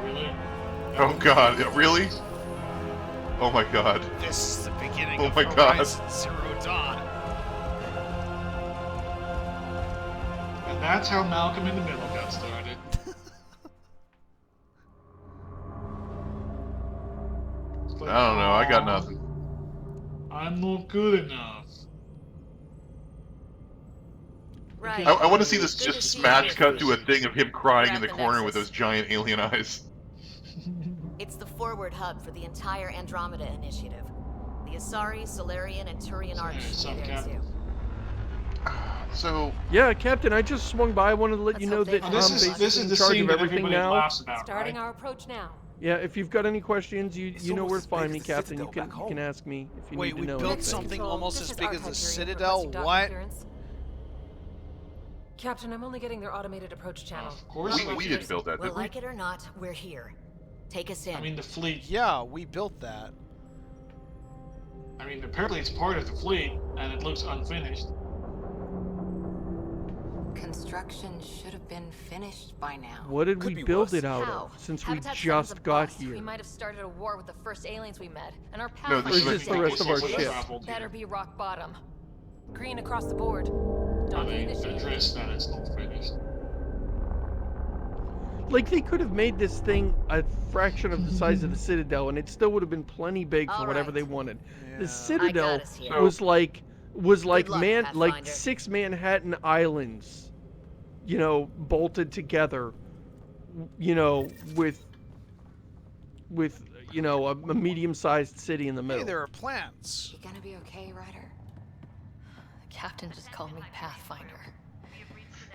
Really? Oh god, really? Oh my god. This is the beginning Oh of my God. Horizon Zero Dawn. And that's how Malcolm in the Middle got started. I don't know, I got nothing. I'm not good enough. Right. I want to see this Good to just see you smash again, cut to a Fisher. thing of him crying in Grab the the corner with Nexus. those giant alien eyes. It's the forward hub for the entire Andromeda initiative. The Asari, Solarian, and Turian armies will be there too. So Yeah, Captain, I just swung by. I wanted to let Let's you know hope they that find This I'm is basically in the charge scene of that everything everybody now. laughs about, Starting right? our approach now. Yeah, if you've got any questions, you know where to almost as find big me, as the Captain. You Citadel can back you can home. ask me if you Wait, need to we know built anything. something Control, almost this as is big as Archive the here, Citadel? requesting dock What? clearance. Captain, I'm only getting their automated approach channel. Of course We didn't build that, Well, did we? like it or not, we're here. Take us in. I mean, the fleet. Yeah, we built that. I mean, apparently it's part of the fleet, and it looks unfinished. Construction should have been finished by now. What did we build it out How? of since Habitat we sounds just a got bust. here? We might have started a war with the first aliens we met, and our No, path this Or is is this the rest of our ship? better be rock bottom. Green across the board. I Don't mean, initiate. address that it's not finished. Like, they could have made this thing a fraction of the size of the Citadel, and it still would have been plenty big for All whatever right. they wanted. Yeah. The Citadel us here. was like luck, like Pathfinder. 6 Manhattan islands, you know, bolted together, you know, with you know a medium-sized city in the Hey, middle. there are plants. You gonna be okay, Ryder? The captain just called me Pathfinder.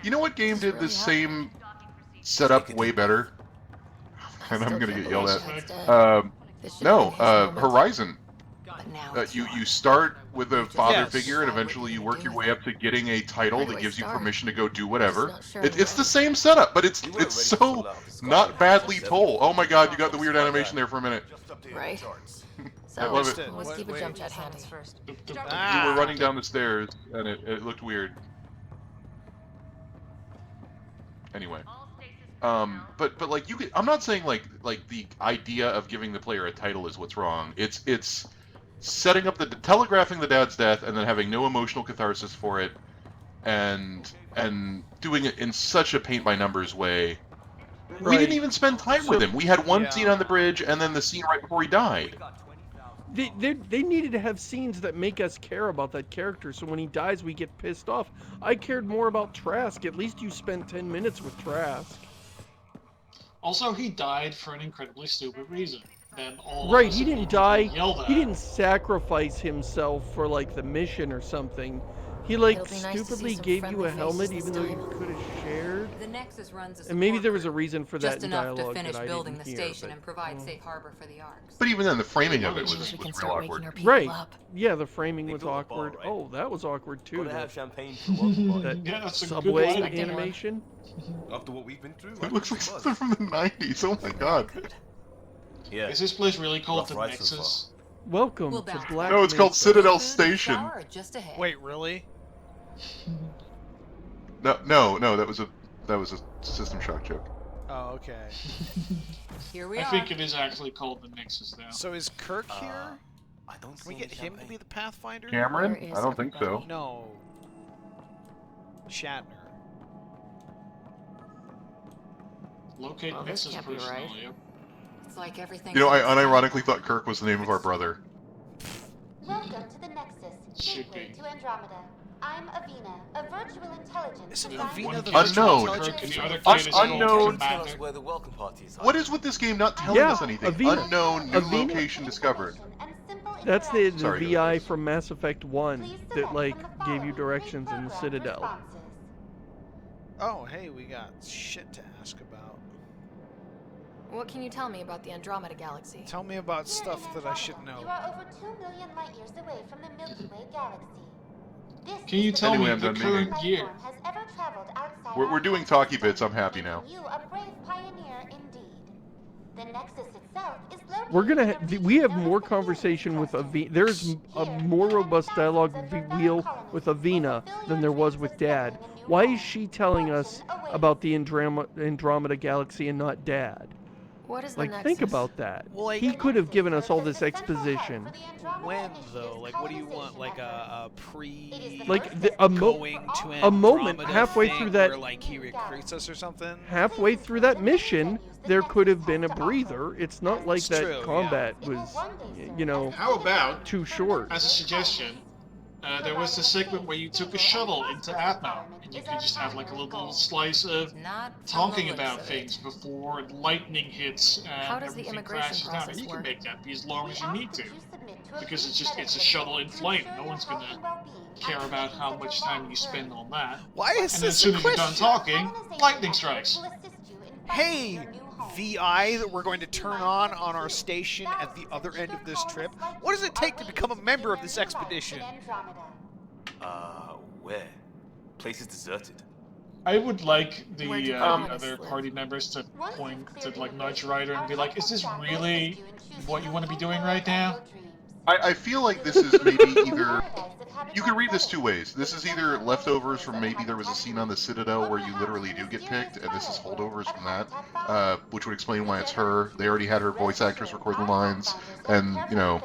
You know what game did this same setup way better? And I'm gonna get yelled at. No, Horizon. But now You start with a father Yes. figure, and eventually you work your way up to getting a title Where do that I gives you start? permission to go do whatever. Not sure It's where. the same setup, but it's weren't ready so to allow this not guy badly to told. Oh my god, you got the weird animation there for a minute. Just updated Right. the charts. I love it. Let's What- keep a wait. jump jet handy. first. You were running down the stairs, and it looked weird. Anyway. But like you could, I'm not saying like the idea of giving the player a title is what's wrong. It's setting up telegraphing the dad's death and then having no emotional catharsis for it, and doing it in such a paint by numbers way. We Right. didn't even spend time with him. We had one Yeah. scene on the bridge and then the scene right before he died. They needed to have scenes that make us care about that character, so when he dies, we get pissed off. I cared more about Trask. At least you spent 10 minutes with Trask. Also, he died for an incredibly stupid reason. Then all Right, of us he didn't immediately die. yelled at He him. didn't sacrifice himself for like the mission or something. He like It'll be nice to see stupidly some gave friendly you a helmet faces even though this you time. could have shared. The Nexus runs a And maybe support there was a crew, reason for that just in enough dialogue to finish that I building didn't the hear, station but- and provide safe harbor for the arcs. But even then, the framing of it Maybe was we can real start waking awkward. our people Right. up. Yeah, the framing was built a bar, awkward. right? Oh, that was awkward too. Gotta That, have champagne for welcome party. that Yeah, that's a good subway line. animation. After what we've been through, It looks like something from the 90s. Oh my god. Yeah. Is this place really called Rough the ride so Nexus? Welcome We'll to bounce Black No, it's called Mesa. Citadel Food, Station. shower, just ahead. Wait, really? No, that was a System Shock joke. Oh, okay. Here we I are. think it is actually called the Nexus now. So is Kirk here? I don't Can we see get any him to champagne. be the Pathfinder? Cameron? Where is I don't think so. everybody? No. Shatner. Locate Well, this Nexus can't be personnel, right. yep. It's like everything. You know, I unironically thought Kirk was the name of our brother. Welcome to the Nexus, Should gateway be. to Andromeda. I'm Avina, a virtual intelligence. Isn't designed Avina to the protect Unknown. virtual Kirk and the other Us kid is called unknown- Tell Commander. us where the welcome party is. What is with this game not telling Yeah, us anything? Avina- Unknown, new Avina- location discovered. and simple That's the interaction. Sorry, VI guys. from Mass Effect 1 Please that select like from the gave you following directions in the pre-programmed Citadel. responses. Oh, hey, we got shit to ask about. What can you tell me about the Andromeda Galaxy? Tell me about Here stuff in that I should Andromeda, know. You are over 2 million light years away from the Milky Way galaxy. This Can you is tell Anyway, me I'm the done current meeting. year? has ever traveled outside We're our doing solar talkie bits. I'm system, happy now. making you a brave pioneer indeed. The Nexus itself is located We're gonna. in a Ha- region we have known more as the conversation with Cluster. Avina. There's a Here, more you robust and dialogue thousands we of Verdun will colonists with will Avina fulfill than your there was dreams with of Dad. settling a new Why home. is she telling us Fortune awaits. about the Andromeda Galaxy and not Dad? What is the Like, Nexus? think about that. Well, like- He The could have Nexus given us all serves this as the central hub exposition. for the Andromeda When Initiative's though? Like, what do you want? colonization Like a efforts. pre, It is the Like first the, step a, in mo- going to a moment Andromeda halfway thing through that where like he recruits us or something. halfway through that mission, there could have been a breather. It's not like It's that true, yeah. combat was, you know, How about, too short. as a suggestion, there was the segment where you took a shuttle into Atmo, and you could just have like a little slice of Not talking from the about looks of it. things before lightning hits and How does the everything immigration crashes down. And process you can work? make that be as long as you need to, because it's just it's a shuttle in flight. No one's gonna care about how much time you spend on that. Why is And then as this soon a as you're done question? talking, lightning strikes. Hey, VI that we're going to turn on our station at the other end of this trip. What does it take to become a member of this expedition? Where? Place is deserted. I would like Where'd the you colonists other live? party members to point to like nudge Ryder and be like, "Is this really what you want to be doing right now?" I feel like this is maybe either... You can read this two ways. This is either leftovers from maybe there was a scene on the Citadel where you literally do get picked, and this is holdovers from that, which would explain why it's her. They already had her voice actress record the lines, and, you know,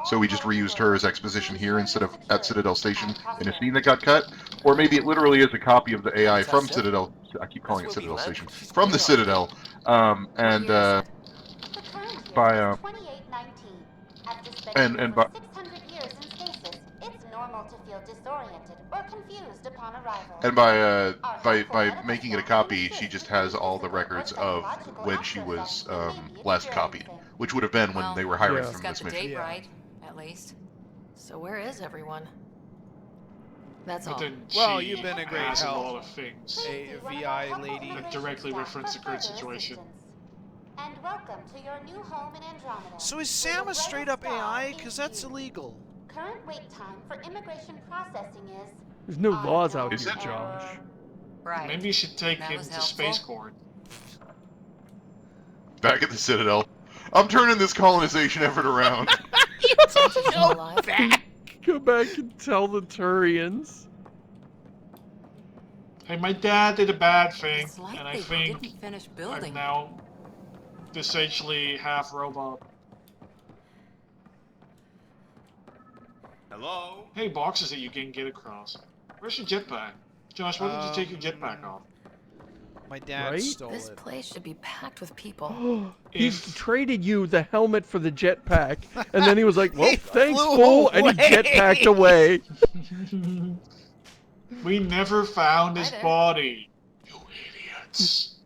so we just reused her as exposition here instead of at Citadel Station in a scene that got cut. Or maybe it literally is a copy of the AI from Citadel. I keep calling it Citadel Station. From the Citadel, and by and by 600 years in stasis, it's normal to feel disoriented or confused upon arrival. and by making it a copy, she just has all the records of when she was last copied, which would have been when they were hiring Yeah. from Got this the mission. date right, at least. So where is everyone? That's But all. then Well, she you've been a great has a help. lot of things A VI lady. that directly reference the current situation. And welcome to your new home in Andromeda. So is Sam a straight up AI? Because that's illegal. Current wait time for immigration processing is There's no laws out Is here, it? Josh. Right. Maybe you should take That him was to helpful. Spaceport. Back at the Citadel. I'm turning this colonization effort around. Still alive? Go back and tell the Turians. Hey, my dad did a bad thing, It's like and I they think didn't finish I'm building. now essentially half robot. Hello? Hey, boxes that you can get across. Where's your jetpack? Josh, why did you take your jetpack off? My dad Right? stole This it. place should be packed with people. He If- traded you the helmet for the jetpack, and then he was like, "Well, He thanks, flew fool," and he away. jetpacked away. We never found his Hi there. body. You idiots.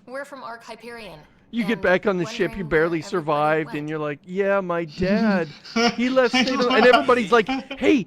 We're from Ark Hyperion. You get and back on the ship, you wondering barely where everybody survived, went. and you're like, "Yeah, my dad, he left," and everybody's like, "Hey,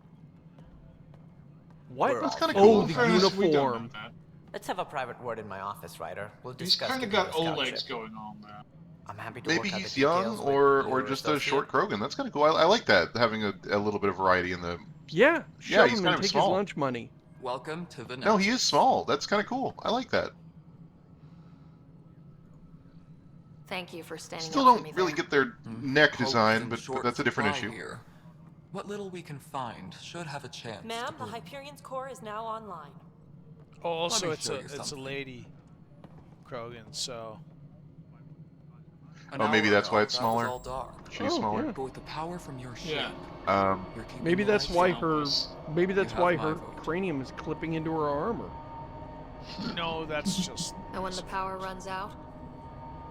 What? We're That's all kind of fine. cool. Oh, the Fairness, we don't know uniform. that. Let's have a private word in my office, Ryder. We'll He's discuss. kind of getting got the scout old legs ship. going on there. I'm happy to Maybe work out he's the young, details with or your just a associate. short Krogan. That's kind of cool. I like that, having a little bit of variety in the. Yeah, Yeah, shove he's him kind and of take small. his lunch money. Welcome to the Nexus. No, he is small. That's kind of cool. I like that. Thank you for standing Still up for me don't really there. get their neck Hope design, isn't but short that's a different supply issue. Here. What little we can find should have a chance. Ma'am, to the Hyperion's core is now online. Oh, also, me it's show a you something. lady Krogan, so. An Oh, maybe hour that's why ago, it's that was smaller? all dark. She's smaller. yeah. But with the power from your ship, Yeah. you're keeping Maybe the that's lights why on. her. Maybe that's You why have my her vote. cranium is clipping into her armor. No, that's just. And when the power runs out,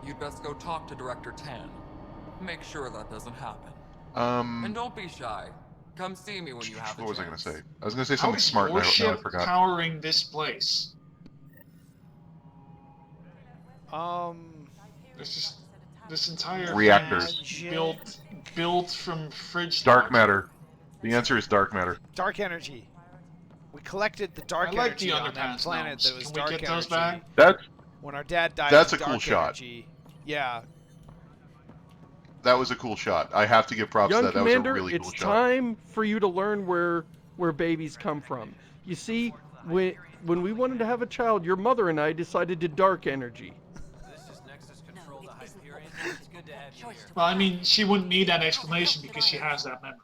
You'd best go talk to Director Tan. Make sure that doesn't happen. And don't be shy. Come see me when you have a What was I chance. gonna say? I was gonna say How something is smart, your and now I ship forgot. powering this place? There's just this entire Reactors. thing is built from fridge. Dark matter. The answer is dark matter. Dark energy. We collected the dark I like energy the on that underpants planet gnomes. that was Can we dark get energy. those back? That's When our dad died, That's of a cool dark shot. energy. Yeah. That was a cool shot. I have to give props Young to that. That was Commander, a really it's cool shot. time for you to learn where babies come from. You see, when we wanted to have a child, your mother and I decided to dark energy. This is Nexus Control, the Hyperion. It's good to have you here. Well, I mean, she wouldn't need that explanation because she has that memory.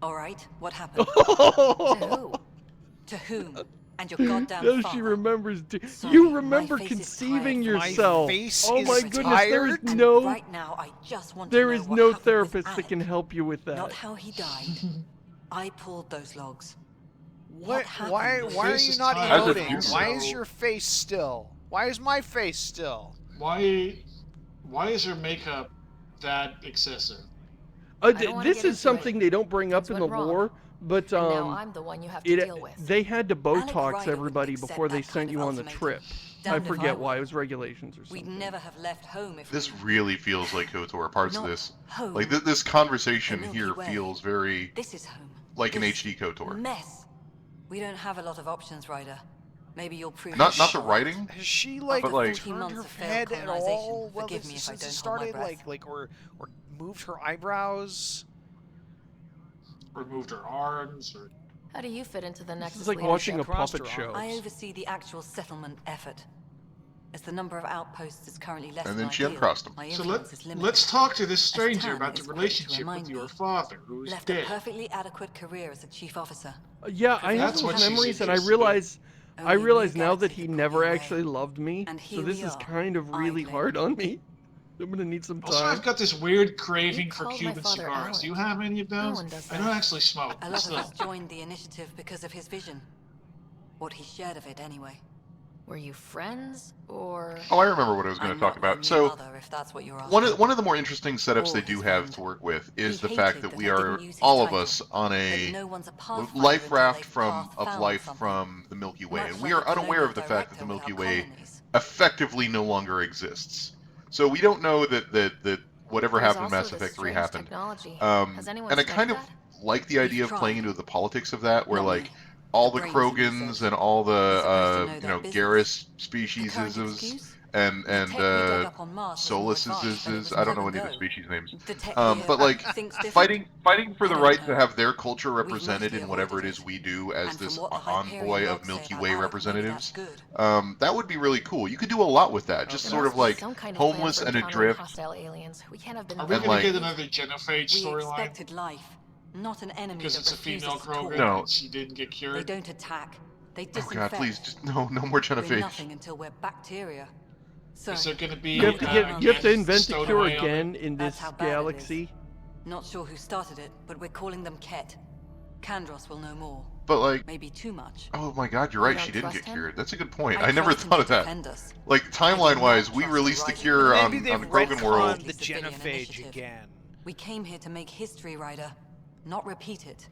All right, what happened? To who? To whom? And your goddamn Now father. she remembers. Sorry, You my remember face is conceiving tired. My yourself. face Oh is my goodness, there is And no. right now, I just want There to know is what no happened with therapist that Alec. can help you with that. Not how he died. I pulled those logs. What? happened? Why Your are face you is not tired. emoting? Also- Why is your face still? Why is my face still? Why is her makeup that excessive? don't wanna This get is into something it. they don't bring up Things in the went wrong. lore, but and now I'm the one you have to deal with. they had to Alec Botox Ryder everybody wouldn't before they accept that sent kind you of on the ultimatum. trip. I Damned if forget I why. would. It was regulations or We'd something. never have left home if This we... really feels like KOTOR. Parts of Not this, home. like this conversation The Milky here, Way. feels very This is home. like an This HD KOTOR. Mess. We don't have a lot of options, Ryder. Maybe you'll prove Not me the wrong. writing, Has she like but like 40 turned months her of failed head at colonization. all? Well, Forgive me if I since don't it hold my started, breath. or moved her eyebrows. Removed her arms, or How do you fit into the Nexus is like leadership? watching a Crossed puppet her show. I oversee the actual settlement effort. As the number of outposts is currently less and than then she ideal, uncrossed them. my so influence is limited. let's talk to this stranger Tan about the is quick to relationship remind with your me. father, who is Left dead. a perfectly adequate career as a chief officer. Yeah, I have That's what those she's memories, and I interested in. realize Only mere now that galaxies he that pull never me away. actually loved me. And So here this we is are, kind of really idling. hard on me. I'm gonna need some Also, time. I've got this weird craving You for called my Cuban father cigars. Alec. Do you have any of No those? one does I don't that. actually smoke. A but lot of still. us joined the initiative because of his vision. What he shared of it, anyway. Were you friends, or... Oh, I remember what I was going I'm to talk not my about. new So mother, if that's what you're asking. one of the more interesting setups Or they do his have friend. to work with is He the fact hated that that we I are didn't use his all of title, us on that a no one's a pathfinder life until raft they've from found life something. from the Milky Way, Much and we like are a unaware of the colonial fact that the director Milky without Way colonies. effectively no longer exists. So we don't know that whatever There's happened in also Mass this Effect 3 strange happened. technology. Has anyone And I studied kind of that? like the idea of We've playing tried. into the politics of that, where Not like me. all The the brains in Krogans research. and all They're supposed to the know you their know business. Garrus The species current excuse? and The tech we dug up on Mars was more advanced, but it was I don't know plug any of and the go. species names. The tech But here like thinks different. fighting for I the don't right know. to have their culture We've represented mostly in whatever it avoided is it. we do as And from this what the Hyperion envoy of logs say Milky about Way Alec, maybe representatives. that's good. That would be really cool. You could do a lot with that. Just There sort must of be like some kind of plan homeless for and encountering adrift. hostile aliens. We can't have been Are we And, gonna like- get another Genophage We storyline? expected life, not an enemy Because that it's a female refuses to talk. Krogan No. and she didn't get They cured? don't attack. They Oh disinfect. god, please, just no more We're Genophage. nothing until we're bacteria. So, Is there gonna be You have to invent the stowed cure away on it? again in this That's how bad it galaxy. not sure who started it, but we're calling them Ket. Kandros will know more. But like, Maybe too much. oh my god, you're You right. don't She didn't trust get him? cured. That's a good point. I I never trust him thought to of that. defend us. Like timeline-wise, we trust released the the cure Rising. on Maybe they've Krogan World. retconned the Civilian Genophage initiative. again. We came here to make history, Ryder, not repeat it.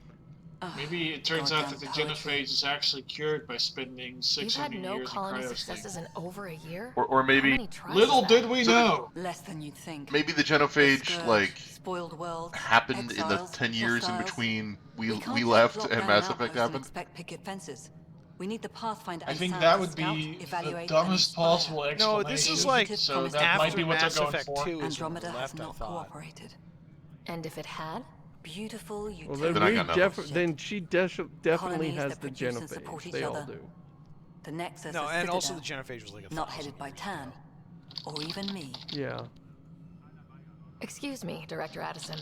Ugh, Maybe it turns out that goddamn the poetry. genophage is actually cured by spending You've 600 had no years colony in successes in over a year? Or How maybe many tries Little is that? did we So the- know. Less than you'd think. maybe the The Genophage scourge, like spoiled world, happened in the exiles, 10 years in hostiles. between we can't just left plop and down Mass an Effect outpost and happened. expect picket fences. We need the Pathfinder I and think Sam that to would scout, be the evaluate, dumbest and inspire. possible explanation. No, this is like so that might be what Mass they're going Effect for. 2 is Andromeda has left, I not thought. cooperated. And if it had? Beautiful, you Well, Then I got nothing. then she definitely Colonies has that the produce and support genophage. each They all other. do. The Nexus No, is and also the Citadel, genophage was like a not 1,000 headed by years Tan, or even me. Yeah. Excuse me, Director Addison.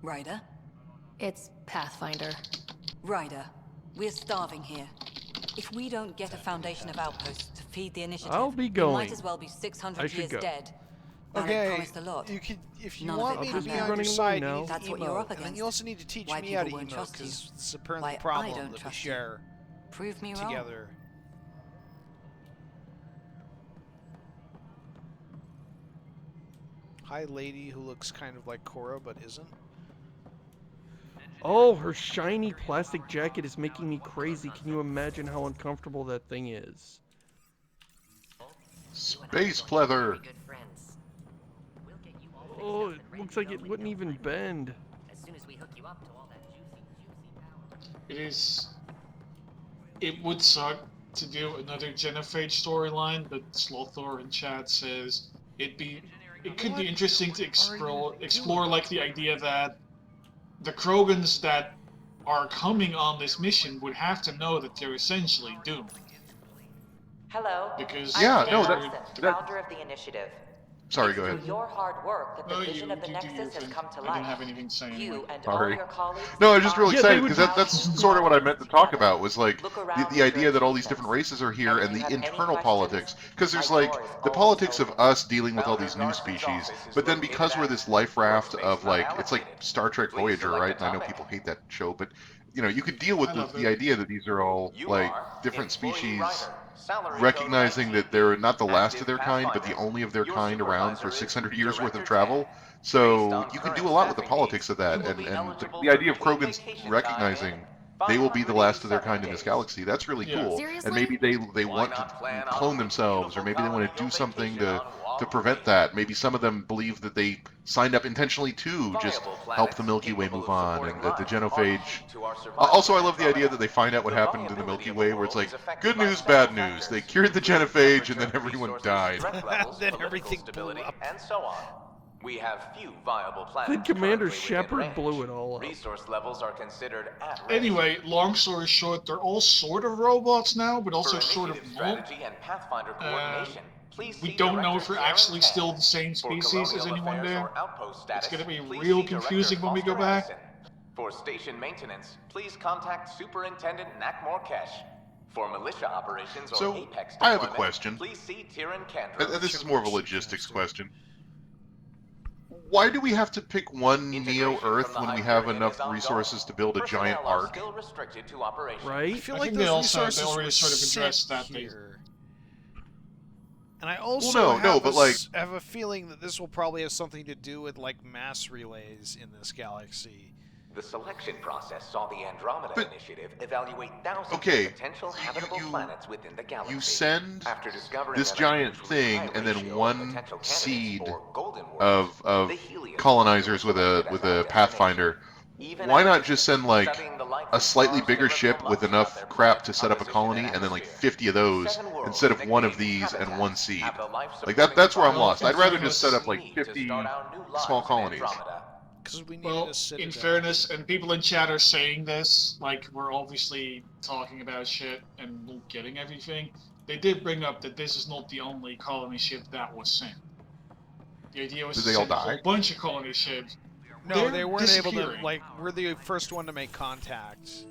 Ryder? It's Pathfinder. Ryder, we're starving here. If we don't get a foundation of outposts to feed the initiative, I'll be we going. might as well be I 600 should years go. dead. Planet Okay, promised a lot. you could, if you None of want it me to panned be out. on your running side, along you now. need to That's what emote. you're up And then against. you also need to teach Why me how to people won't emote, trust you. because it's apparently Why the problem I don't that we trust you. share Prove me wrong. together. Hi, lady who looks kind of like Korra but isn't. Oh, her shiny plastic jacket is making me crazy. Can you imagine how uncomfortable that thing is? Space pleather. Oh, it looks like it wouldn't even bend. It would suck to do another genophage storyline, but Slothor in chat says it could be interesting to explore like the idea that the Krogans that are coming on this mission would have to know that they're essentially doomed. Hello. Because Yeah, no, Addison, that founder of the initiative. Sorry, It's go through ahead. your hard work that the No, vision of the you do your Nexus has thing. come to I life. didn't have anything to say anyway. You and all Sorry. your colleagues. No, I'm just real Yeah, excited they because would- that's sort of what I meant to talk about. Was like Look the around idea for that all these achievements. different races are here And if and you the have any internal questions, politics. Because there's my like door is the always politics of open. us dealing with all these new Founder Garson's species, office is but then located because we're at this life raft workspace of not like it's like allocated. Star Trek Please Voyager, select right? a And I know topic. people hate that show, but you know you could deal with I love the it. idea that these are all You like are different employee species. writer. Salary Recognizing code that they're not the last Active of their kind, but the Pathfinder. only of their Your kind around supervisor for is 600 years worth of Director travel. 10. Based So on you can current do a lot with the staffing politics needs, of that, you will and be and eligible the for idea of paid Krogan's vacation time recognizing in they will be the last of their 587 kind in this days. galaxy. That's really Yeah. cool. Seriously? And maybe they Why want not to plan on clone a themselves, or beautiful maybe they want to colony do something vacation on to Huawei? prevent that. Maybe some of them believe that they signed up intentionally to just Viable help the planets Milky Way capable move of on, supporting and that the life are genophage. key to our survival Also, I in love the idea Andromeda. that they find out what The happened in the viability Milky of Way, the where it's world like is affected good by news, several bad news. factors, They cured the including genophage, and then temperature, everyone resources, died. threat levels, Then political everything blew stability, up. and so on. We have few viable planets Then Commander currently within Shepard range. blew it all up. Resource levels are considered at risk. Anyway, long story short, they're all sort of robots now, but For also sort of initiative not. strategy and Pathfinder coordination, please We see don't know Director if we're Karen actually Tan. still the same For species as colonial anyone affairs there. or outpost status, It's gonna be please real see Director confusing when we go Foster back. Addison. For station maintenance, please contact Superintendent Nakmor Kesh. For militia operations or So, Apex I have a deployment, question. please see Tyrion Kandra. And this is more of a logistics question. Why do we have to pick one Integration Neo-Earth from the when we have Hyperion enough is ongoing. resource to build a giant Personnel are ark? still restricted to operations. Right? I feel I like think they those also resources already were sort of sent addressed that here. And I also have a feeling that this will probably have something to do with like mass relays in this galaxy. The selection process saw the Andromeda Initiative evaluate thousands Okay, of potential habitable planets within the galaxy. You send After discovering this an giant unusually thing high and then ratio of one potential candidates seed for golden worlds, of the Helios colonizers with selected a as our Pathfinder. Even Why at not a just send like studying the light a from slightly stars bigger can ship reveal with much enough about their crap to planet's set up a composition colony and and then like atmosphere. 50 of those 7 worlds instead of with one of degrading these and habitat one seed? have the Like that's where I'm lost. in I'd rather just set fairness- up like we need to 50 start our new small lives in colonies. Andromeda. Because we needed Well, a citadel. in fairness, and people in chat are saying this, like we're obviously talking about shit and not getting everything. They did bring up that this is not the only colony ship that was sent. The idea was Did to they all send a die? whole bunch of colony ships. No, They're they weren't able to. disappearing. Like, we're the first one to make contact.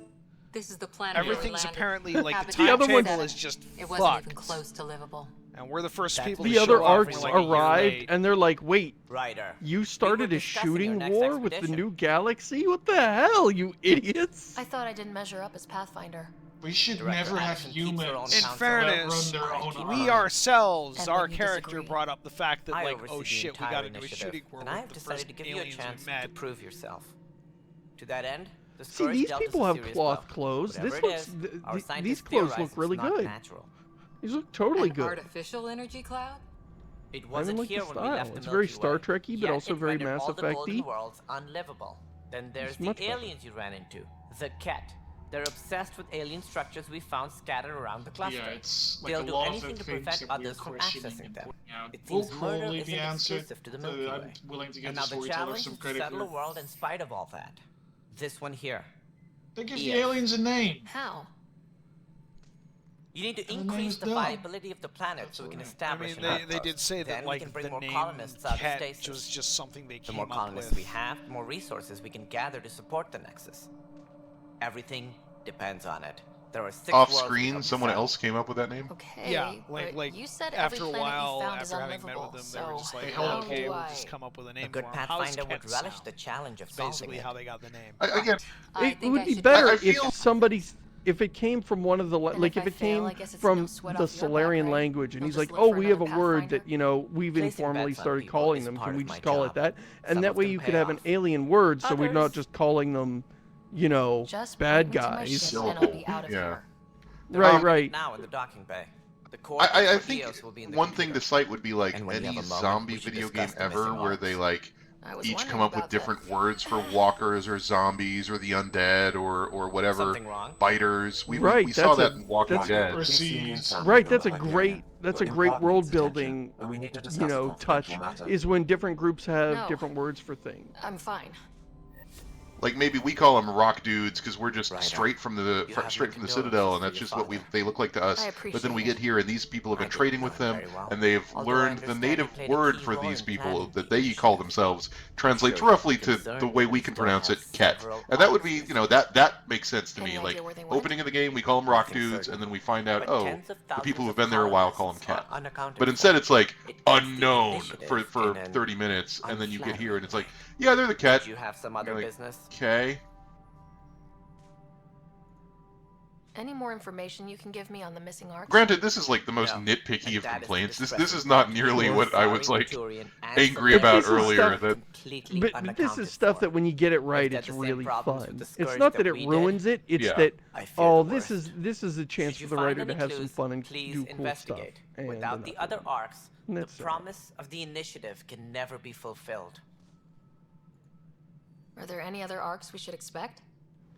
This is the planet. Everything's apparently like the Habitat timetable seven. is just It wasn't even fucked. close to livable. And we're the first people The to other show up, arcs and we're, like, a year arrived, late. and they're like, "Wait, Ryder. you started a discussing your shooting next war with the expedition. new galaxy? What the hell, you idiots!" I thought I didn't measure up as Pathfinder. We should Director never have Addison keeps her own humans In counsel. fairness, that run their own we army. ourselves, And our when you character disagree. brought up the fact that, I like, oversee oh the shit, we entire gotta do a initiative, shooting war and I with have the decided first to give you a aliens we chance met. to prove yourself. To that end, the See, Scourge these dealt us people a have serious cloth blow. clothes. Whatever This it looks. is, our These scientists clothes theorize look really it's not good. natural. These look totally An good. artificial energy cloud? It I even wasn't like the here when we style. left the It's very Milky Star Way. Trek-y, but Yet also it very rendered Mass all the golden Effect-y. worlds unlivable. Then there's It's the much better. aliens you ran into, the Ket. They're obsessed with alien structures we found scattered around the cluster. Yeah, it's like They'll a do lot anything of to the things prevent that we're others from questioning accessing and them. pointing out It will seems murder probably be isn't answered. exclusive to the Milky Way. I'm willing to give And the now the storyteller challenge some is to credit settle here. the world in spite of all that. This one here. They give the EF. aliens a name. How? You need to And the name increase is the dumb. viability of the planet so we can establish an outpost. they did say Then that like we can bring the more name colonists out of Ket stasis. was just something they The came more up colonists with. we have, the more resources we can gather to support the Nexus. Everything depends on it. There are 6 Off worlds we screen, have someone to else came up with that name. Okay. Yeah, but like you said after every a planet while, you found is after having met unlivable, with them, they were just so like, how okay, do we'll I... just come up with a name A good for him. How's Pathfinder would Ket relish sound? the challenge of That's solving basically it. how they got the name. Again, It would be better if somebody's if it came from one of the like if it came from the Solarian language and he's like, oh, we have a word that we've informally started calling them. Can we just call it that? And that way you could have an alien word, so we're not just calling them, bad guys. Yeah. Right. Now in the docking bay. The core I for think EOS will be in the one thing to cite would be like And when you any have a moment, zombie we should video discuss game the ever missing where arcs. they like I was each wondering come up with about different words for walkers or zombies or the undead or whatever Something wrong? biters. We that's saw that a- in Walking that's- Dead. Right, that's a great world building, touch is when different groups have No. different words for things. I'm fine. Like maybe we call them rock dudes because we're just Right straight from the You have straight my from the condolences Citadel, and for that's your just what father. they look like to us. I But then we appreciate get here, and these people have I been didn't trading know with him them, very well. and they've Although I learned the understand he native played a word key for role these in people planning that the they call initiative. themselves translates Sure, roughly I'm to concerned the way that we we can still pronounce it, have Ket. several And that would be, options. that makes sense to Any me. idea Like where they went? opening of the game, we call them rock Nothing dudes, certain. and then we find out, But oh, tens of the people thousands who've of been there a while call them colonists are Ket. unaccounted But instead, for. it's like It puts the unknown initiative for in an 30 minutes, and then you get here, and it's like, unflattering yeah, they're the Ket. Did you have some other Like, business? Okay. Any more information you can give me on the missing arcs? Granted, this is like the most No. nitpicky And of that is the complaints. This distressing is not part. nearly Sure, what I sorry, was like Turian and angry Solarian about This is earlier. stuff- That completely But this unaccounted is stuff for. that when you get it right, If they had it's the same really problems fun. with the It's Scourge not that that it we ruins did, it. It's Yeah. that I fear the this worst. is a chance Should you for the find writer any to have some clues, fun and please do cool stuff. investigate. And Without the other arcs, the That's it. promise of the initiative can never be fulfilled. Are there any other arcs we should expect?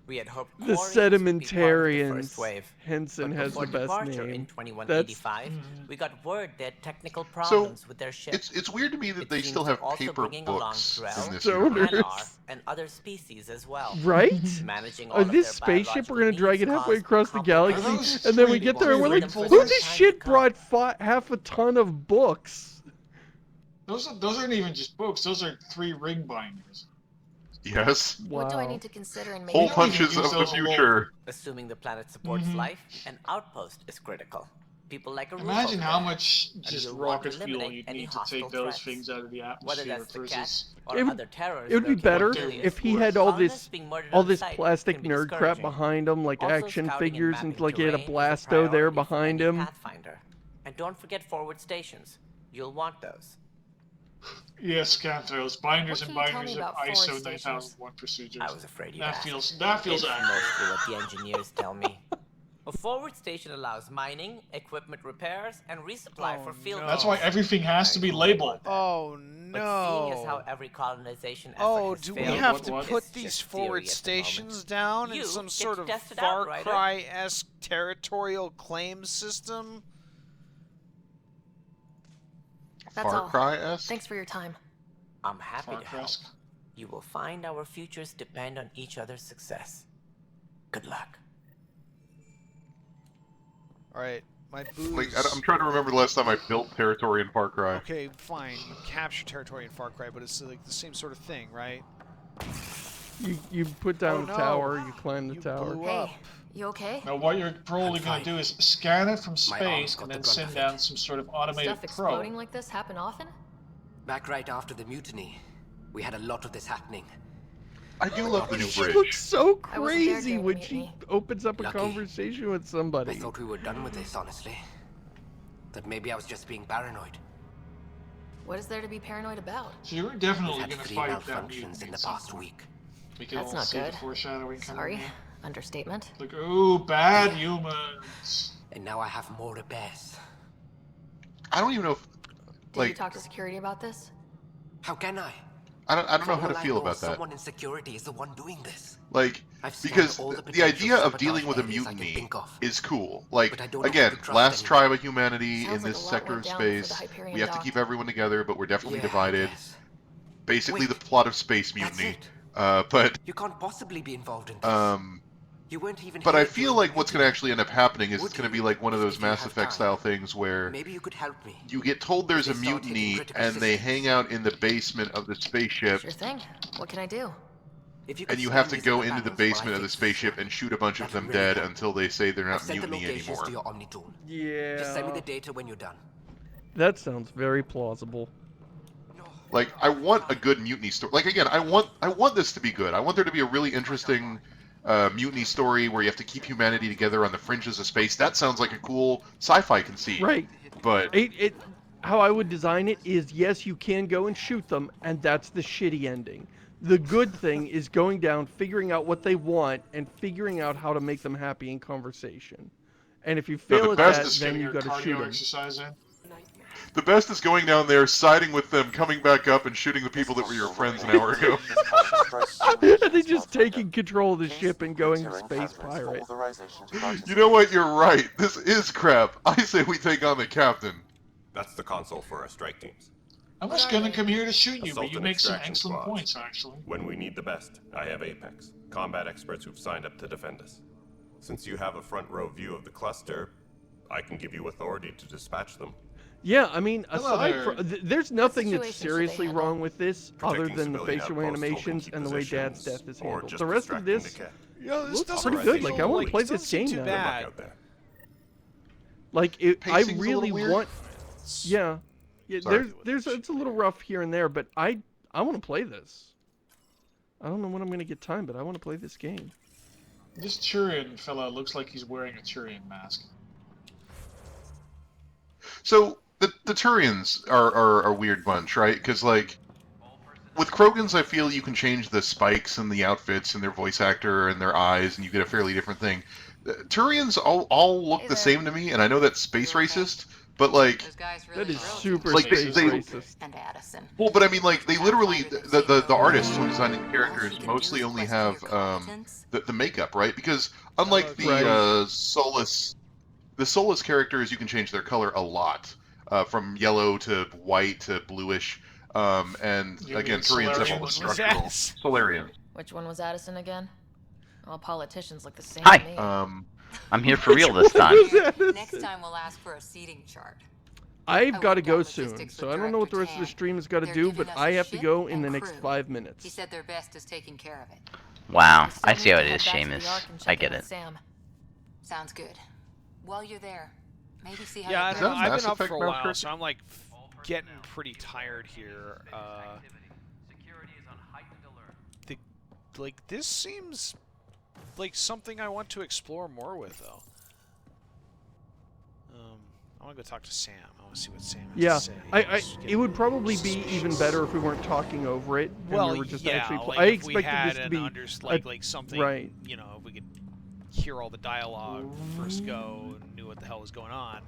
We had hoped The Quarians would be part of the Sedimentarians. first wave. Henson But has before the best departure name. in 2185, we got word they had technical problems with their ship. it's weird to me that It they seems still they're have also paper bringing along books Drell, in this Stoners. universe. Hanar, and other species as well. Right? Managing all of This their spaceship, we're gonna biological drag it needs halfway caused across the galaxy, complications. and then we get there and we're like, For who some this time shit to come. brought half a ton of books? Those aren't even just books. Those are 3 ring binders. Yes. What do I Wow. need to consider in making Hole don't punches even of use the those alone. future. Assuming the planet supports Mhm. life, an outpost is critical. People like a roof Imagine over how their much head, and just you'll want to rocket fuel eliminate you'd any need to hostile take those threats. things out of the Whether atmosphere that's the versus. Ket or It would- other terrors It would be lurking better around if he Earth. had all Colonists this being murdered all on this sight plastic can be nerd crap discouraging. behind him, like Also, action scouting and figures, and mapping like he had a terrain is a blasto priority there for behind any him. Pathfinder. And don't forget forward stations. You'll want those. Yes, Canthos. Binders What and can you tell binders me of about ISO forward stations? 9001 procedures. I was afraid you'd That ask. feels It's accurate. mostly what the engineers tell me. A forward station allows mining, equipment repairs, and resupply for field. That's why everything has to be labeled. Oh But seeing as how no. every colonization effort Oh, has do we failed, have to What? put it's these just forward theory at the stations moment. down in You some get sort to of test it Far out, Ryder. Cry-esque territorial claim system? That's Far all. Cry-esque? Thanks for your time. I'm happy to help. Farcrest. You will find our futures depend on each other's success. Good luck. Alright, my booze... Like, I'm trying to remember the last time I built territory in Far Cry. Okay, fine. You capture territory in Far Cry, but it's like the same sort of thing, right? You put down Oh, the no. tower, you climb the You tower. blew Hey, up. you okay? Now, what you're probably I'm going to fine. do is scan it from My arm's space got and the then brunt send of down it. some sort of automated Stuff exploding probe. like this happen often? Back right after the mutiny, we had a lot of this happening. I do love the new She bridge. looks so I wasn't there crazy during the when she mutiny. opens up a Lucky. conversation with I somebody. thought we were done with this, honestly. That maybe I was just being paranoid. What is there to be paranoid about? So you're We've definitely had going to 3 fight that malfunctions mutant in at the some past point. week. We can That's all not see good. the foreshadowing coming Sorry. in. Understatement. Like, ooh, bad humans. And now I have more to bears. I don't even know if, Did you like, talk to security about this? How can I? I don't know how to feel about that. Someone in security is the one doing this. Like, because the idea of dealing with a mutiny is cool. Like, again, last tribe of humanity in this sector of space. We have to keep everyone together, but we're definitely divided. Basically, the plot of Space Mutiny. But you can't possibly be involved in this. You weren't even. But I feel like what's going to actually end up happening is it's going to be like one of those Mass Effect style things where maybe you could help me. You get told there's a mutiny and they hang out in the basement of the spaceship. Sure thing. What can I do? And you have to go into the basement of the spaceship and shoot a bunch of them dead until they say they're not mutiny anymore. Yeah. Just send me the data when you're done. That sounds very plausible. Like, I want a good mutiny story. Like, again, I want this to be good. I want there to be a really interesting mutiny story where you have to keep humanity together on the fringes of space. That sounds like a cool sci-fi conceit. Right. But how I would design it is, yes, you can go and shoot them, and that's the shitty ending. The good thing is going down, figuring out what they want, and figuring out how to make them happy in conversation. And if you fail at that, then you got to shoot them. The best is going down there, siding with them, coming back up, and shooting the people that were your friends an hour ago. And then just taking control of the ship and going space pirate. You know what? You're right. This is crap. I say we take on the captain. That's the console for our strike teams. I was gonna come here to shoot you, Assault but you and make some extraction excellent squads. points, actually. When we need the best, I have Apex, combat experts who've signed up to defend us. Since you have a front row view of the cluster, I can give you authority to dispatch them. Yeah, I mean, Hello aside there. from there's nothing that's situation should they seriously handle? wrong with this, other Protecting than the civilian facial outposts, animations holding and the way key Dad's positions, death is or handled. just The rest of distracting this the cat. Yeah, this looks doesn't pretty good. feel Like, I want to play it this doesn't seem game too now. bad. Out there. Like, I Pacing's a really little weird. want. Yeah, Sorry. there's it's a little rough here and there, but I want to play this. I don't know when I'm gonna get time, but I want to play this game. This Turian fella looks like he's wearing a Turian mask. So the Turians are a weird bunch, right? Because like with Krogans, I feel you can change the spikes and the outfits and their voice actor and their eyes, and you get a fairly different thing. Turians all look the same to me, and I know that's space racist, but like That is super like space racist. And Addison. well, but I mean like they literally the artists who design the characters mostly only have the makeup, right? Because unlike the Solus. The Solus characters, you can change their color a lot, from yellow to white to bluish, and You again, mean Turians have all Solarian? the What was structural. Solarian. Which one was Addison again? All politicians look the same Hi. to me. I'm here for real this time. Next time we'll ask for a seating chart. I've got to worked go out soon, logistics so with I don't know what the Director rest of the Tan. stream has got to They're do, giving but us I a have to ship go in and the next crew. 5 minutes. He said their best is taking care of it. Wow, Still I need see to how it head is, back to the Seamus. Ark and I check get in with it. Sam. Sounds good. While you're there, maybe see how Yeah, I you don't know. that I've Mass been up Effect for a now, while, Kurt? so I'm like getting pretty tired here. Like this seems like something I want to explore more with, though. I want to go talk to Sam. I want to see what Sam has Yeah, to say. it would probably be even better if we weren't talking over it and Well, we were just yeah, actually. like I if we expected had this to an be like something, right. you know, if we could hear all the dialogue first go and knew what the hell was going on.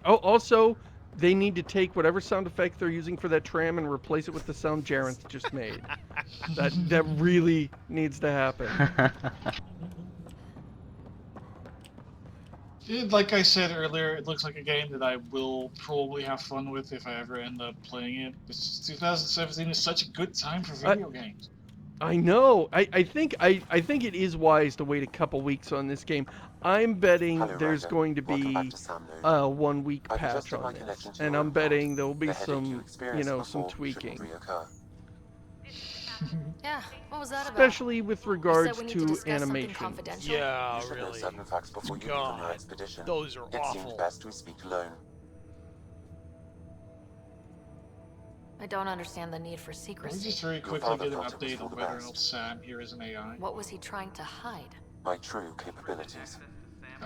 Oh, also, they need to take whatever sound effect they're using for that tram and replace it with the sound Jarenth just made. that really needs to happen. Like I said earlier, it looks like a game that I will probably have fun with if I ever end up playing it. It's just 2017 is such a good time for video games. I know. I think it is wise to wait a couple weeks on this game. I'm betting there's going to be a 1 week patch on this, and I'm betting there will be some, some tweaking. Yeah, what was that about? Especially with regards we need to to discuss something animation. confidential? Yeah, You should know really. certain facts before you leave on your expedition. Those are It awful. seems best we speak alone. I don't understand the need for Let me secrecy. just very quickly get an update on whether or not Sam here is an AI. What was he trying to hide? My true capabilities.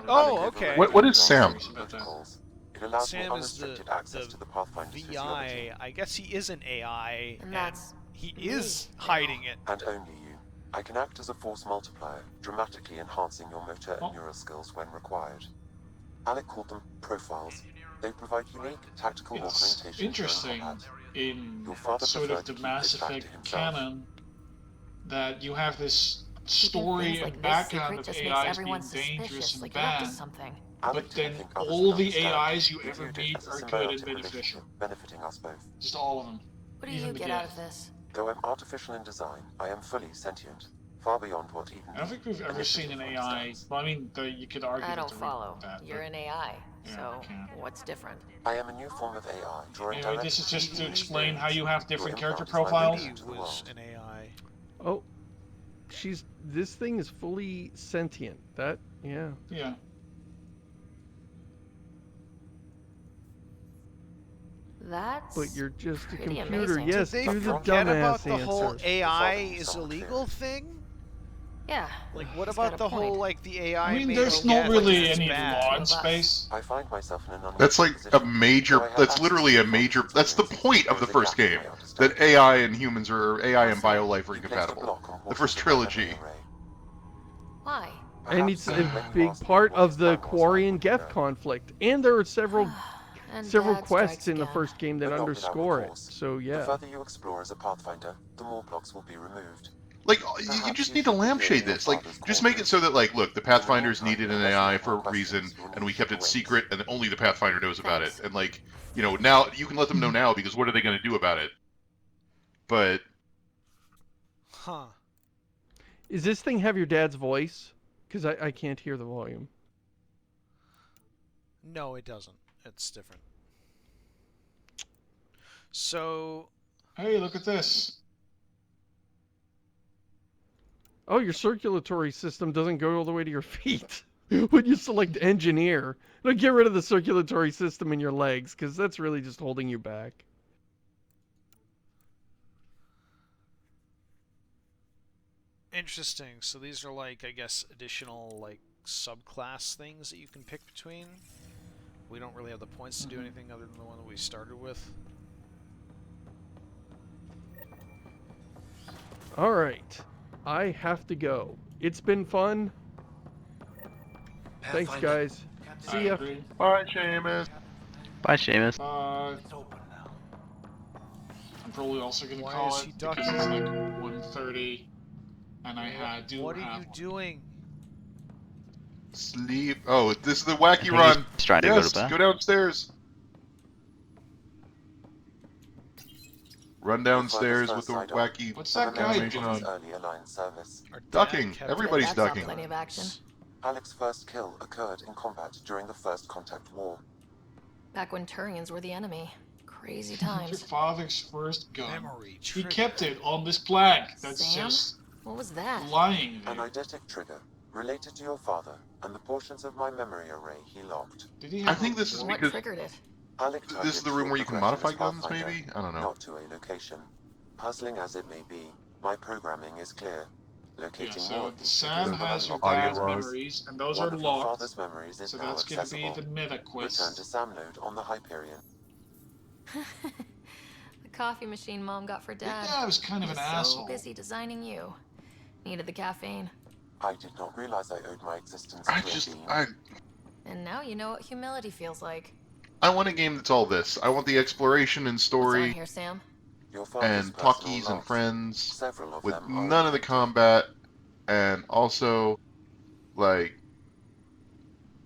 Oh, okay. What is Sam? It allows Sam me is unrestricted access to the Pathfinder's physiology. VI. I guess he is an AI, And that's he is hiding it. And only you. I can act as a force multiplier, dramatically enhancing your motor and neural skills when required. Alec called them profiles. They provide unique tactical It's augmentation interesting during combat. in Your father sort of preferred the to keep Mass this fact to Effect himself. canon that you have this Keeping story things and like this background secret of just makes AIs everyone being dangerous suspicious, and like you're up to bad, something. Alec but didn't then think others all would the understand. AIs you He ever viewed it meet as a are good and symbiotic beneficial. relationship benefiting us both. Just all of them. What do Even you the get out Geth. of this? Though I'm artificial in design, I am fully sentient, far beyond what even I don't think we've ever seen an AI. Well, I mean, you could argue I that don't the follow. that, You're but an AI, yeah, so I can't. what's different? I am a new form of AI, drawing Anyway, direct this is just to human explain how experience. you have Your different implant character is my profiles. window to the world. An AI. Oh, this thing is fully sentient. That, yeah. Yeah. That's But you're just a pretty computer. amazing. Yes, Did they do the forget dumbass about the answer. whole AI is illegal thing? Yeah. Like, what he's about got a the point. whole, like, the AI I mean, made there's the not Geth really is any bad? law in space. I find myself in an unusual That's like position, a major. though I have That's access literally to a major. advanced That's the experiences. point of the There is a first gap in game. my understanding. That AI and humans are AI and Also, BioLife are You placed a incompatible. block on The portions first of my memory trilogy. array. Why? And Perhaps it's a when you big asked me part what of his the plan was, I Quarry and wouldn't Geth know. conflict. And there are several And several Dad quests strikes in the again. first game that But not without underscore it. recourse. So The yeah. further you explore as a Pathfinder, the more blocks will be removed. Like, you Perhaps just you need to should begin lampshade in your this. Like, father's just make it quarters. so that, like, look, the In the Pathfinders meantime, needed an unless you AI have for more a reason, questions, you'll and we need kept to it wait. secret, and only the Pathfinder knows about it. Thanks. And, like, you know, now you can let them know now, because what are they going to do about it? But Huh. Is this thing have your dad's voice? Because I can't hear the volume. No, it doesn't. It's different. So, Hey, look at this. Oh, your circulatory system doesn't go all the way to your feet. When you select engineer, it'll get rid of the circulatory system in your legs, because that's really just holding you back. interesting. So these are, like, I guess, additional, like, subclass things that you can pick between. We don't really have the points to do anything other than the one that we started with. All right, I have to go. It's been fun. Thanks, guys. See ya. Bye, Seamus. Bye, Seamus. I'm probably also gonna Why call is it he because ducking? it's like 1:30, and I do What are have you doing? Sleep. Oh, this is the wacky think run. he's trying to go to Yes, bed. go downstairs. Run downstairs with the wacky What's that guy animation doing? on. Early aligned service. Ducking. Everybody's That's not ducking. plenty of action. Alec's first kill occurred in combat during the First Contact War. Back when Turians were the enemy. Crazy Your times. father's first gun. Memory He trigger. kept it on this plaque. That's Sam? just What was that? lying An there. eidetic trigger related to your father and the portions of my memory array he locked. Did he I have think a this is war? What because triggered it? Alec this is the room where you can modify guns, maybe? I don't know. Not to a location. Puzzling as it may be, my programming is clear. Yeah, Locating more so of these Sam triggers will has your unlock dad's doors. memories, and those One are of your locked. father's memories is So now that's gonna be accessible. the meta Return quest. to Sam node on the Hyperion. The coffee machine Mom got for Dad. Yeah, I was kind of an So asshole. busy designing you. Needed the caffeine. I did not realize I owed my existence I to a just, being. And now you know what humility feels like. I want a game that's all this. I want the exploration and What's on story here, Sam? Your father's and personal talkies and logs. friends Several of with them are none of the encrypted. combat, and also, like,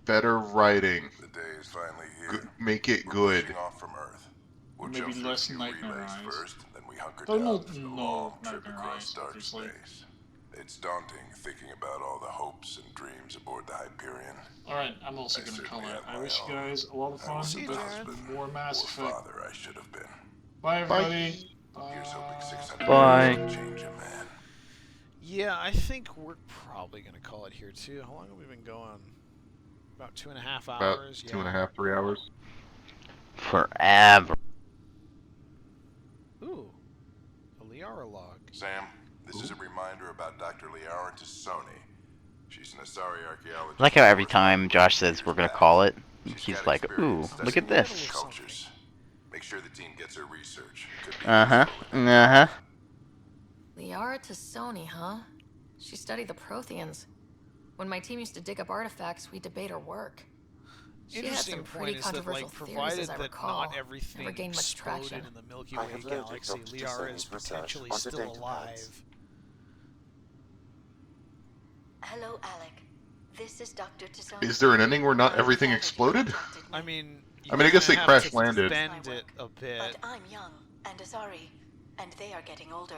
better writing. The day is finally here. Make it We're good. pushing off from Earth. We'll Maybe jump through a less few Nightmare relays Eyes. first, then we hunker Though down no, for the no long trip Nightmare across Eyes, dark obviously. space. It's daunting thinking about all the hopes and dreams aboard the Hyperion. Alright, I'm also I gonna call certainly it. have I my wish you own. guys a lot of I fun was a good with husband, more Mass or Effect. father I should have been. Bye, everybody. Here's hoping 600 Bye. years will change a man. Yeah, I think we're probably going to call it here, too. How long have we been going? About 2.5 About hours? 2.5, 3 hours. Forever. Ooh. A Liara log. Sam, this is a reminder about Dr. Liara Tassoni. She's an Asari archaeologist. I like how every time Josh says we're gonna call it, he's like, ooh, look at this. Cultures. Make sure the team gets her research. Could be Uh-huh. useful. Uh-huh. Liara Tassoni, huh? She studied the Protheans. When my team used to dig up artifacts, we'd debate her work. interesting point is that, like, provided that not everything exploded in the Milky Way galaxy, Liara is potentially still alive. Hello, Alec. This is Dr. Tassone. Is there an ending where not everything exploded? I mean, I guess they crash landed. Bend it a bit. But I'm young and Asari, and they are getting older.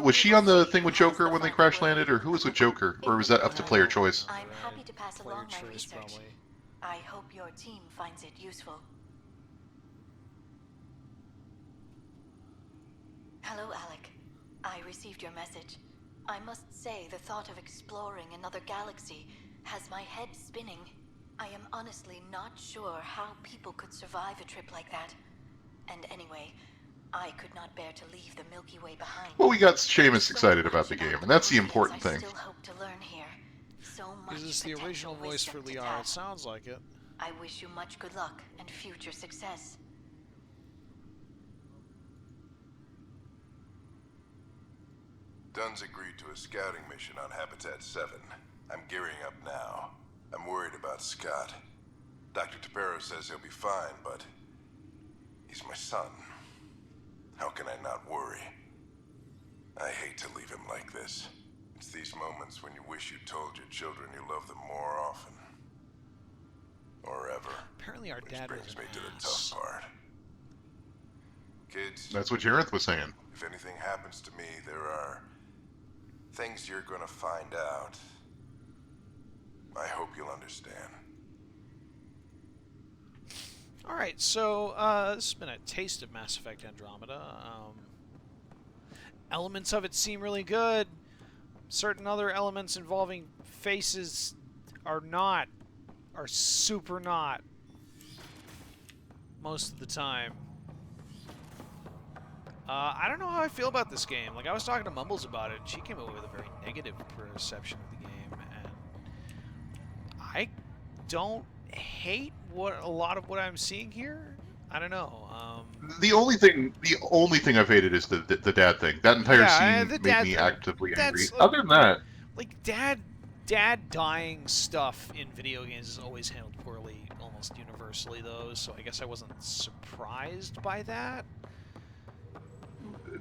Was she on the thing with Joker when they crash landed, or who was with Joker, or was that up to player choice? I'm happy to pass along my research. I hope your team finds it useful. Hello, Alec. I received your message. I must say the thought of exploring another galaxy has my head spinning. I am honestly not sure how people could survive a trip like that. And anyway, I could not bear to leave the Milky Way behind. Well, we got Seamus excited about the game, and that's the important thing. I still hope to learn here. So much Is this the original voice for Liara? It sounds like it. I wish you much good luck and future success. Dunn's agreed to a scouting mission on Habitat 7. I'm gearing up now. I'm worried about Scott. Dr. Tapero says he'll be fine, but he's my son. How can I not worry? I hate to leave him like this. It's these moments when you wish you told your children you love them more often. Or ever. Apparently our dad brings me to the tough part. Kids. That's what Jareth was saying. If anything happens to me, there are things you're gonna find out. I hope you'll understand. Alright, so this has been a taste of Mass Effect Andromeda. Elements of it seem really good. Certain other elements involving faces are super not. Most of the time. I don't know how I feel about this game. Like, I was talking to Mumbles about it, and she came away with a very negative perception of the game, and I don't hate a lot of what I'm seeing here. I don't know. The only thing I've hated is the dad thing. That entire scene made me actively angry. Other than that, like dad dying stuff in video games is always handled poorly, almost universally, though. So I guess I wasn't surprised by that.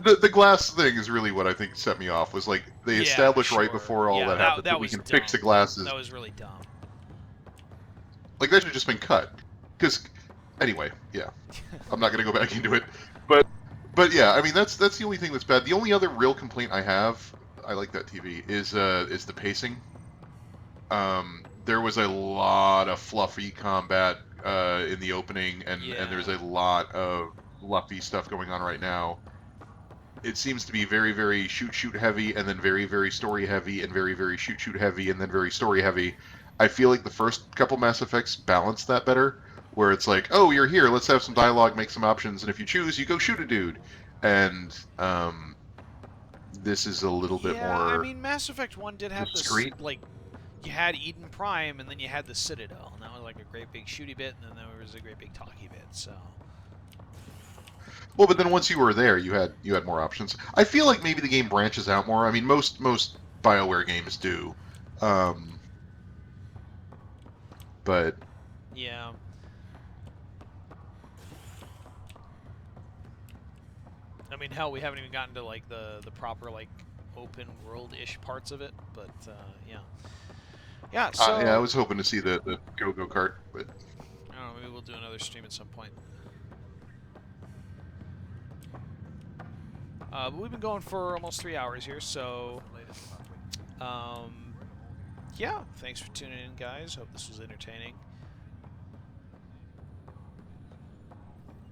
The glass thing is really what I think set me off. Was like they established right before all that happened that we can fix the glasses. That was really dumb. Like that should have just been cut. Because anyway, yeah, I'm not gonna go back into it. But yeah, I mean that's the only thing that's bad. The only other real complaint I have, I like that TV, is the pacing. There was a lot of fluffy combat in the opening, and there's a lot of fluffy stuff going on right now. It seems to be very, very shoot heavy, and then very, very story heavy, and very, very shoot heavy, and then very story heavy. I feel like the first couple Mass Effects balance that better, where it's like, oh, you're here, let's have some dialogue, make some options, and if you choose, you go shoot a dude. And this is a little bit more. I mean, Mass Effect 1 did have this, like, you had Eden Prime, and then you had the Citadel, and that was like a great big shooty bit, and then there was a great big talky bit. So. Well, but then once you were there, you had more options. I feel like maybe the game branches out more. I mean, most BioWare games do, but yeah. I mean, hell, we haven't even gotten to like the proper like open world-ish parts of it, but yeah. Yeah. So yeah, I was hoping to see the go kart, but I don't know. Maybe we'll do another stream at some point. But we've been going for almost 3 hours here, so yeah, thanks for tuning in, guys. Hope this was entertaining.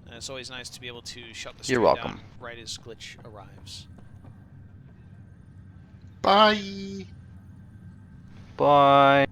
And it's always nice to be able to shut the stream down right as Glitch arrives. Bye. Bye.